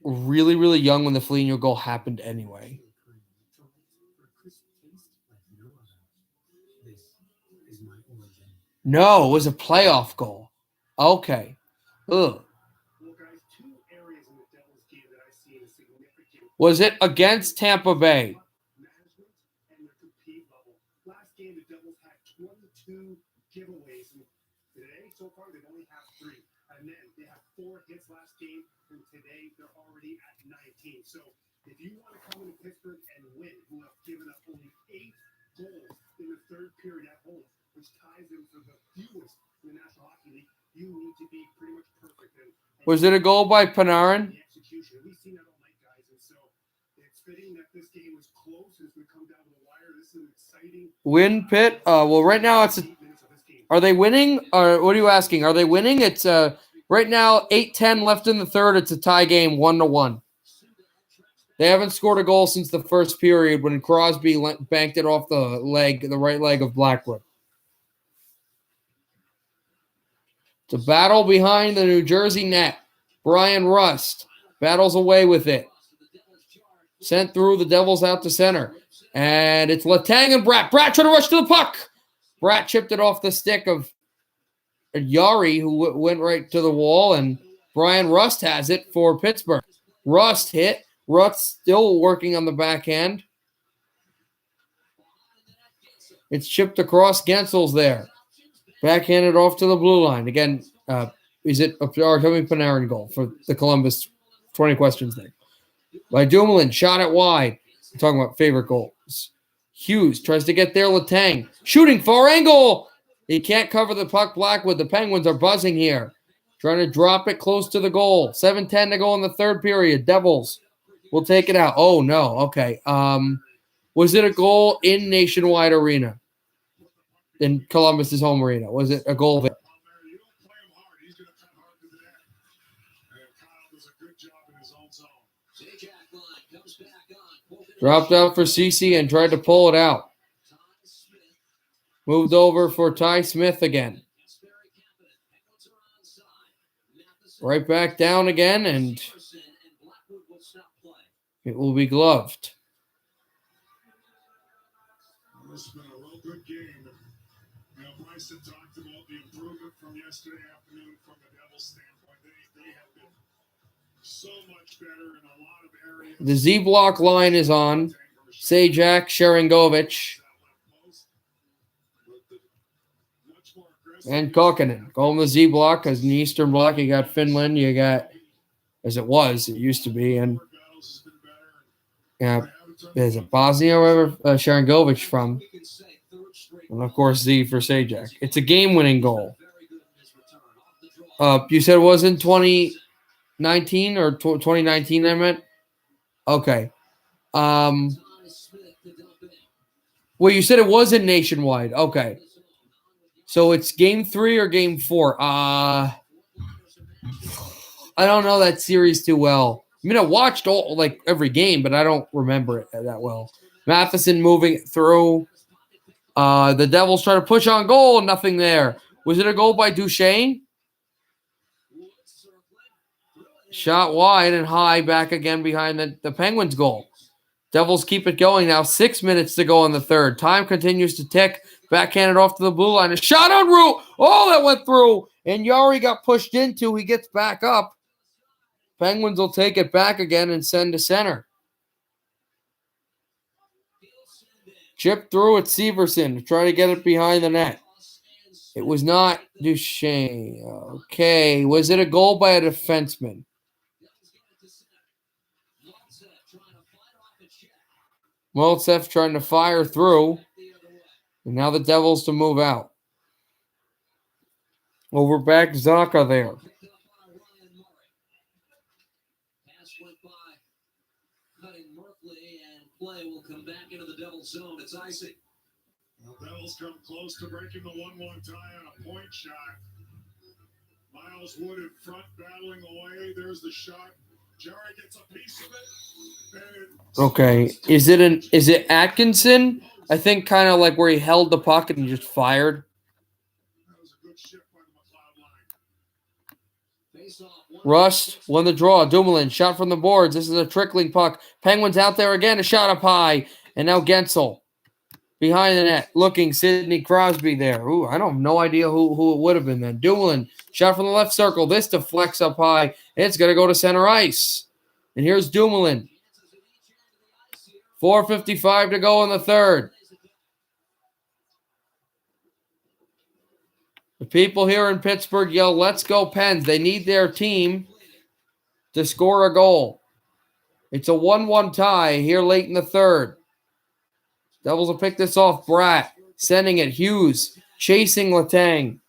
Speaker 1: really, really young when the Foligno goal happened anyway. No, it was a playoff goal. Okay. Ugh. Was it against Tampa Bay?
Speaker 11: Last game, the Devils had 22 giveaways. And today, so far, they only have 3. And then they have 4 hits last game. And today, they're already at 19. So if you want to come into Pittsburgh and win, who have given up only 8 goals in the third period at home, which ties them for the fewest in the National Hockey League, you need to be pretty much perfect. And
Speaker 1: Was it a goal by Panarin?
Speaker 11: the execution. We've seen that all night, guys. And so it's fitting that this game was close. It's going to come down to the wire. This is an exciting
Speaker 1: Win Pitt? Well, right now it's. Are they winning? Or what are you asking? Are they winning? It's right now 8-10 left in the third. It's a tie game, 1-1. They haven't scored a goal since the first period when Crosby banked it off the right leg of Blackwood. It's a battle behind the New Jersey net. Brian Rust battles away with it. Sent through, the Devils out to center. And it's Letang and Bratt. Bratt trying to rush to the puck. Bratt chipped it off the stick of Yari, who went right to the wall, and Brian Rust has it for Pittsburgh. Rust hit. Rust still working on the backhand. It's chipped across. Gensel's there. Backhanded off to the blue line. Again, is it a coming Panarin goal for the Columbus 20 questions thing? By Dumoulin, shot it wide. I'm talking about favorite goals. Hughes tries to get there. Letang shooting far angle. He can't cover the puck. Blackwood. The Penguins are buzzing here. Trying to drop it close to the goal. 7:10 to go in the third period. Devils will take it out. Oh, no. Okay. Was it a goal in Nationwide Arena? In Columbus's home arena? Was it a goal there? Dropped out for Cece and tried to pull it out. Moved over for Ty Smith again. Right back down again, and it will be gloved.
Speaker 11: This has been a real good game. Bryce had talked about the improvement from yesterday afternoon from the Devils' standpoint. They have been so much better in a lot of areas.
Speaker 1: The Z block line is on. Sajak, Sharangovich, and Kokkonen. Going the Z block because in the Eastern block you got Finland, you got, as it used to be, and is it Bosnia or wherever Sharangovich from? And of course Z for Sajak. It's a game-winning goal. You said it was in 2019 or 2019 I meant? Okay. Well, you said it wasn't Nationwide. Okay. So it's game 3 or game 4? I don't know that series too well. I mean, I watched every game, but I don't remember it that well. Matheson moving it through. The Devils try to push on goal. Nothing there. Was it a goal by Duchesne? Shot wide and high back again behind the Penguins goal. Devils keep it going now. 6 minutes to go in the third. Time continues to tick. Backhanded off to the blue line. A shot on route. Oh, that went through. And Yari got pushed into. He gets back up. Penguins will take it back again and send to center. Chip through at Severson to try to get it behind the net. It was not Duchesne. Okay. Was it a goal by a defenseman? Moltsev trying to fire through. And now the Devils to move out. Over back Zaka there.
Speaker 6: Play will come back into the Devils zone. It's icing.
Speaker 11: The Devils come close to breaking the 1-1 tie on a point shot. Miles Wood in front battling away. There's the shot. Jerry gets a piece of it.
Speaker 1: Okay. Is it Atkinson? I think kind of like where he held the puck and he just fired.
Speaker 11: That was a good shift by the McLeod line.
Speaker 1: Rust won the draw. Dumoulin shot from the boards. This is a trickling puck. Penguins out there again. A shot up high. And now Gensel behind the net. Looking. Sidney Crosby there. Ooh, I don't have no idea who it would have been then. Dumoulin shot from the left circle. This deflects up high. It's going to go to center ice. And here's Dumoulin. 4:55 to go in the third. The people here in Pittsburgh yell, "Let's go Pens." They need their team to score a goal. It's a 1-1 tie here late in the third. Devils will pick this off. Bratt sending it. Hughes chasing Letang.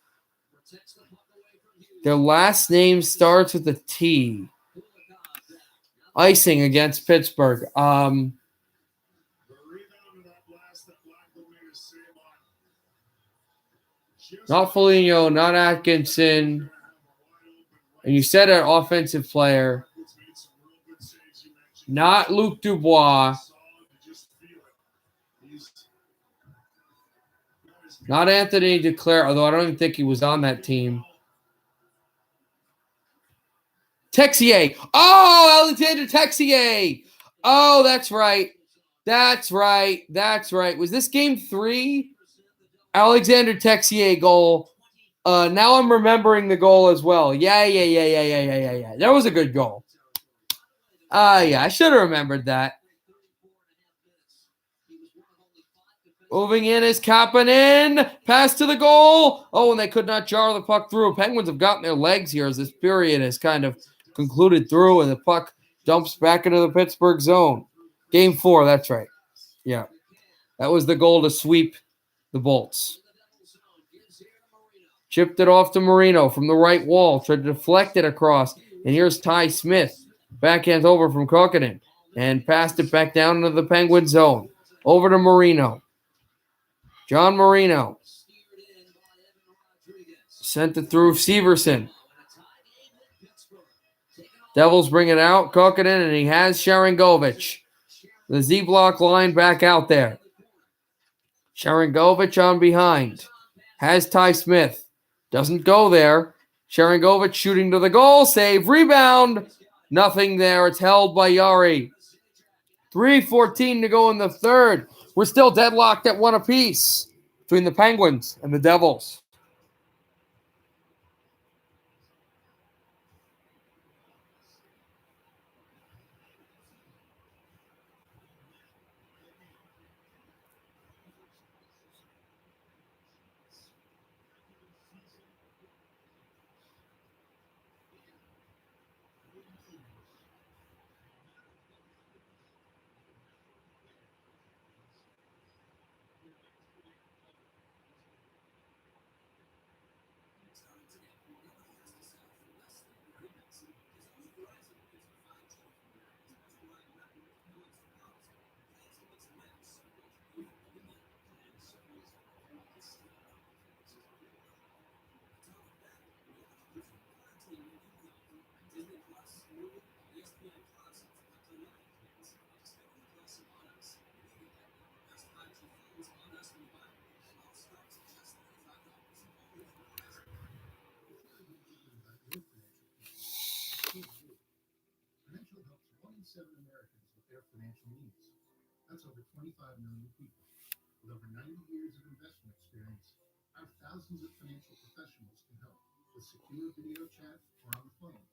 Speaker 1: Their last name starts with a T. Icing against Pittsburgh. Not Foligno, not Atkinson. And you said an offensive player. Not Luc Dubois. Not Anthony Duclair, although I don't even think he was on that team. Texier. Oh, Alexander Texier. Oh, that's right. That's right. Was this game 3? Alexander Texier goal. Now I'm remembering the goal as well. Yeah. That was a good goal. Yeah, I should have remembered that. Moving in is Kapanen. Pass to the goal. Oh, and they could not jar the puck through. Penguins have gotten their legs here as this period has kind of concluded through, and the puck dumps back into the Pittsburgh zone. Game 4, that's right. Yeah. That was the goal to sweep the Bolts. Chipped it off to Marino from the right wall. Tried to deflect it across. And here's Ty Smith. Backhand over from Kokkonen. And passed it back down into the Penguin zone. Over to Marino. John Marino. Sent it through Severson. Devils bring it out. Kokkonen, and he has Sharangovich. The Z-block line back out there. Sharangovich on behind. Has Ty Smith. Doesn't go there. Sharangovich shooting to the goal. Save. Rebound. Nothing there. It's held by Yari. 3:14 to go in the third. We're still deadlocked at 1 apiece between the Penguins and the Devils.
Speaker 4: Prudential helps 1 in 7 Americans with their financial needs. That's over 25 million people. With over 90 years of investment experience, our thousands of financial professionals can help with secure video chat or on the phone.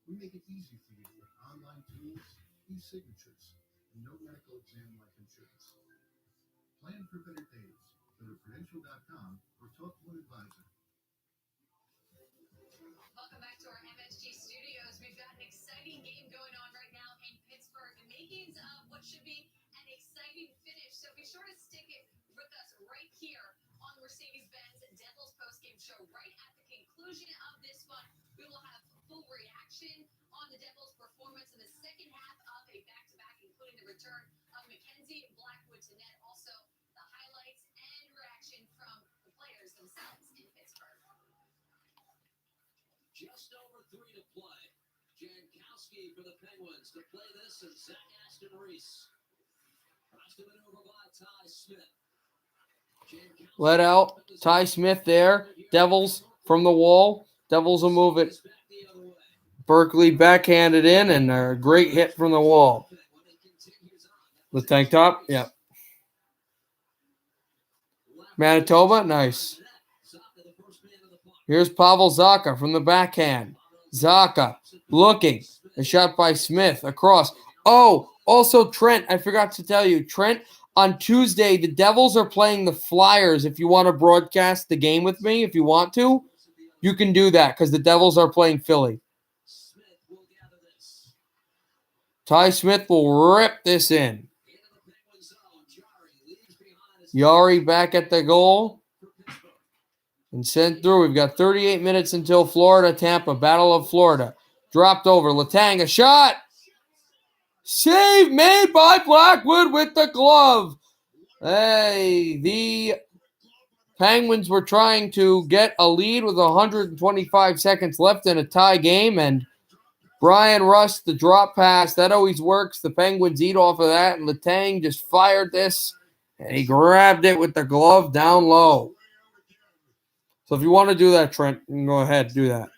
Speaker 4: We make it easy for you with online tools, e-signatures, and no medical exam life insurance. Plan for better days. Go to Prudential.com or talk to an advisor.
Speaker 8: Welcome back to our MSG studios. We've got an exciting game going on right now in Pittsburgh. The makings of what should be an exciting finish. So be sure to stick it with us right here on Mercedes-Benz Devils postgame show. Right at the conclusion of this one, we will have full reaction on the Devils' performance in the second half of a back-to-back, including the return of Mackenzie Blackwood to net. Also, the highlights and reaction from the players themselves in Pittsburgh.
Speaker 6: Just over 3 to play. Jankowski for the Penguins to play this, and Zach Aston Reese. Tries to maneuver by Ty Smith.
Speaker 1: Let out. Ty Smith there. Devils from the wall. Devils will move it Berkeley backhanded in, and a great hit from the wall. The tank top, yeah. Manitoba, nice. Here's Pavel Zacha from the backhand. Zacha looking. A shot by Smith across. Oh, also Trent, I forgot to tell you. Trent, on Tuesday, the Devils are playing the Flyers. If you want to broadcast the game with me, if you want to, you can do that because the Devils are playing Philly. Ty Smith will rip this in. Yari back at the goal and sent through. We've got 38 minutes until Florida-Tampa. Battle of Florida. Dropped over. Letang, a shot. Save made by Blackwood with the glove. Hey, the Penguins were trying to get a lead with 125 seconds left in a tie game, and Brian Rust, the drop pass, that always works. The Penguins eat off of that, and Letang just fired this, and he grabbed it with the glove down low. So if you want to do that, Trent, you can go ahead, do that.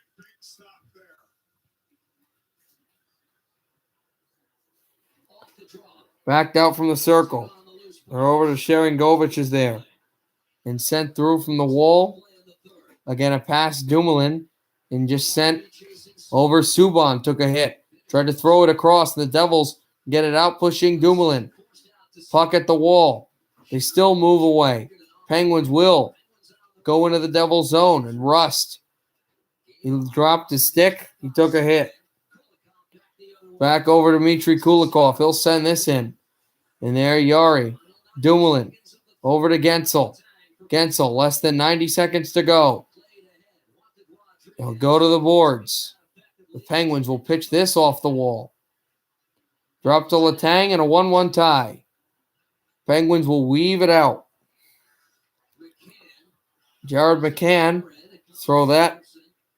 Speaker 1: Backed out from the circle. They're over to Sharangovich is there. And sent through from the wall. Again, a pass Dumoulin. And just sent over. Subban took a hit. Tried to throw it across. And the Devils get it out, pushing Dumoulin. Puck at the wall. They still move away. Penguins will go into the Devils zone. And Rust. He dropped his stick. He took a hit. Back over to Dmitry Kulikov. He'll send this in. And there, Yari. Dumoulin. Over to Gensel. Gensel, less than 90 seconds to go. He'll go to the boards. The Penguins will pitch this off the wall. Drop to Letang and a 1-1 tie. Penguins will weave it out. Jared McCann throw that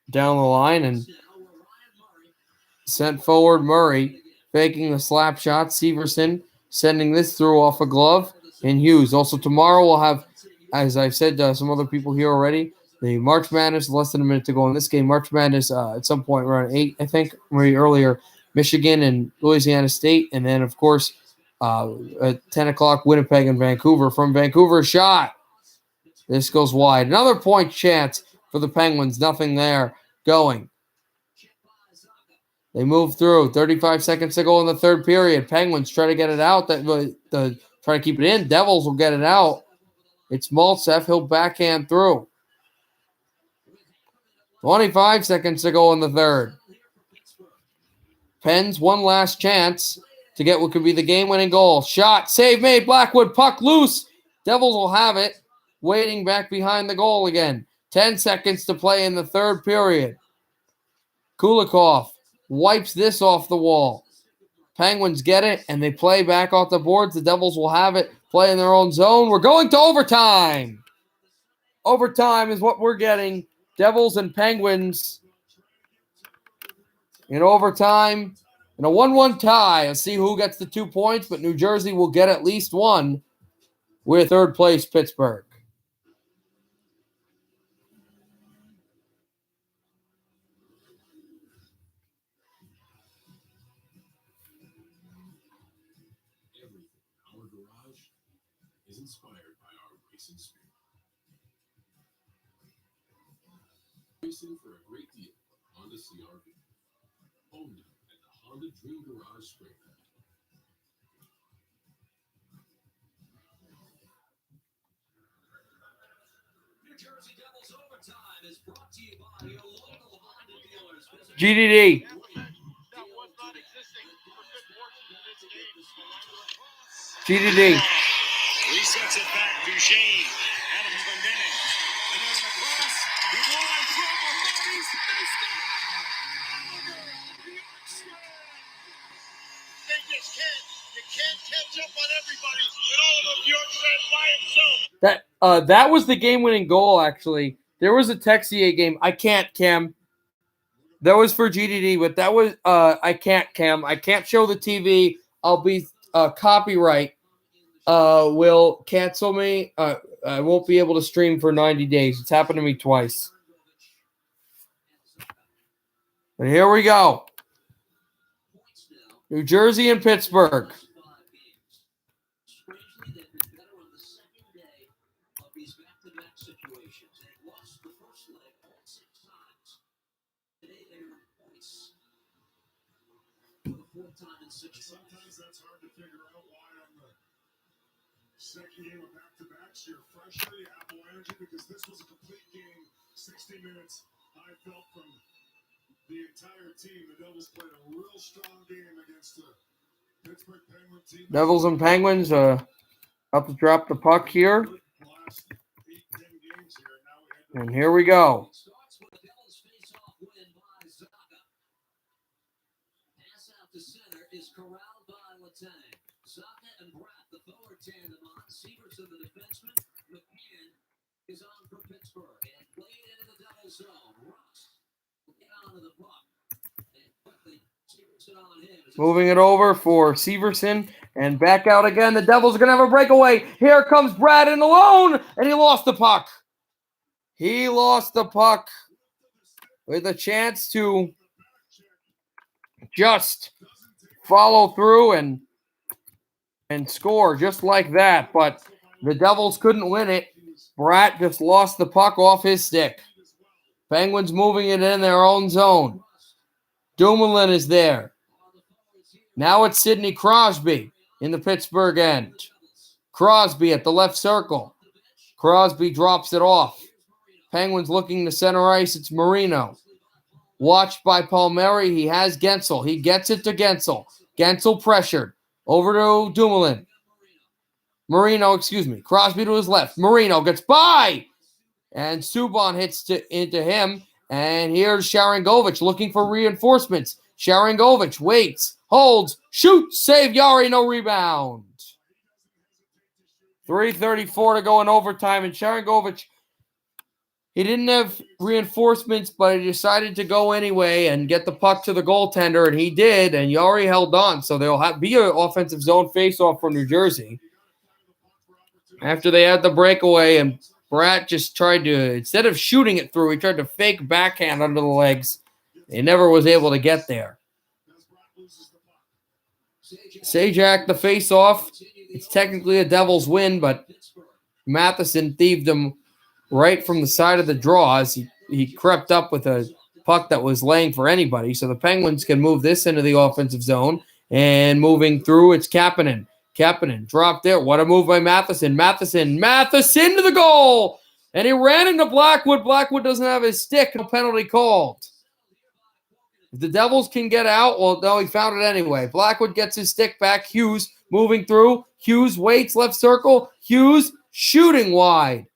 Speaker 1: down the line and sent forward Murray, faking the slap shot. Severson sending this through off a glove. And Hughes. Also tomorrow we'll have, as I've said to some other people here already, the March Madness, less than a minute to go in this game. March Madness at some point around 8, I think, maybe earlier, Michigan and Louisiana State. And then, of course, at 10 o'clock, Winnipeg and Vancouver. From Vancouver, shot. This goes wide. Another point chance for the Penguins. Nothing there going. They move through. 35 seconds to go in the third period. Penguins try to get it out. Try to keep it in. Devils will get it out. It's Maltsev. He'll backhand through. 25 seconds to go in the third. Pens one last chance to get what could be the game-winning goal. Shot. Save made. Blackwood. Puck loose. Devils will have it. Waiting back behind the goal again. 10 seconds to play in the third period. Kulikov wipes this off the wall. Penguins get it, and they play back off the boards. The Devils will have it, play in their own zone. We're going to overtime. Overtime is what we're getting. Devils and Penguins in overtime. In a 1-1 tie. I'll see who gets the 2 points, but New Jersey will get at least one with third place Pittsburgh.
Speaker 4: Is inspired by our racing spirit. Racing for a great deal of Honda CR-V. Owned at the Honda Dream Garage Spring.
Speaker 6: New Jersey Devils Overtime is brought to you by your local Honda dealers.
Speaker 1: GDD. GDD.
Speaker 11: Resets it back to Shane. Adam Glendening. And then across. He's line from Mahoney's. They You can't catch up on everybody. And all of them, Yorkshire by himself.
Speaker 1: That was the game-winning goal, actually. There was a Texier game. I can't, Cam. That was for GDD, but that was I can't, Cam. I can't show the TV. I'll be copyright. Will cancel me. I won't be able to stream for 90 days. It's happened to me twice. But here we go. New Jersey and Pittsburgh.
Speaker 6: Strangely, they've been better on the second day of these back-to-back situations. They lost the first leg all 6 times. Today they were points for the 4th time in 6 days.
Speaker 4: Sometimes that's hard to figure out why on the second game of back-to-backs you're fresher, you have more energy, because this was a complete game, 60 minutes. I felt from the entire team, the Devils played a real strong game against the Pittsburgh Penguins team.
Speaker 1: Devils and Penguins up to drop the puck here.
Speaker 4: Last 8-10 games here, and now we head to
Speaker 1: And here we go.
Speaker 6: It starts with a Devils face-off win by Zaga. Pass out to center is corralled by Letang. Zaga and Bratt, the forward tandem on. Severson, the defenseman. McMahon is on for Pittsburgh and played into the Devils zone. Ross will get onto the puck. And quickly, Severson on him.
Speaker 1: Moving it over for Severson. And back out again. The Devils are going to have a breakaway. Here comes Brad in alone. And he lost the puck. He lost the puck with a chance to just follow through and score just like that. But the Devils couldn't win it. Bratt just lost the puck off his stick. Penguins moving it in their own zone. Dumoulin is there. Now it's Sidney Crosby in the Pittsburgh end. Crosby at the left circle. Crosby drops it off. Penguins looking to center ice. It's Marino. Watched by Palmieri. He has Gensel. He gets it to Gensel. Gensel pressured. Over to Dumoulin. Marino, Crosby to his left. Marino gets by. And Subban hits into him. And here's Sharangovich looking for reinforcements. Sharangovich waits, holds, shoots, save Yari, no rebound. 3:34 to go in overtime. And Sharangovich, he didn't have reinforcements, but he decided to go anyway and get the puck to the goaltender, and he did, and Yari held on. So there'll be an offensive zone faceoff for New Jersey. After they had the breakaway, and Bratt just tried to, instead of shooting it through, he tried to fake backhand under the legs. He never was able to get there. Sajak, the face-off. It's technically a Devils win, but Matheson thieved him right from the side of the draw as he crept up with a puck that was laying for anybody. So the Penguins can move this into the offensive zone. And moving through, it's Kapanen. Kapanen dropped there. What a move by Matheson. Matheson to the goal. And he ran into Blackwood. Blackwood doesn't have his stick. No penalty called. If the Devils can get out, well, no, he found it anyway. Blackwood gets his stick back. Hughes moving through. Hughes waits, left circle. Hughes shooting wide.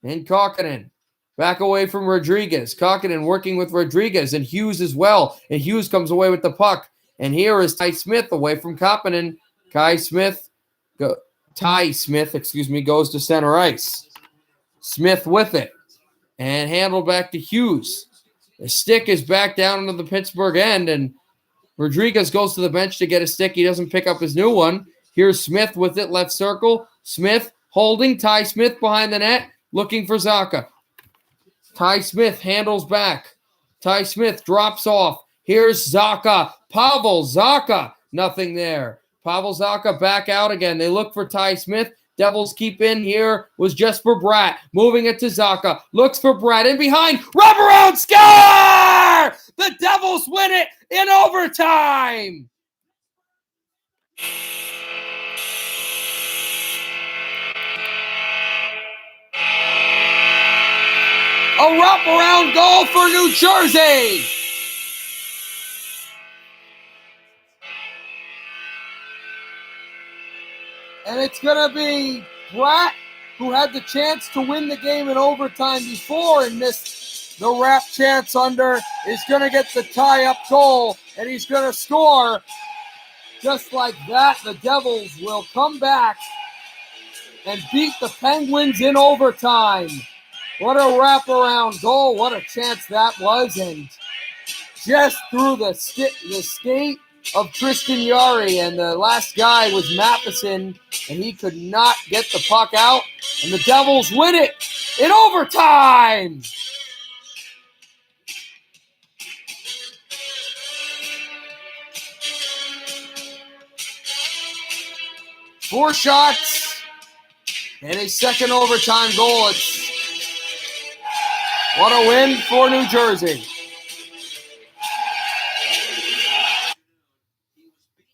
Speaker 1: And Kokkonen back away from Rodriguez. Kokkonen working with Rodriguez and Hughes as well. And Hughes comes away with the puck. And here is Ty Smith away from Kokkonen. Ty Smith goes to center ice. Smith with it. And handled back to Hughes. The stick is back down into the Pittsburgh end, and Rodriguez goes to the bench to get a stick. He doesn't pick up his new one. Here's Smith with it, left circle. Smith holding. Ty Smith behind the net, looking for Zacha. Ty Smith handles back. Ty Smith drops off. Here's Zacha. Pavel Zacha. Nothing there. Pavel Zacha back out again. They look for Ty Smith. Devils keep in. Here was Jesper Bratt. Moving it to Zacha. Looks for Bratt. In behind. Wraparound score! The Devils win it in overtime. A wraparound goal for New Jersey. And it's going to be Bratt, who had the chance to win the game in overtime before and missed the wrap chance under, is going to get the tie-up goal, and he's going to score. Just like that, the Devils will come back and beat the Penguins in overtime. What a wraparound goal. What a chance that was. And just through the skate of Tristan Yari, and the last guy was Matheson, and he could not get the puck out, and the Devils win it in overtime. 4 shots and a second overtime goal. What a win for New Jersey.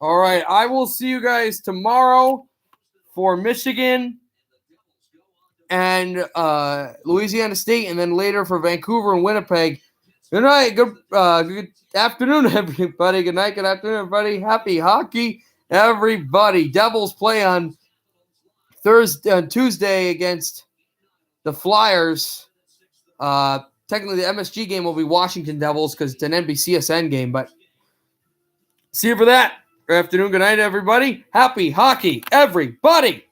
Speaker 1: All right, I will see you guys tomorrow for Michigan and Louisiana State, and then later for Vancouver and Winnipeg. Good night. Good afternoon, everybody. Good night. Good afternoon, everybody. Happy hockey, everybody. Devils play on Tuesday against the Flyers. Technically, the MSG game will be Washington Devils because it's an NBCSN game, but see you for that. Good afternoon. Good night, everybody. Happy hockey, everybody.